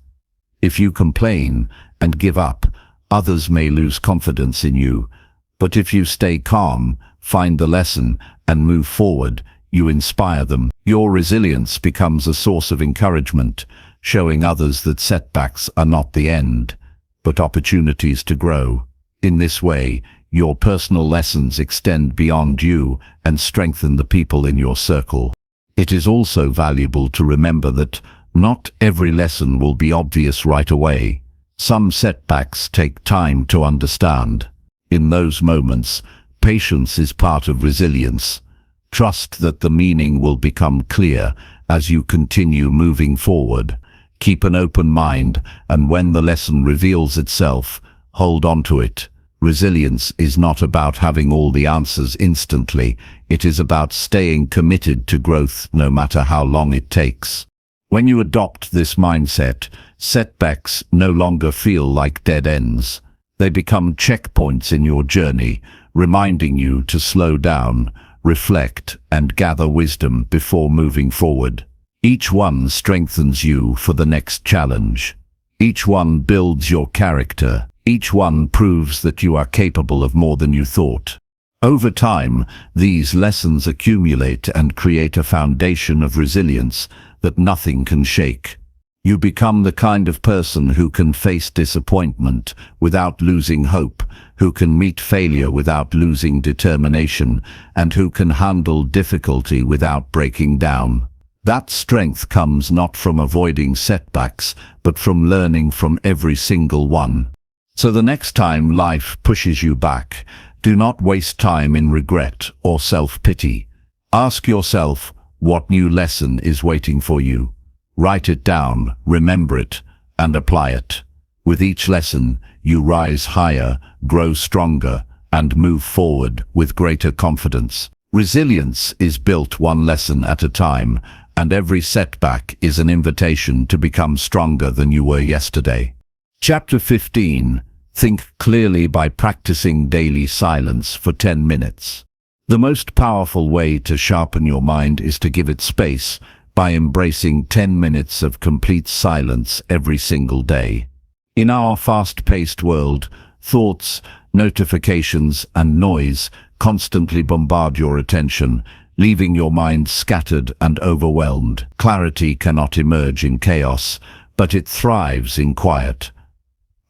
If you complain and give up, others may lose confidence in you. But if you stay calm, find the lesson, and move forward, you inspire them. Your resilience becomes a source of encouragement, showing others that setbacks are not the end, but opportunities to grow. In this way, Your personal lessons extend beyond you and strengthen the people in your circle. It is also valuable to remember that not every lesson will be obvious right away. Some setbacks take time to understand. In those moments, patience is part of resilience. Trust that the meaning will become clear as you continue moving forward. Keep an open mind, and when the lesson reveals itself, hold on to it. Resilience is not about having all the answers instantly. It is about staying committed to growth no matter how long it takes. When you adopt this mindset, setbacks no longer feel like dead ends. They become checkpoints in your journey, reminding you to slow down, reflect, and gather wisdom before moving forward. Each one strengthens you for the next challenge. Each one builds your character. Each one proves that you are capable of more than you thought. Over time, these lessons accumulate and create a foundation of resilience that nothing can shake. You become the kind of person who can face disappointment without losing hope, who can meet failure without losing determination, and who can handle difficulty without breaking down. That strength comes not from avoiding setbacks, but from learning from every single one. So the next time life pushes you back, do not waste time in regret or self-pity. Ask yourself, what new lesson is waiting for you? Write it down, remember it, and apply it. With each lesson, you rise higher, grow stronger, and move forward with greater confidence. Resilience is built one lesson at a time, and every setback is an invitation to become stronger than you were yesterday. Chapter 15. Think clearly by practicing daily silence for 10 minutes. The most powerful way to sharpen your mind is to give it space by embracing 10 minutes of complete silence every single day. In our fast-paced world, thoughts, notifications, and noise constantly bombard your attention, leaving your mind scattered and overwhelmed. Clarity cannot emerge in chaos, but it thrives in quiet.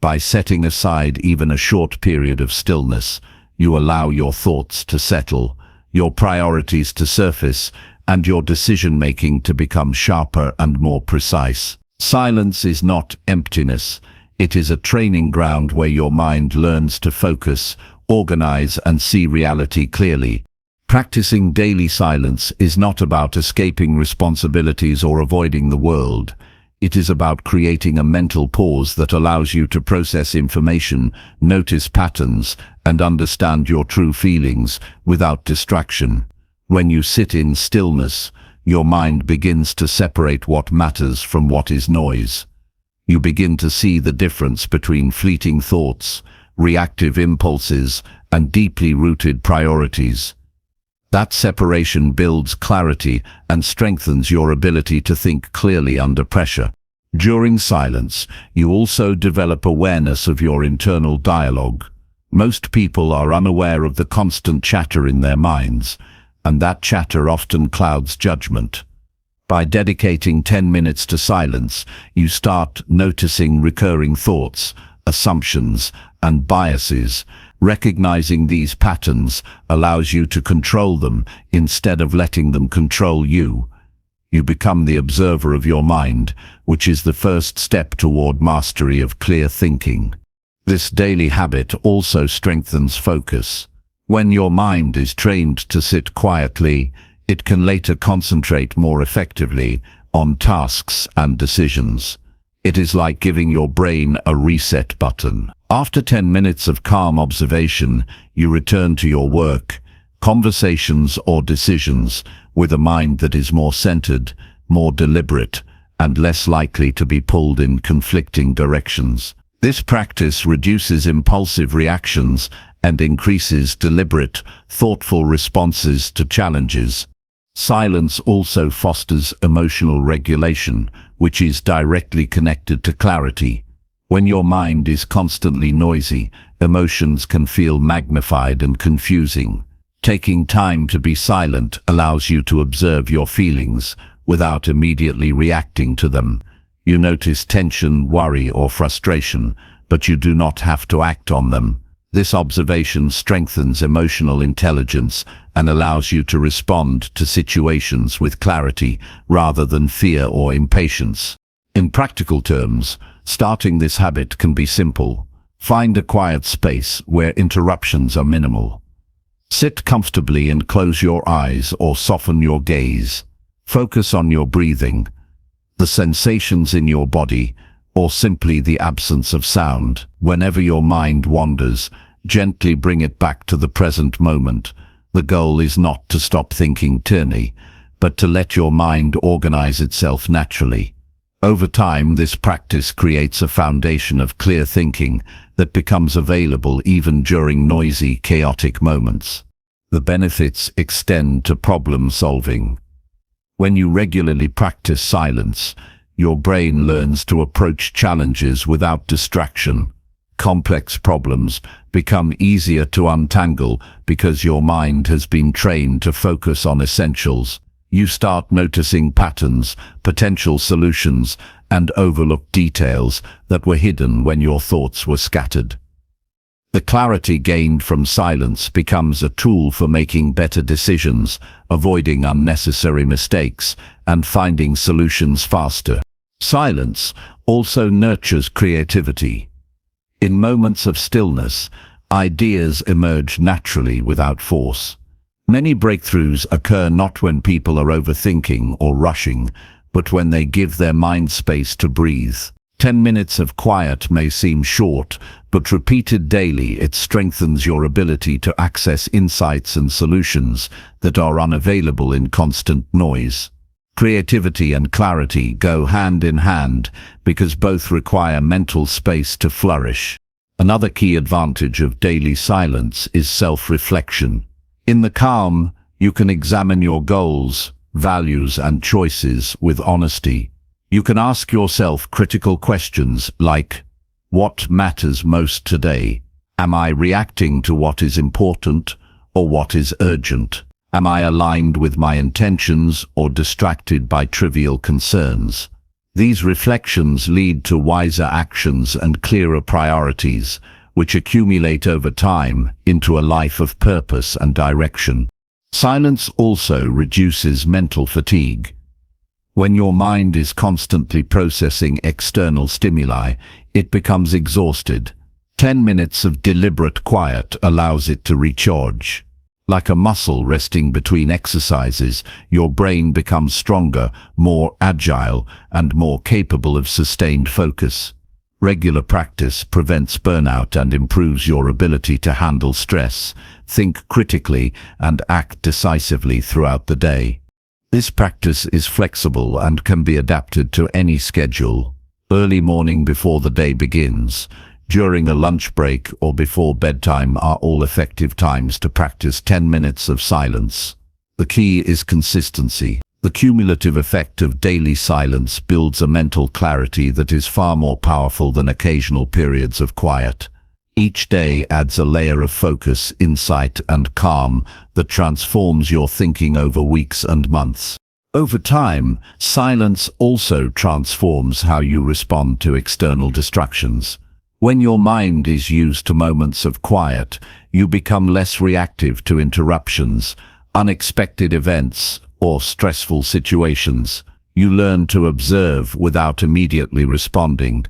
By setting aside even a short period of stillness, you allow your thoughts to settle, your priorities to surface, and your decision-making to become sharper and more precise. Silence is not emptiness. It is a training ground where your mind learns to focus, organize, and see reality clearly. Practicing daily silence is not about escaping responsibilities or avoiding the world. It is about creating a mental pause that allows you to process information, notice patterns, and understand your true feelings without distraction. When you sit in stillness, your mind begins to separate what matters from what is noise. You begin to see the difference between fleeting thoughts, reactive impulses, and deeply rooted priorities. That separation builds clarity and strengthens your ability to think clearly under pressure. During silence, you also develop awareness of your internal dialogue. Most people are unaware of the constant chatter in their minds, and that chatter often clouds judgment. By dedicating 10 minutes to silence, you start noticing recurring thoughts, assumptions, and biases. Recognizing these patterns allows you to control them instead of letting them control you. You become the observer of your mind, which is the first step toward mastery of clear thinking. This daily habit also strengthens focus. When your mind is trained to sit quietly, it can later concentrate more effectively on tasks and decisions. It is like giving your brain a reset button. After 10 minutes of calm observation, you return to your work, conversations, or decisions with a mind that is more centered, more deliberate, and less likely to be pulled in conflicting directions. This practice reduces impulsive reactions and increases deliberate, thoughtful responses to challenges. Silence also fosters emotional regulation, which is directly connected to clarity. When your mind is constantly noisy, emotions can feel magnified and confusing. Taking time to be silent allows you to observe your feelings without immediately reacting to them. You notice tension, worry, or frustration, but you do not have to act on them. This observation strengthens emotional intelligence and allows you to respond to situations with clarity rather than fear or impatience. In practical terms, starting this habit can be simple. Find a quiet space where interruptions are minimal. Sit comfortably and close your eyes or soften your gaze. Focus on your breathing, the sensations in your body, or simply the absence of sound. Whenever your mind wanders, gently bring it back to the present moment. The goal is not to stop thinking eternally, but to let your mind organize itself naturally. Over time, this practice creates a foundation of clear thinking that becomes available even during noisy, chaotic moments. The benefits extend to problem solving. When you regularly practice silence, your brain learns to approach challenges without distraction. Complex problems become easier to untangle because your mind has been trained to focus on essentials. You start noticing patterns, potential solutions, and overlooked details that were hidden when your thoughts were scattered. The clarity gained from silence becomes a tool for making better decisions, avoiding unnecessary mistakes, and finding solutions faster. Silence also nurtures creativity. In moments of stillness, ideas emerge naturally without force. Many breakthroughs occur not when people are overthinking or rushing, but when they give their mind space to breathe. 10 minutes of quiet may seem short, but repeated daily, it strengthens your ability to access insights and solutions that are unavailable in constant noise. Creativity and clarity go hand in hand because both require mental space to flourish. Another key advantage of daily silence is self-reflection. In the calm, you can examine your goals, values, and choices with honesty. You can ask yourself critical questions like, what matters most today? Am I reacting to what is important or what is urgent? Am I aligned with my intentions or distracted by trivial concerns? These reflections lead to wiser actions and clearer priorities, which accumulate over time into a life of purpose and direction. Silence also reduces mental fatigue. When your mind is constantly processing external stimuli, it becomes exhausted. 10 minutes of deliberate quiet allows it to recharge. Like a muscle resting between exercises, your brain becomes stronger, more agile, and more capable of sustained focus. Regular practice prevents burnout and improves your ability to handle stress, think critically, and act decisively throughout the day. This practice is flexible and can be adapted to any schedule. Early morning before the day begins, during a lunch break, or before bedtime are all effective times to practice 10 minutes of silence. The key is consistency. The cumulative effect of daily silence builds a mental clarity that is far more powerful than occasional periods of quiet. Each day adds a layer of focus, insight, and calm that transforms your thinking over weeks and months. Over time, silence also transforms how you respond to external distractions. When your mind is used to moments of quiet, you become less reactive to interruptions, unexpected events, or stressful situations. You learn to observe without immediately responding,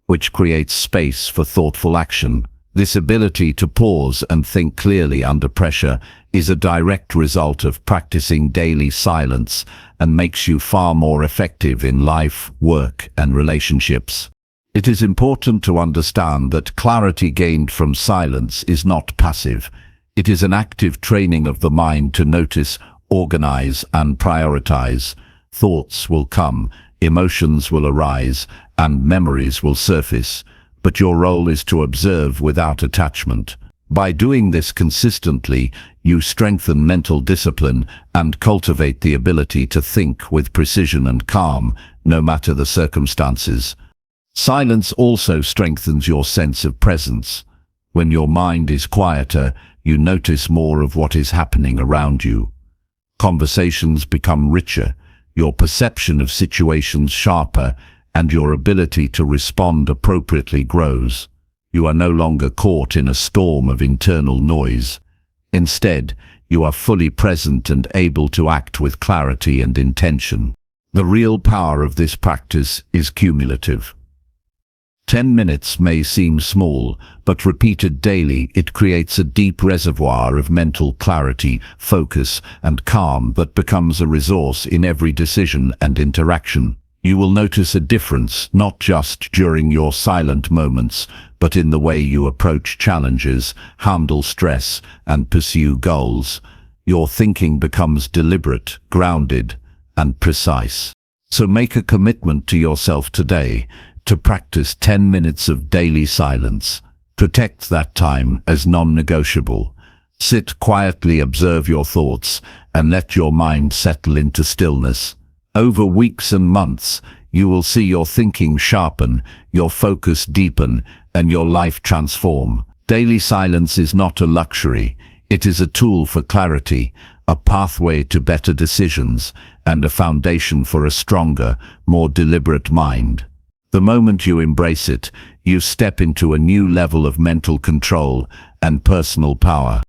which creates space for thoughtful action. This ability to pause and think clearly under pressure is a direct result of practicing daily silence and makes you far more effective in life, work, and relationships. It is important to understand that clarity gained from silence is not passive. It is an active training of the mind to notice, organize, and prioritize. Thoughts will come, emotions will arise, and memories will surface, but your role is to observe without attachment. By doing this consistently, you strengthen mental discipline and cultivate the ability to think with precision and calm, no matter the circumstances. Silence also strengthens your sense of presence. When your mind is quieter, you notice more of what is happening around you. Conversations become richer, your perception of situations sharper, and your ability to respond appropriately grows. You are no longer caught in a storm of internal noise. Instead, you are fully present and able to act with clarity and intention. The real power of this practice is cumulative. 10 minutes may seem small, but repeated daily, it creates a deep reservoir of mental clarity, focus, and calm that becomes a resource in every decision and interaction. You will notice a difference not just during your silent moments, but in the way you approach challenges, handle stress, and pursue goals. Your thinking becomes deliberate, grounded, and precise. So make a commitment to yourself today to practice 10 minutes of daily silence. Protect that time as non-negotiable. Sit quietly, observe your thoughts, and let your mind settle into stillness. Over weeks and months, you will see your thinking sharpen, your focus deepen, and your life transform. Daily silence is not a luxury. It is a tool for clarity, a pathway to better decisions, and a foundation for a stronger, more deliberate mind. The moment you embrace it, you step into a new level of mental control and personal power.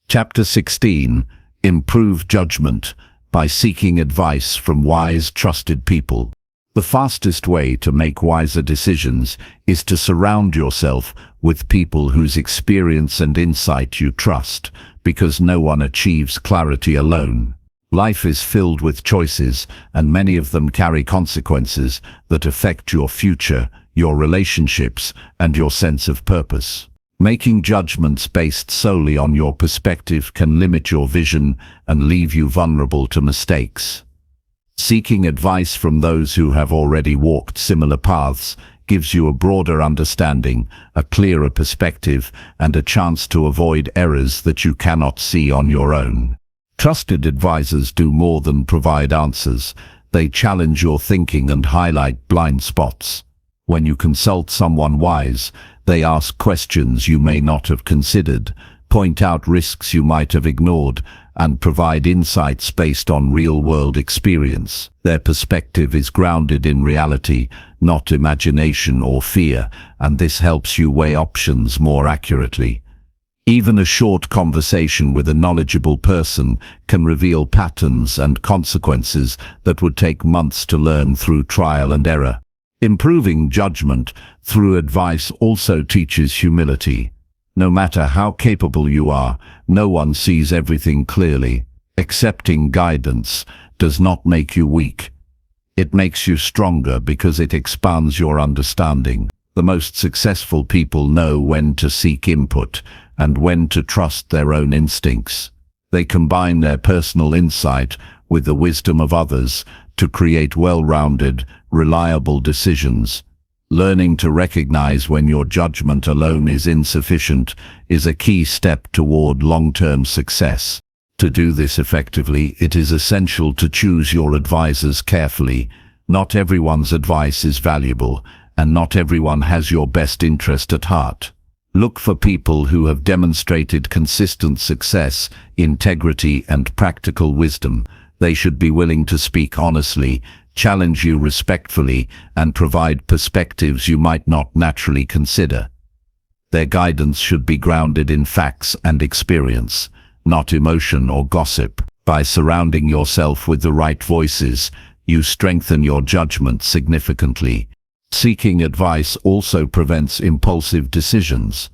Chapter 16. Improve judgment by seeking advice from wise, trusted people. The fastest way to make wiser decisions is to surround yourself with people whose experience and insight you trust, because no one achieves clarity alone. Life is filled with choices, and many of them carry consequences that affect your future, your relationships, and your sense of purpose. Making judgments based solely on your perspective can limit your vision and leave you vulnerable to mistakes. Seeking advice from those who have already walked similar paths gives you a broader understanding, a clearer perspective, and a chance to avoid errors that you cannot see on your own. Trusted advisors do more than provide answers. They challenge your thinking and highlight blind spots. When you consult someone wise, they ask questions you may not have considered, point out risks you might have ignored, and provide insights based on real-world experience. Their perspective is grounded in reality, not imagination or fear, and this helps you weigh options more accurately. Even a short conversation with a knowledgeable person can reveal patterns and consequences that would take months to learn through trial and error. Improving judgment through advice also teaches humility. No matter how capable you are, no one sees everything clearly. Accepting guidance does not make you weak. It makes you stronger because it expands your understanding. The most successful people know when to seek input and when to trust their own instincts. They combine their personal insight with the wisdom of others to create well-rounded, reliable decisions. Learning to recognize when your judgment alone is insufficient is a key step toward long-term success. To do this effectively, it is essential to choose your advisors carefully. Not everyone's advice is valuable, and not everyone has your best interest at heart. Look for people who have demonstrated consistent success, integrity, and practical wisdom. They should be willing to speak honestly, challenge you respectfully, and provide perspectives you might not naturally consider. Their guidance should be grounded in facts and experience, not emotion or gossip. By surrounding yourself with the right voices, you strengthen your judgment significantly. Seeking advice also prevents impulsive decisions.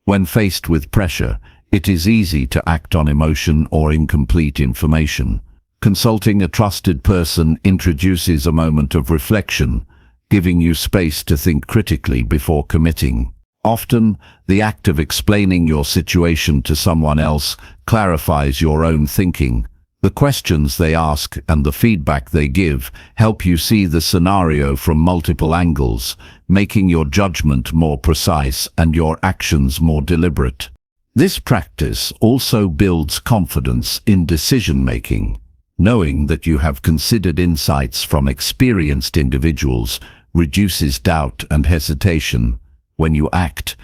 When faced with pressure, it is easy to act on emotion or incomplete information. Consulting a trusted person introduces a moment of reflection, giving you space to think critically before committing. Often, the act of explaining your situation to someone else clarifies your own thinking. The questions they ask and the feedback they give help you see the scenario from multiple angles, making your judgment more precise and your actions more deliberate. This practice also builds confidence in decision-making. Knowing that you have considered insights from experienced individuals reduces doubt and hesitation. When you act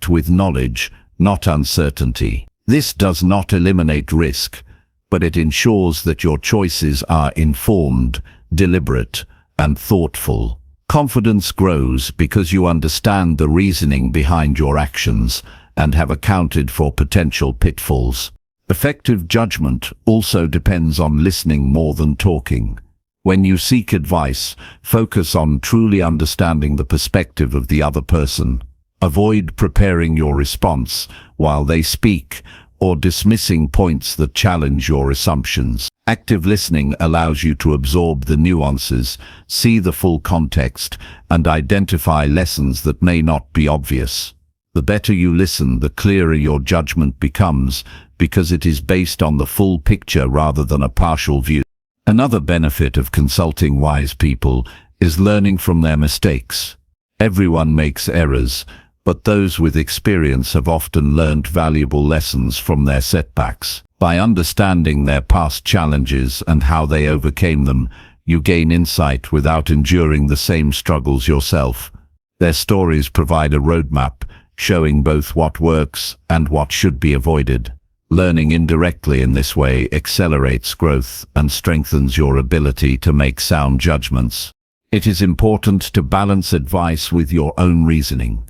with knowledge, not uncertainty. This does not eliminate risk, but it ensures that your choices are informed, deliberate, and thoughtful. Confidence grows because you understand the reasoning behind your actions and have accounted for potential pitfalls. Effective judgment also depends on listening more than talking. When you seek advice, focus on truly understanding the perspective of the other person. Avoid preparing your response while they speak or dismissing points that challenge your assumptions. Active listening allows you to absorb the nuances, see the full context, and identify lessons that may not be obvious. The better you listen, the clearer your judgment becomes, because it is based on the full picture rather than a partial view. Another benefit of consulting wise people is learning from their mistakes. Everyone makes errors, but those with experience have often learned valuable lessons from their setbacks. By understanding their past challenges and how they overcame them, you gain insight without enduring the same struggles yourself. Their stories provide a roadmap, showing both what works and what should be avoided. Learning indirectly in this way accelerates growth and strengthens your ability to make sound judgments. It is important to balance advice with your own reasoning.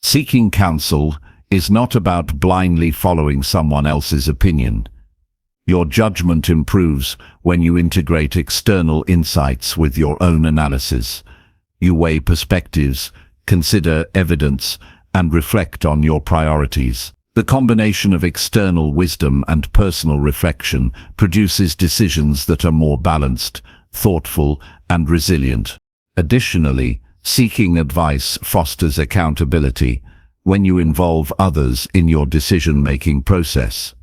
Seeking counsel is not about blindly following someone else's opinion. Your judgment improves when you integrate external insights with your own analysis. You weigh perspectives, consider evidence, and reflect on your priorities. The combination of external wisdom and personal reflection produces decisions that are more balanced, thoughtful, and resilient. Additionally, seeking advice fosters accountability. When you involve others in your decision-making process,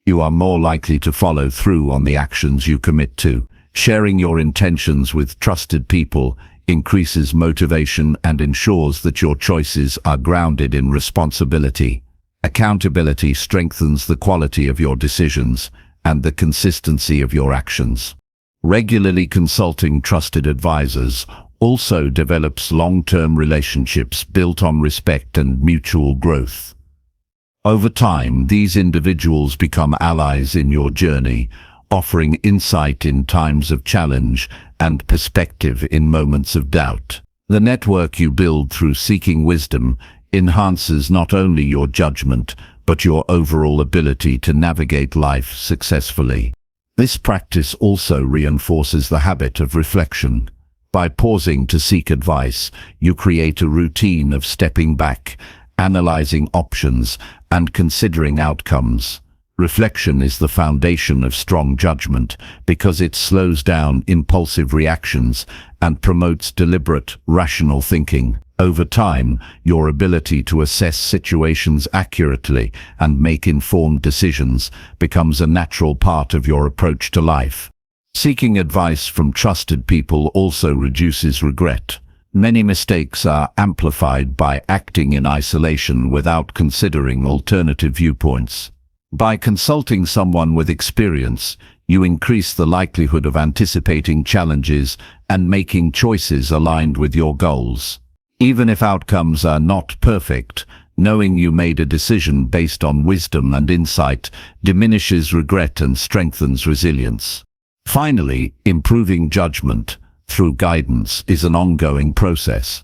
you are more likely to follow through on the actions you commit to. Sharing your intentions with trusted people increases motivation and ensures that your choices are grounded in responsibility. Accountability strengthens the quality of your decisions and the consistency of your actions. Regularly consulting trusted advisors also develops long-term relationships built on respect and mutual growth. Over time, these individuals become allies in your journey, offering insight in times of challenge and perspective in moments of doubt. The network you build through seeking wisdom enhances not only your judgment, but your overall ability to navigate life successfully. This practice also reinforces the habit of reflection. By pausing to seek advice, you create a routine of stepping back, analyzing options, and considering outcomes. Reflection is the foundation of strong judgment because it slows down impulsive reactions and promotes deliberate, rational thinking. Over time, your ability to assess situations accurately and make informed decisions becomes a natural part of your approach to life. Seeking advice from trusted people also reduces regret. Many mistakes are amplified by acting in isolation without considering alternative viewpoints. By consulting someone with experience, you increase the likelihood of anticipating challenges and making choices aligned with your goals. Even if outcomes are not perfect, knowing you made a decision based on wisdom and insight diminishes regret and strengthens resilience. Finally, improving judgment through guidance is an ongoing process.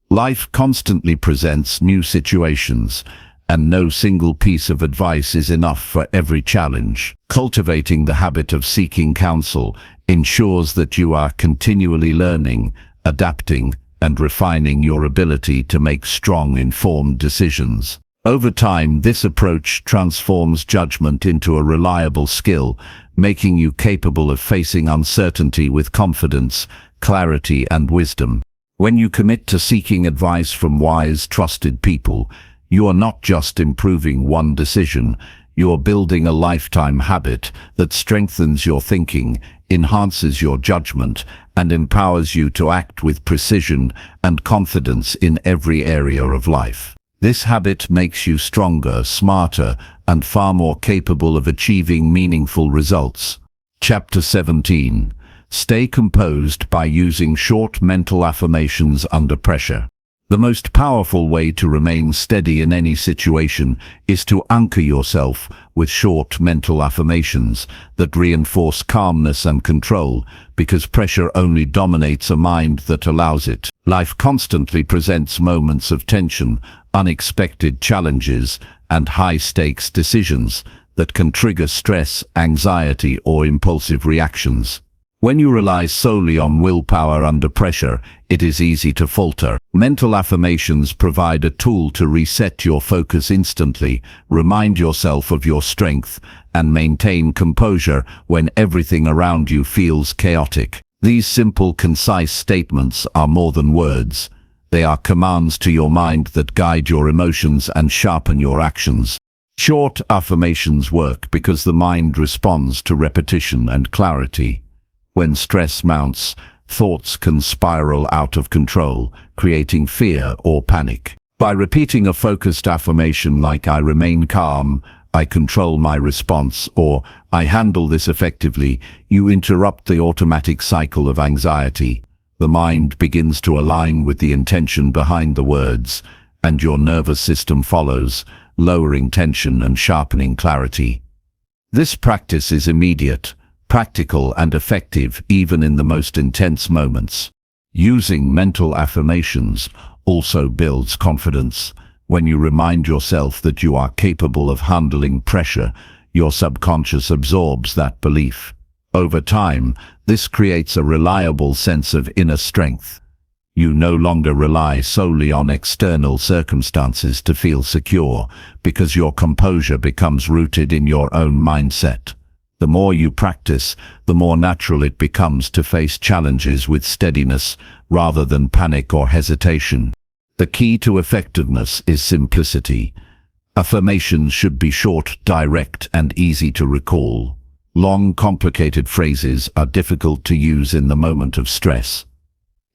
Life constantly presents new situations, and no single piece of advice is enough for every challenge. Cultivating the habit of seeking counsel ensures that you are continually learning, adapting, and refining your ability to make strong, informed decisions. Over time, this approach transforms judgment into a reliable skill, making you capable of facing uncertainty with confidence, clarity, and wisdom. When you commit to seeking advice from wise, trusted people, you are not just improving one decision, you are building a lifetime habit that strengthens your thinking, enhances your judgment, and empowers you to act with precision and confidence in every area of life. This habit makes you stronger, smarter, and far more capable of achieving meaningful results. Chapter 17. Stay composed by using short mental affirmations under pressure. The most powerful way to remain steady in any situation is to anchor yourself with short mental affirmations that reinforce calmness and control, because pressure only dominates a mind that allows it. Life constantly presents moments of tension, unexpected challenges, and high-stakes decisions that can trigger stress, anxiety, or impulsive reactions. When you rely solely on willpower under pressure, it is easy to falter. Mental affirmations provide a tool to reset your focus instantly, remind yourself of your strength, and maintain composure when everything around you feels chaotic. These simple, concise statements are more than words. They are commands to your mind that guide your emotions and sharpen your actions. Short affirmations work because the mind responds to repetition and clarity. When stress mounts, thoughts can spiral out of control, creating fear or panic. By repeating a focused affirmation like "I remain calm," "I control my response," or "I handle this effectively," you interrupt the automatic cycle of anxiety. The mind begins to align with the intention behind the words, and your nervous system follows, lowering tension and sharpening clarity. This practice is immediate, practical, and effective even in the most intense moments. Using mental affirmations also builds confidence. When you remind yourself that you are capable of handling pressure, your subconscious absorbs that belief. Over time, this creates a reliable sense of inner strength. You no longer rely solely on external circumstances to feel secure, because your composure becomes rooted in your own mindset. The more you practice, the more natural it becomes to face challenges with steadiness rather than panic or hesitation. The key to effectiveness is simplicity. Affirmations should be short, direct, and easy to recall. Long, complicated phrases are difficult to use in the moment of stress.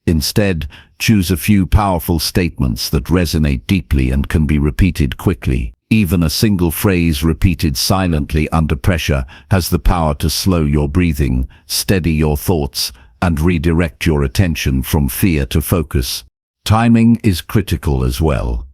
Instead, choose a few powerful statements that resonate deeply and can be repeated quickly. Even a single phrase repeated silently under pressure has the power to slow your breathing, steady your thoughts, and redirect your attention from fear to focus. Timing is critical as well.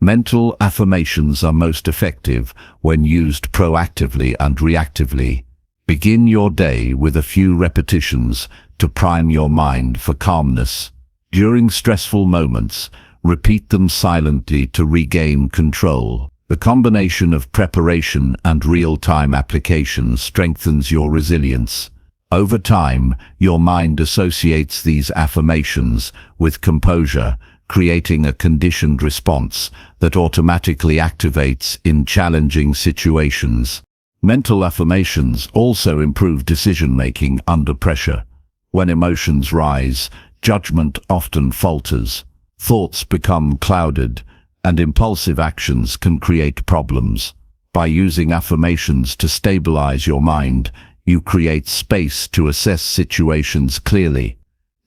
Mental affirmations are most effective when used proactively and reactively. Begin your day with a few repetitions to prime your mind for calmness. During stressful moments, repeat them silently to regain control. The combination of preparation and real-time application strengthens your resilience. Over time, your mind associates these affirmations with composure, creating a conditioned response that automatically activates in challenging situations. Mental affirmations also improve decision-making under pressure. When emotions rise, judgment often falters. Thoughts become clouded, and impulsive actions can create problems. By using affirmations to stabilize your mind, you create space to assess situations clearly.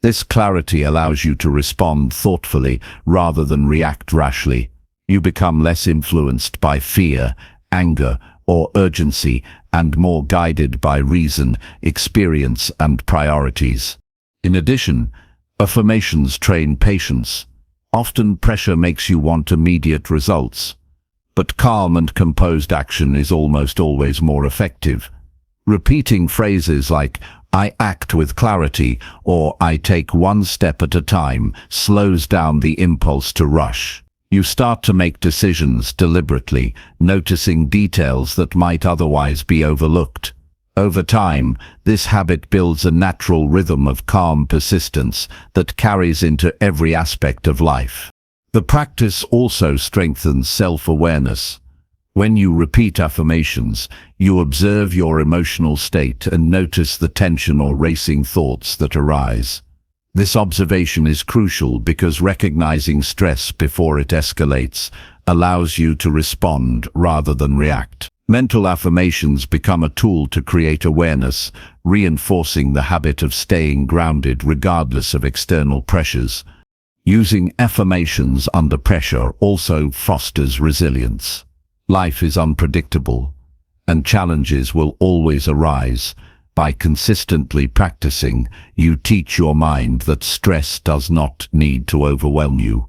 This clarity allows you to respond thoughtfully rather than react rashly. You become less influenced by fear, anger, or urgency, and more guided by reason, experience, and priorities. In addition, affirmations train patience. Often pressure makes you want immediate results, but calm and composed action is almost always more effective. Repeating phrases like "I act with clarity" or "I take one step at a time" slows down the impulse to rush. You start to make decisions deliberately, noticing details that might otherwise be overlooked. Over time, this habit builds a natural rhythm of calm persistence that carries into every aspect of life. The practice also strengthens self-awareness. When you repeat affirmations, you observe your emotional state and notice the tension or racing thoughts that arise. This observation is crucial because recognizing stress before it escalates allows you to respond rather than react. Mental affirmations become a tool to create awareness, reinforcing the habit of staying grounded regardless of external pressures. Using affirmations under pressure also fosters resilience. Life is unpredictable, and challenges will always arise. By consistently practicing, you teach your mind that stress does not need to overwhelm you.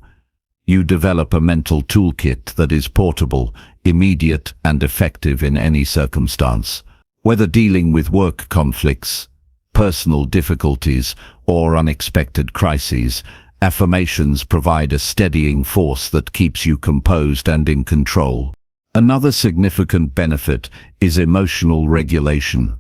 You develop a mental toolkit that is portable, immediate, and effective in any circumstance. Whether dealing with work conflicts, personal difficulties, or unexpected crises, affirmations provide a steadying force that keeps you composed and in control. Another significant benefit is emotional regulation.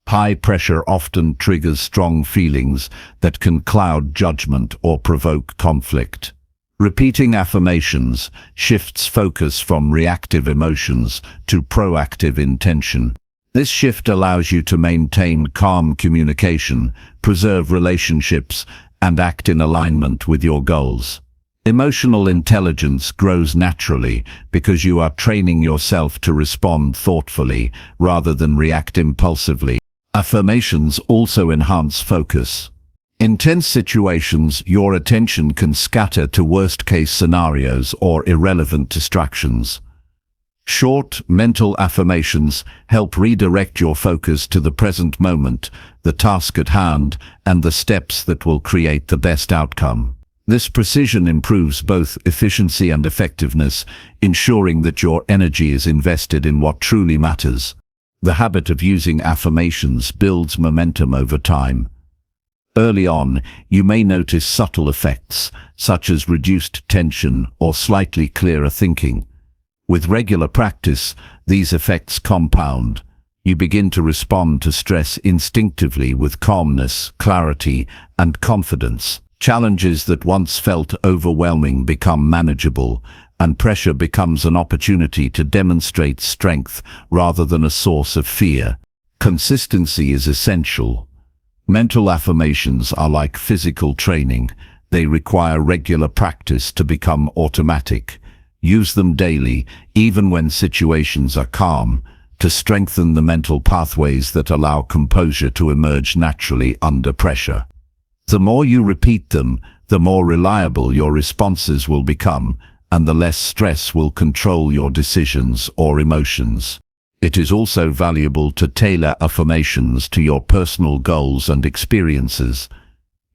High pressure often triggers strong feelings that can cloud judgment or provoke conflict. Repeating affirmations shifts focus from reactive emotions to proactive intention. This shift allows you to maintain calm communication, preserve relationships, and act in alignment with your goals. Emotional intelligence grows naturally because you are training yourself to respond thoughtfully rather than react impulsively. Affirmations also enhance focus. In tense situations, your attention can scatter to worst-case scenarios or irrelevant distractions. Short, mental affirmations help redirect your focus to the present moment, the task at hand, and the steps that will create the best outcome. This precision improves both efficiency and effectiveness, ensuring that your energy is invested in what truly matters. The habit of using affirmations builds momentum over time. Early on, you may notice subtle effects, such as reduced tension or slightly clearer thinking. With regular practice, these effects compound. You begin to respond to stress instinctively with calmness, clarity, and confidence. Challenges that once felt overwhelming become manageable, and pressure becomes an opportunity to demonstrate strength rather than a source of fear. Consistency is essential. Mental affirmations are like physical training. They require regular practice to become automatic. Use them daily, even when situations are calm, to strengthen the mental pathways that allow composure to emerge naturally under pressure. The more you repeat them, the more reliable your responses will become, and the less stress will control your decisions or emotions. It is also valuable to tailor affirmations to your personal goals and experiences.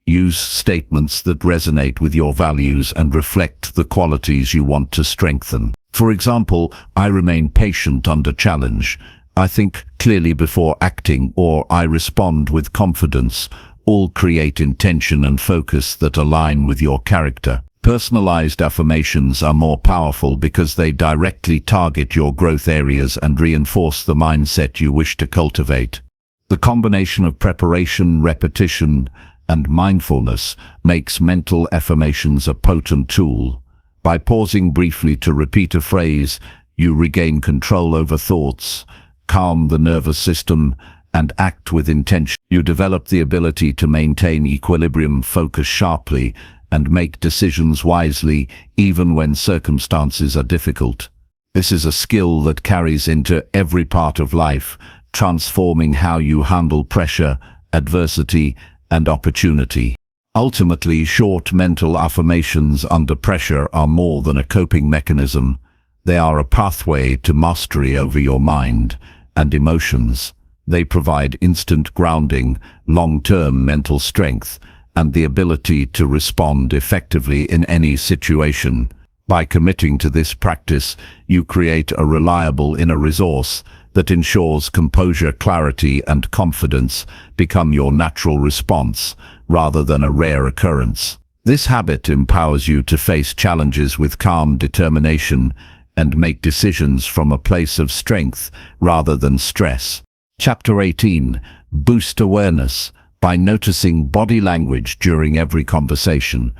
Use statements that resonate with your values and reflect the qualities you want to strengthen. For example, I remain patient under challenge. I think clearly before acting, or I respond with confidence. All create intention and focus that align with your character. Personalized affirmations are more powerful because they directly target your growth areas and reinforce the mindset you wish to cultivate. The combination of preparation, repetition, and mindfulness makes mental affirmations a potent tool. By pausing briefly to repeat a phrase, you regain control over thoughts, calm the nervous system, and act with intention. You develop the ability to maintain equilibrium, focus sharply, and make decisions wisely even when circumstances are difficult. This is a skill that carries into every part of life, transforming how you handle pressure, adversity, and opportunity. Ultimately, short mental affirmations under pressure are more than a coping mechanism. They are a pathway to mastery over your mind and emotions. They provide instant grounding, long-term mental strength, and the ability to respond effectively in any situation. By committing to this practice, you create a reliable inner resource that ensures composure, clarity, and confidence become your natural response rather than a rare occurrence. This habit empowers you to face challenges with calm determination and make decisions from a place of strength rather than stress. Chapter 18. Boost awareness. By noticing body language during every conversation.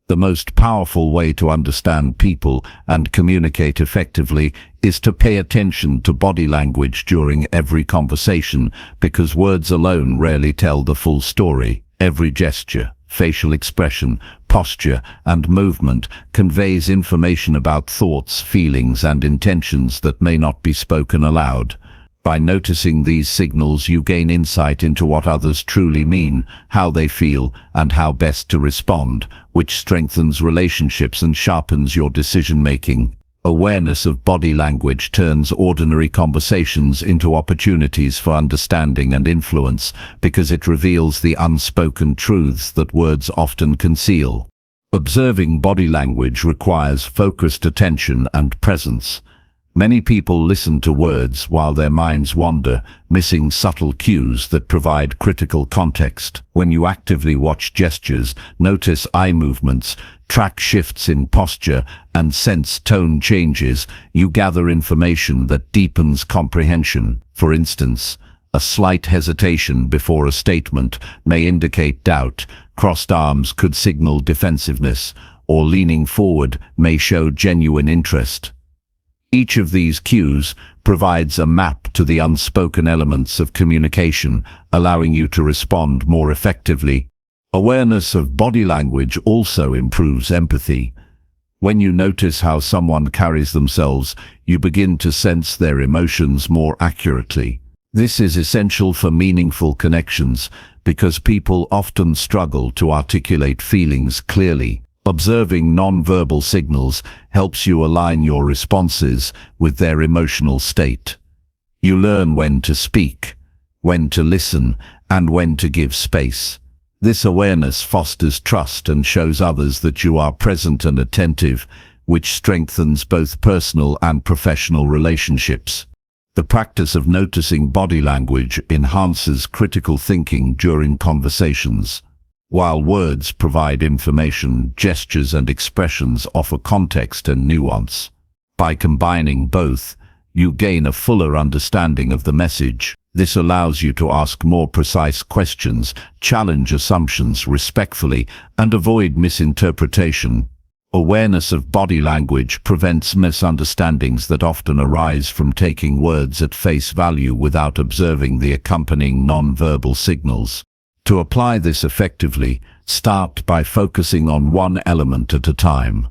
The most powerful way to understand people and communicate effectively is to pay attention to body language during every conversation, because words alone rarely tell the full story. Every gesture, facial expression, posture, and movement conveys information about thoughts, feelings, and intentions that may not be spoken aloud. By noticing these signals, you gain insight into what others truly mean, how they feel, and how best to respond, which strengthens relationships and sharpens your decision-making. Awareness of body language turns ordinary conversations into opportunities for understanding and influence, because it reveals the unspoken truths that words often conceal. Observing body language requires focused attention and presence. Many people listen to words while their minds wander, missing subtle cues that provide critical context. When you actively watch gestures, notice eye movements, track shifts in posture, and sense tone changes, you gather information that deepens comprehension. For instance, a slight hesitation before a statement may indicate doubt, crossed arms could signal defensiveness, or leaning forward may show genuine interest. Each of these cues provides a map to the unspoken elements of communication, allowing you to respond more effectively. Awareness of body language also improves empathy. When you notice how someone carries themselves, you begin to sense their emotions more accurately. This is essential for meaningful connections because people often struggle to articulate feelings clearly. Observing non-verbal signals helps you align your responses with their emotional state. You learn when to speak, when to listen, and when to give space. This awareness fosters trust and shows others that you are present and attentive, which strengthens both personal and professional relationships. The practice of noticing body language enhances critical thinking during conversations. While words provide information, gestures and expressions offer context and nuance. By combining both, you gain a fuller understanding of the message. This allows you to ask more precise questions, challenge assumptions respectfully, and avoid misinterpretation. Awareness of body language prevents misunderstandings that often arise from taking words at face value without observing the accompanying non-verbal signals. To apply this effectively, start by focusing on one element at a time.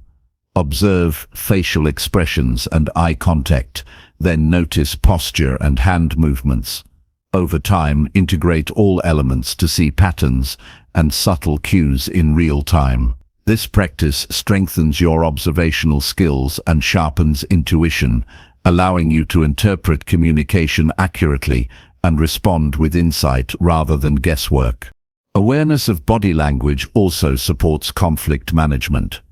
Observe facial expressions and eye contact, then notice posture and hand movements. Over time, integrate all elements to see patterns and subtle cues in real time. This practice strengthens your observational skills and sharpens intuition, allowing you to interpret communication accurately and respond with insight rather than guesswork. Awareness of body language also supports conflict management.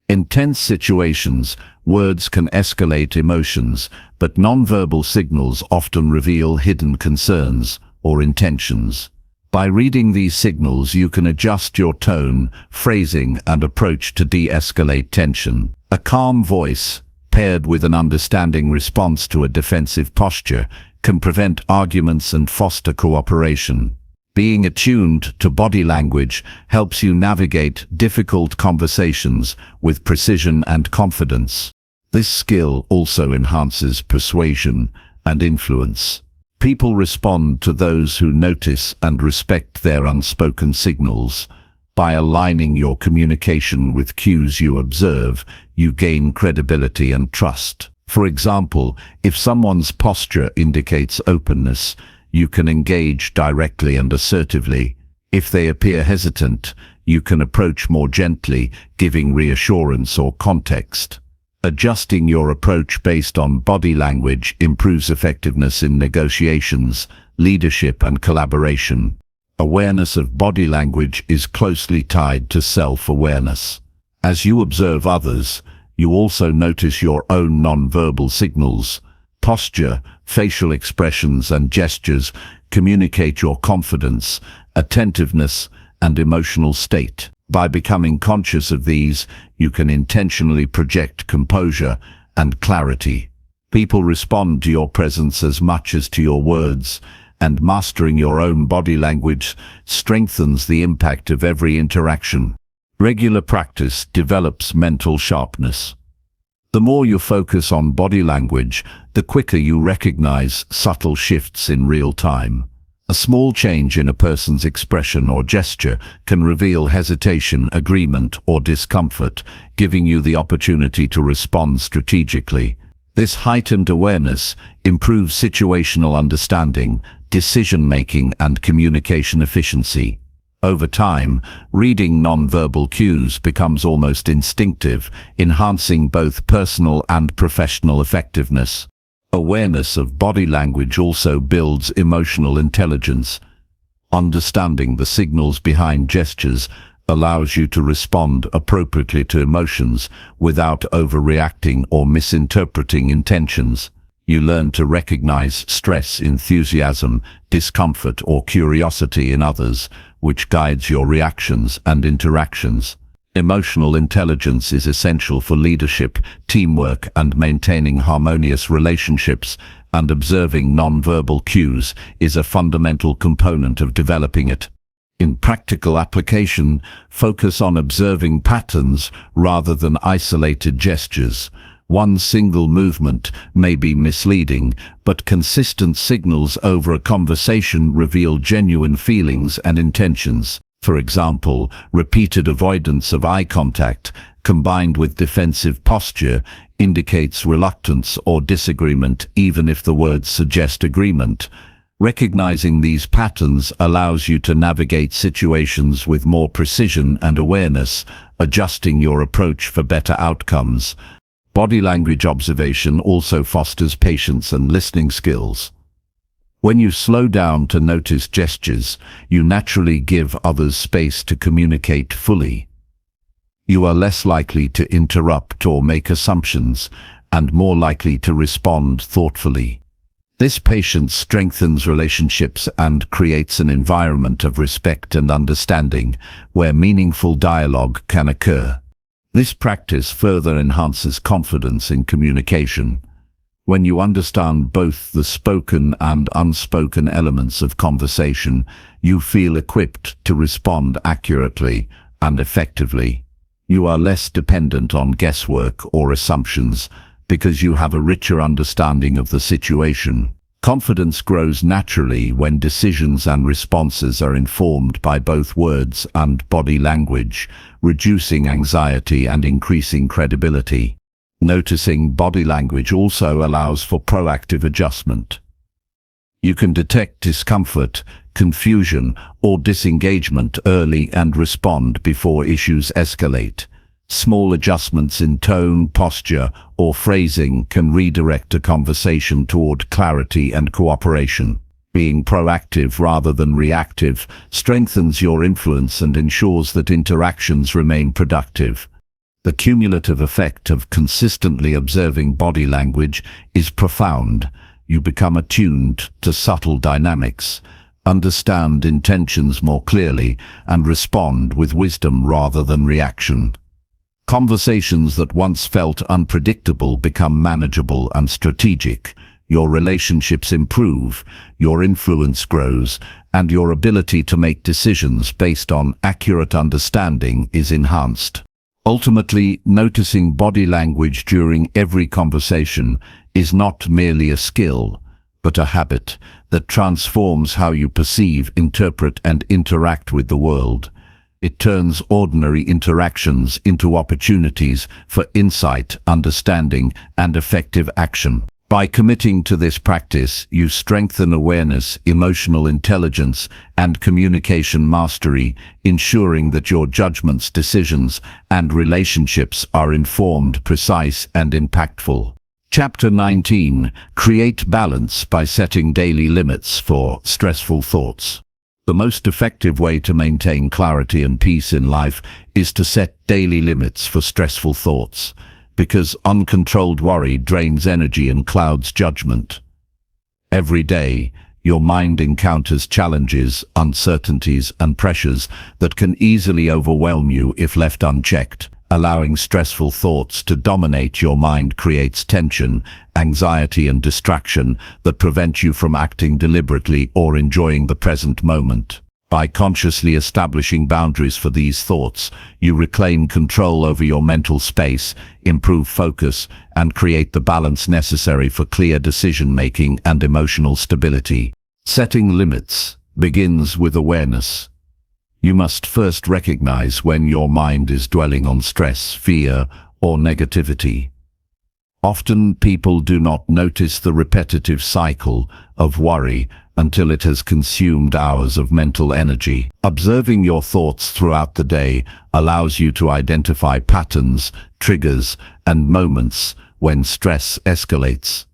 In tense situations, words can escalate emotions, but nonverbal signals often reveal hidden concerns or intentions. By reading these signals, you can adjust your tone, phrasing, and approach to de-escalate tension. A calm voice, paired with an understanding response to a defensive posture, can prevent arguments and foster cooperation. Being attuned to body language helps you navigate difficult conversations with precision and confidence. This skill also enhances persuasion and influence. People respond to those who notice and respect their unspoken signals. By aligning your communication with cues you observe, you gain credibility and trust. For example, if someone's posture indicates openness, you can engage directly and assertively. If they appear hesitant, you can approach more gently, giving reassurance or context. Adjusting your approach based on body language improves effectiveness in negotiations, leadership, and collaboration. Awareness of body language is closely tied to self-awareness. As you observe others, you also notice your own nonverbal signals. Posture, facial expressions, and gestures communicate your confidence, attentiveness, and emotional state. By becoming conscious of these, you can intentionally project composure and clarity. People respond to your presence as much as to your words, and mastering your own body language strengthens the impact of every interaction. Regular practice develops mental sharpness. The more you focus on body language, the quicker you recognize subtle shifts in real time. A small change in a person's expression or gesture can reveal hesitation, agreement, or discomfort, giving you the opportunity to respond strategically. This heightened awareness improves situational understanding, decision-making, and communication efficiency. Over time, reading nonverbal cues becomes almost instinctive, enhancing both personal and professional effectiveness. Awareness of body language also builds emotional intelligence. Understanding the signals behind gestures allows you to respond appropriately to emotions without overreacting or misinterpreting intentions. You learn to recognize stress, enthusiasm, discomfort, or curiosity in others, which guides your reactions and interactions. Emotional intelligence is essential for leadership, teamwork, and maintaining harmonious relationships, and observing nonverbal cues is a fundamental component of developing it. In practical application, focus on observing patterns rather than isolated gestures. One single movement may be misleading, but consistent signals over a conversation reveal genuine feelings and intentions. For example, repeated avoidance of eye contact, combined with defensive posture, indicates reluctance or disagreement even if the words suggest agreement. Recognizing these patterns allows you to navigate situations with more precision and awareness, adjusting your approach for better outcomes. Body language observation also fosters patience and listening skills. When you slow down to notice gestures, you naturally give others space to communicate fully. You are less likely to interrupt or make assumptions, and more likely to respond thoughtfully. This patience strengthens relationships and creates an environment of respect and understanding, where meaningful dialogue can occur. This practice further enhances confidence in communication. When you understand both the spoken and unspoken elements of conversation, you feel equipped to respond accurately and effectively. You are less dependent on guesswork or assumptions because you have a richer understanding of the situation. Confidence grows naturally when decisions and responses are informed by both words and body language, reducing anxiety and increasing credibility. Noticing body language also allows for proactive adjustment. You can detect discomfort, confusion, or disengagement early and respond before issues escalate. Small adjustments in tone, posture, or phrasing can redirect a conversation toward clarity and cooperation. Being proactive rather than reactive strengthens your influence and ensures that interactions remain productive. The cumulative effect of consistently observing body language is profound. You become attuned to subtle dynamics, understand intentions more clearly, and respond with wisdom rather than reaction. Conversations that once felt unpredictable become manageable and strategic. Your relationships improve, your influence grows, and your ability to make decisions based on accurate understanding is enhanced. Ultimately, noticing body language during every conversation is not merely a skill, but a habit that transforms how you perceive, interpret, and interact with the world. It turns ordinary interactions into opportunities for insight, understanding, and effective action. By committing to this practice, you strengthen awareness, emotional intelligence, and communication mastery, ensuring that your judgments, decisions, and relationships are informed, precise, and impactful. Chapter 19. Create balance by setting daily limits for stressful thoughts. The most effective way to maintain clarity and peace in life is to set daily limits for stressful thoughts, because uncontrolled worry drains energy and clouds judgment. Every day, your mind encounters challenges, uncertainties, and pressures that can easily overwhelm you if left unchecked. Allowing stressful thoughts to dominate your mind creates tension, anxiety, and distraction that prevent you from acting deliberately or enjoying the present moment. By consciously establishing boundaries for these thoughts, you reclaim control over your mental space, improve focus, and create the balance necessary for clear decision-making and emotional stability. Setting limits begins with awareness. You must first recognize when your mind is dwelling on stress, fear, or negativity. Often people do not notice the repetitive cycle of worry until it has consumed hours of mental energy. Observing your thoughts throughout the day allows you to identify patterns, triggers, and moments when stress escalates.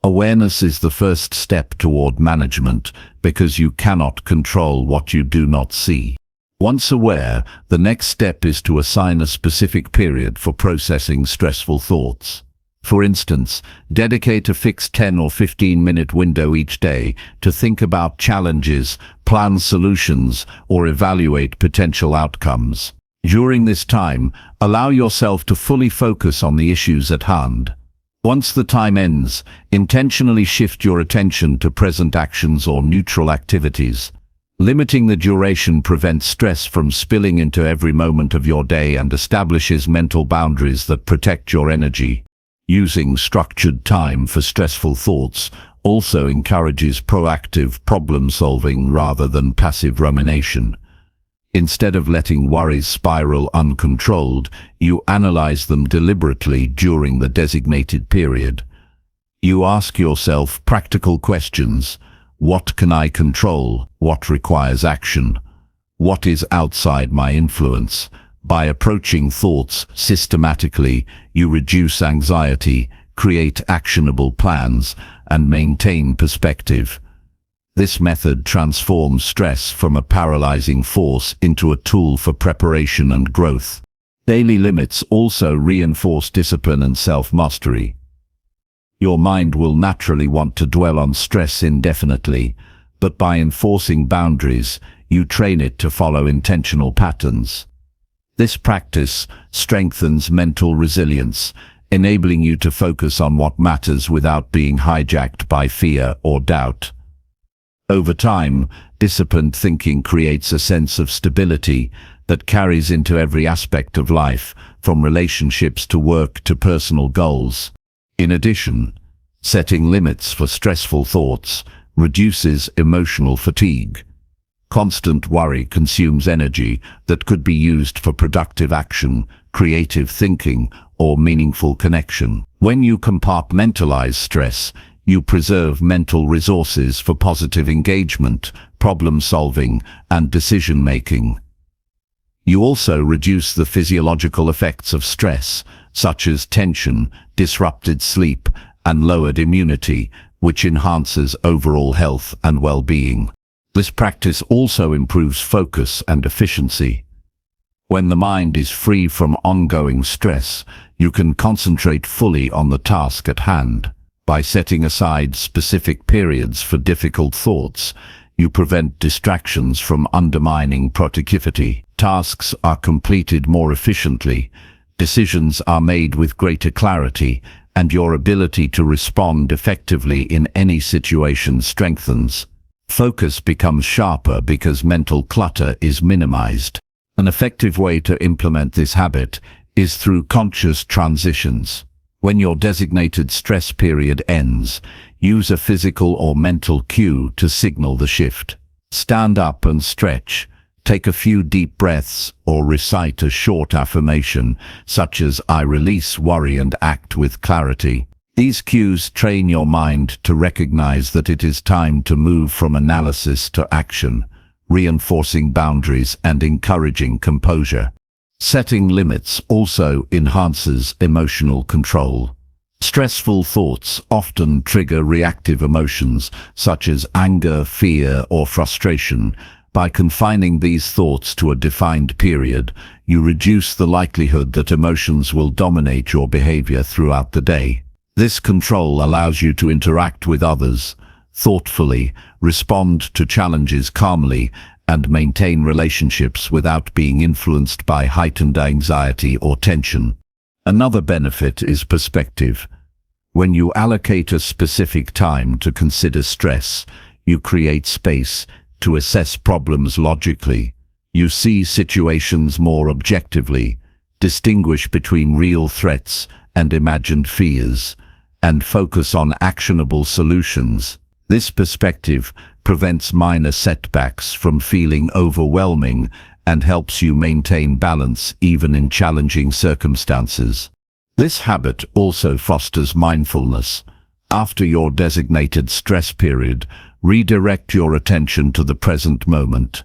Awareness is the first step toward management because you cannot control what you do not see. Once aware, the next step is to assign a specific period for processing stressful thoughts. For instance, dedicate a fixed 10 or 15-minute window each day to think about challenges, plan solutions, or evaluate potential outcomes. During this time, allow yourself to fully focus on the issues at hand. Once the time ends, intentionally shift your attention to present actions or neutral activities. Limiting the duration prevents stress from spilling into every moment of your day and establishes mental boundaries that protect your energy. Using structured time for stressful thoughts also encourages proactive problem-solving rather than passive rumination. Instead of letting worries spiral uncontrolled, you analyze them deliberately during the designated period. You ask yourself practical questions. What can I control? What requires action? What is outside my influence? By approaching thoughts systematically, you reduce anxiety, create actionable plans, and maintain perspective. This method transforms stress from a paralyzing force into a tool for preparation and growth. Daily limits also reinforce discipline and self-mastery. Your mind will naturally want to dwell on stress indefinitely, but by enforcing boundaries, you train it to follow intentional patterns. This practice strengthens mental resilience, enabling you to focus on what matters without being hijacked by fear or doubt. Over time, disciplined thinking creates a sense of stability that carries into every aspect of life, from relationships to work to personal goals. In addition, setting limits for stressful thoughts reduces emotional fatigue. Constant worry consumes energy that could be used for productive action, creative thinking, or meaningful connection. When you compartmentalize stress, you preserve mental resources for positive engagement, problem-solving, and decision-making. You also reduce the physiological effects of stress, such as tension, disrupted sleep, and lowered immunity, which enhances overall health and well-being. This practice also improves focus and efficiency. When the mind is free from ongoing stress, you can concentrate fully on the task at hand. By setting aside specific periods for difficult thoughts, you prevent distractions from undermining productivity. Tasks are completed more efficiently, decisions are made with greater clarity, and your ability to respond effectively in any situation strengthens. Focus becomes sharper because mental clutter is minimized. An effective way to implement this habit is through conscious transitions. When your designated stress period ends, use a physical or mental cue to signal the shift. Stand up and stretch. Take a few deep breaths or recite a short affirmation, such as "I release worry and act with clarity." These cues train your mind to recognize that it is time to move from analysis to action, reinforcing boundaries and encouraging composure. Setting limits also enhances emotional control. Stressful thoughts often trigger reactive emotions such as anger, fear, or frustration. By confining these thoughts to a defined period, you reduce the likelihood that emotions will dominate your behavior throughout the day. This control allows you to interact with others thoughtfully, respond to challenges calmly, and maintain relationships without being influenced by heightened anxiety or tension. Another benefit is perspective. When you allocate a specific time to consider stress, you create space to assess problems logically. You see situations more objectively, distinguish between real threats and imagined fears, and focus on actionable solutions. This perspective prevents minor setbacks from feeling overwhelming and helps you maintain balance even in challenging circumstances. This habit also fosters mindfulness. After your designated stress period, redirect your attention to the present moment.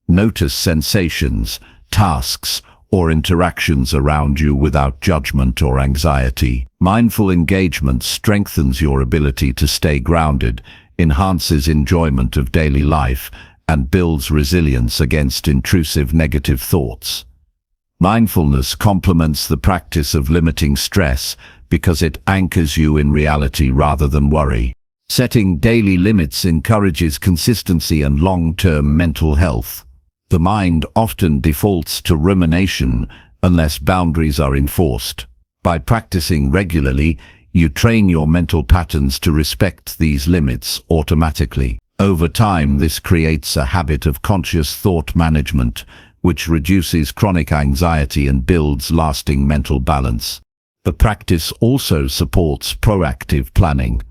Notice sensations, tasks, or interactions around you without judgment or anxiety. Mindful engagement strengthens your ability to stay grounded, enhances enjoyment of daily life, and builds resilience against intrusive negative thoughts. Mindfulness complements the practice of limiting stress because it anchors you in reality rather than worry. Setting daily limits encourages consistency and long-term mental health. The mind often defaults to rumination unless boundaries are enforced. By practicing regularly, you train your mental patterns to respect these limits automatically. Over time, this creates a habit of conscious thought management, which reduces chronic anxiety and builds lasting mental balance. The practice also supports proactive planning.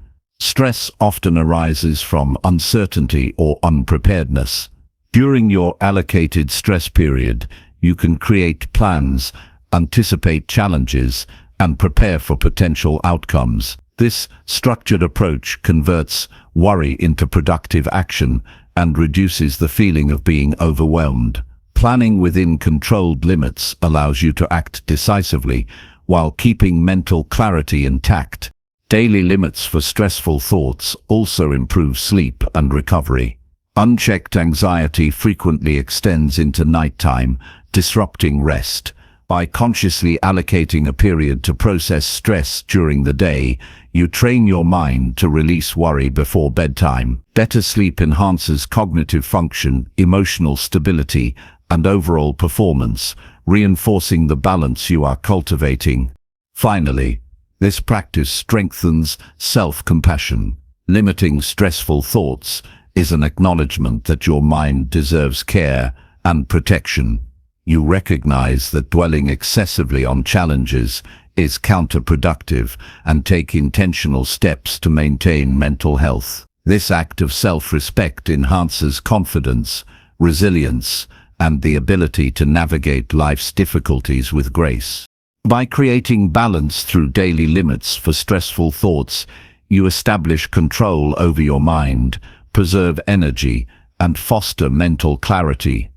Stress often arises from uncertainty or unpreparedness. During your allocated stress period, you can create plans, anticipate challenges, and prepare for potential outcomes. This structured approach converts worry into productive action and reduces the feeling of being overwhelmed. Planning within controlled limits allows you to act decisively while keeping mental clarity intact. Daily limits for stressful thoughts also improve sleep and recovery. Unchecked anxiety frequently extends into nighttime, disrupting rest. By consciously allocating a period to process stress during the day, you train your mind to release worry before bedtime. Better sleep enhances cognitive function, emotional stability, and overall performance, reinforcing the balance you are cultivating. Finally, this practice strengthens self-compassion. Limiting stressful thoughts is an acknowledgement that your mind deserves care and protection. You recognize that dwelling excessively on challenges is counterproductive and take intentional steps to maintain mental health. This act of self-respect enhances confidence, resilience, and the ability to navigate life's difficulties with grace. By creating balance through daily limits for stressful thoughts, you establish control over your mind, preserve energy, and foster mental clarity.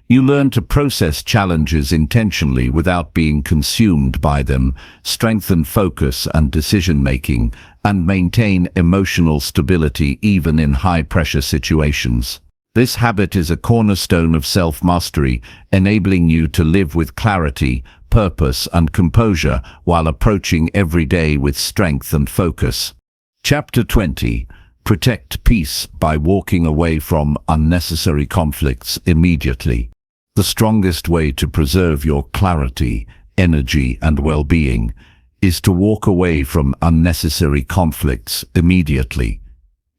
You learn to process challenges intentionally without being consumed by them, strengthen focus and decision-making, and maintain emotional stability even in high-pressure situations. This habit is a cornerstone of self-mastery, enabling you to live with clarity, purpose, and composure while approaching every day with strength and focus. Chapter 20. Protect peace by walking away from unnecessary conflicts immediately. The strongest way to preserve your clarity, energy, and well-being is to walk away from unnecessary conflicts immediately,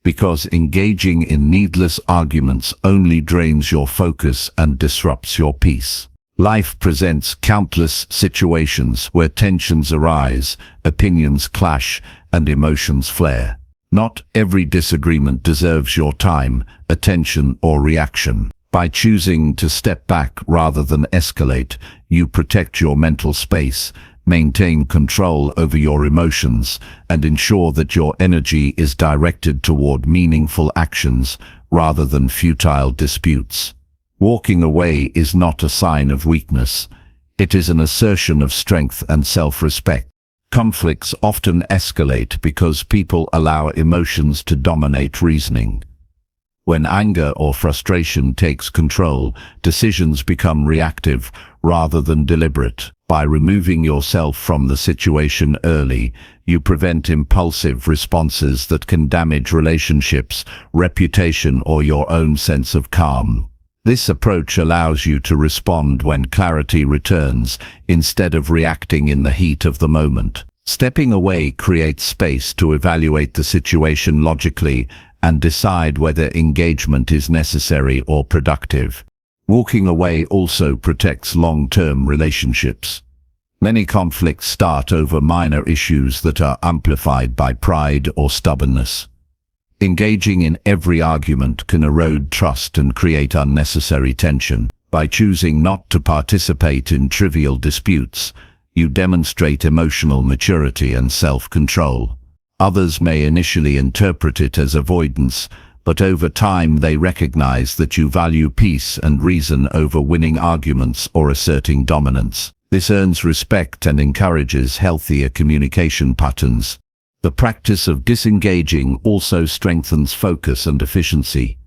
because engaging in needless arguments only drains your focus and disrupts your peace. Life presents countless situations where tensions arise, opinions clash, and emotions flare. Not every disagreement deserves your time, attention, or reaction. By choosing to step back rather than escalate, you protect your mental space, maintain control over your emotions, and ensure that your energy is directed toward meaningful actions rather than futile disputes. Walking away is not a sign of weakness. It is an assertion of strength and self-respect. Conflicts often escalate because people allow emotions to dominate reasoning. When anger or frustration takes control, decisions become reactive rather than deliberate. By removing yourself from the situation early, you prevent impulsive responses that can damage relationships, reputation, or your own sense of calm. This approach allows you to respond when clarity returns, instead of reacting in the heat of the moment. Stepping away creates space to evaluate the situation logically and decide whether engagement is necessary or productive. Walking away also protects long-term relationships. Many conflicts start over minor issues that are amplified by pride or stubbornness. Engaging in every argument can erode trust and create unnecessary tension. By choosing not to participate in trivial disputes, you demonstrate emotional maturity and self-control. Others may initially interpret it as avoidance, but over time they recognize that you value peace and reason over winning arguments or asserting dominance. This earns respect and encourages healthier communication patterns. The practice of disengaging also strengthens focus and efficiency.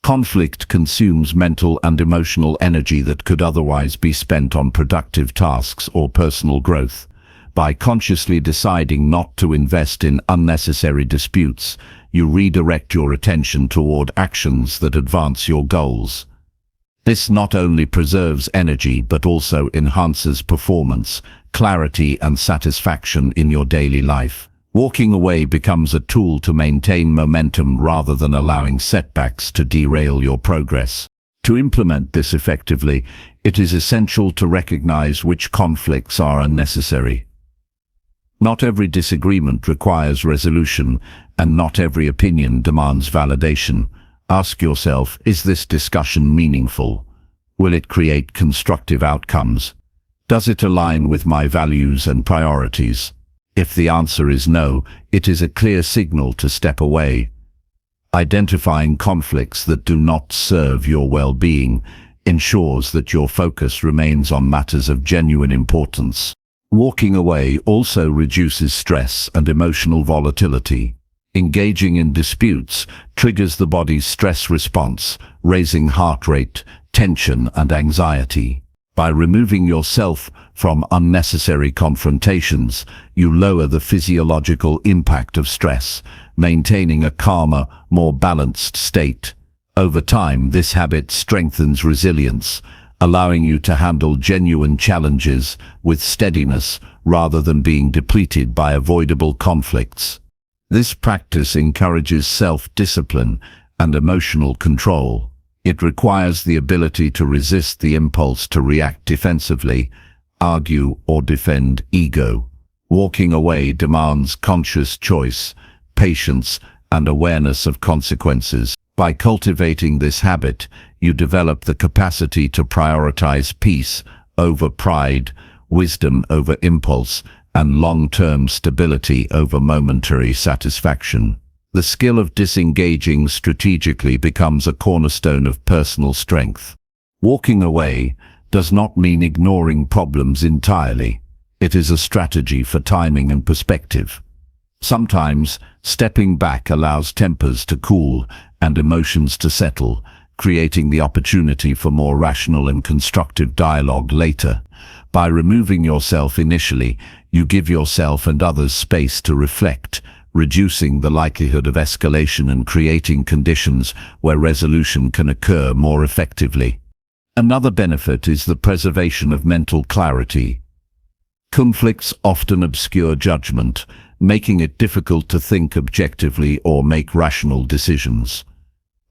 Conflict consumes mental and emotional energy that could otherwise be spent on productive tasks or personal growth. By consciously deciding not to invest in unnecessary disputes, you redirect your attention toward actions that advance your goals. This not only preserves energy but also enhances performance, clarity and satisfaction in your daily life. Walking away becomes a tool to maintain momentum rather than allowing setbacks to derail your progress. To implement this effectively, it is essential to recognize which conflicts are unnecessary. Not every disagreement requires resolution, and not every opinion demands validation. Ask yourself, is this discussion meaningful? Will it create constructive outcomes? Does it align with my values and priorities? If the answer is no, it is a clear signal to step away. Identifying conflicts that do not serve your well-being ensures that your focus remains on matters of genuine importance. Walking away also reduces stress and emotional volatility. Engaging in disputes triggers the body's stress response, raising heart rate, tension and anxiety. By removing yourself from unnecessary confrontations, you lower the physiological impact of stress, maintaining a calmer, more balanced state. Over time, this habit strengthens resilience, allowing you to handle genuine challenges with steadiness rather than being depleted by avoidable conflicts. This practice encourages self-discipline and emotional control. It requires the ability to resist the impulse to react defensively, argue or defend ego. Walking away demands conscious choice, patience, and awareness of consequences. By cultivating this habit, you develop the capacity to prioritize peace over pride, wisdom over impulse, and long-term stability over momentary satisfaction. The skill of disengaging strategically becomes a cornerstone of personal strength. Walking away does not mean ignoring problems entirely. It is a strategy for timing and perspective. Sometimes, stepping back allows tempers to cool and emotions to settle, creating the opportunity for more rational and constructive dialogue later. By removing yourself initially, you give yourself and others space to reflect, reducing the likelihood of escalation and creating conditions where resolution can occur more effectively. Another benefit is the preservation of mental clarity. Conflicts often obscure judgment, making it difficult to think objectively or make rational decisions.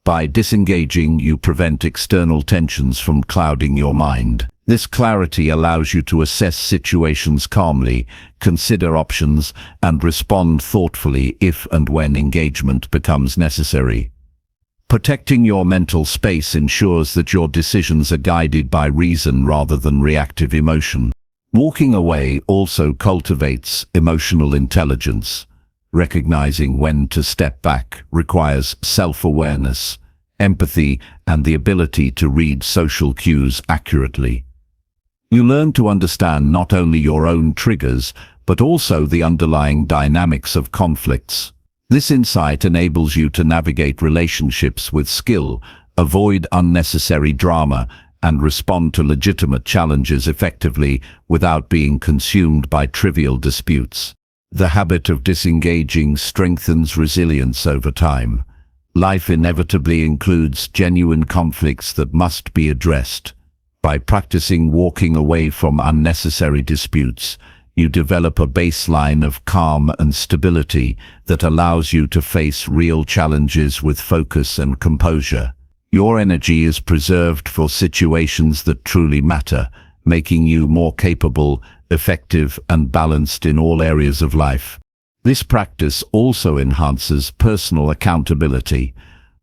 By disengaging, you prevent external tensions from clouding your mind. This clarity allows you to assess situations calmly, consider options, and respond thoughtfully if and when engagement becomes necessary. Protecting your mental space ensures that your decisions are guided by reason rather than reactive emotion. Walking away also cultivates emotional intelligence. Recognizing when to step back requires self-awareness, empathy, and the ability to read social cues accurately. You learn to understand not only your own triggers, but also the underlying dynamics of conflicts. This insight enables you to navigate relationships with skill, avoid unnecessary drama, and respond to legitimate challenges effectively without being consumed by trivial disputes. The habit of disengaging strengthens resilience over time. Life inevitably includes genuine conflicts that must be addressed. By practicing walking away from unnecessary disputes, you develop a baseline of calm and stability that allows you to face real challenges with focus and composure. Your energy is preserved for situations that truly matter, making you more capable, effective, and balanced in all areas of life. This practice also enhances personal accountability.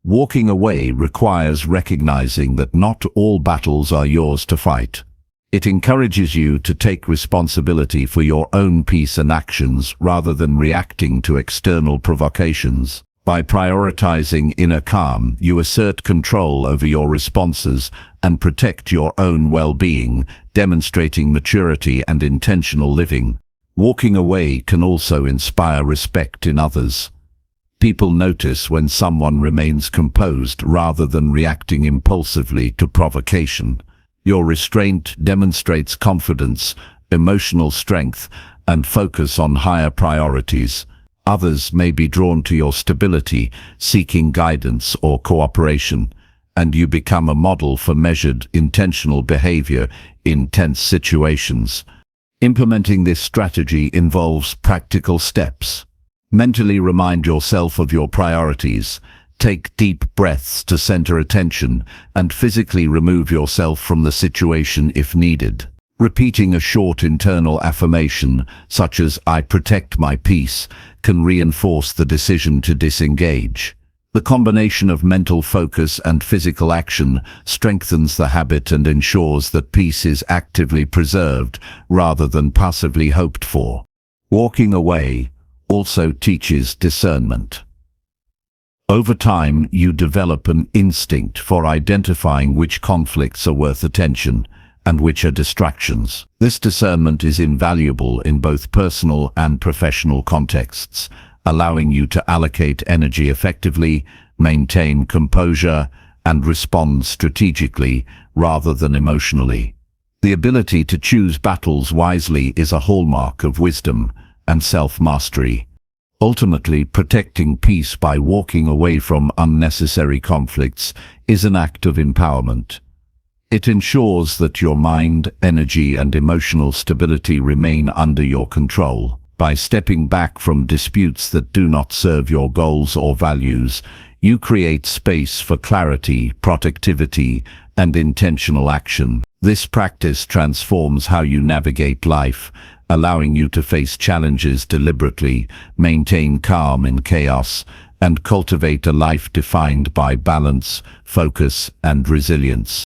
Walking away requires recognizing that not all battles are yours to fight. It encourages you to take responsibility for your own peace and actions rather than reacting to external provocations. By prioritizing inner calm, you assert control over your responses and protect your own well-being, demonstrating maturity and intentional living. Walking away can also inspire respect in others. People notice when someone remains composed rather than reacting impulsively to provocation. Your restraint demonstrates confidence, emotional strength, and focus on higher priorities. Others may be drawn to your stability, seeking guidance or cooperation, and you become a model for measured, intentional behavior in tense situations. Implementing this strategy involves practical steps. Mentally remind yourself of your priorities. Take deep breaths to center attention, and physically remove yourself from the situation if needed. Repeating a short internal affirmation, such as "I protect my peace," can reinforce the decision to disengage. The combination of mental focus and physical action strengthens the habit and ensures that peace is actively preserved rather than passively hoped for. Walking away also teaches discernment. Over time, you develop an instinct for identifying which conflicts are worth attention and which are distractions. This discernment is invaluable in both personal and professional contexts, allowing you to allocate energy effectively, maintain composure, and respond strategically rather than emotionally. The ability to choose battles wisely is a hallmark of wisdom and self-mastery. Ultimately, protecting peace by walking away from unnecessary conflicts is an act of empowerment. It ensures that your mind, energy, and emotional stability remain under your control. By stepping back from disputes that do not serve your goals or values, you create space for clarity, productivity, and intentional action. This practice transforms how you navigate life, allowing you to face challenges deliberately, maintain calm in chaos, and cultivate a life defined by balance, focus, and resilience.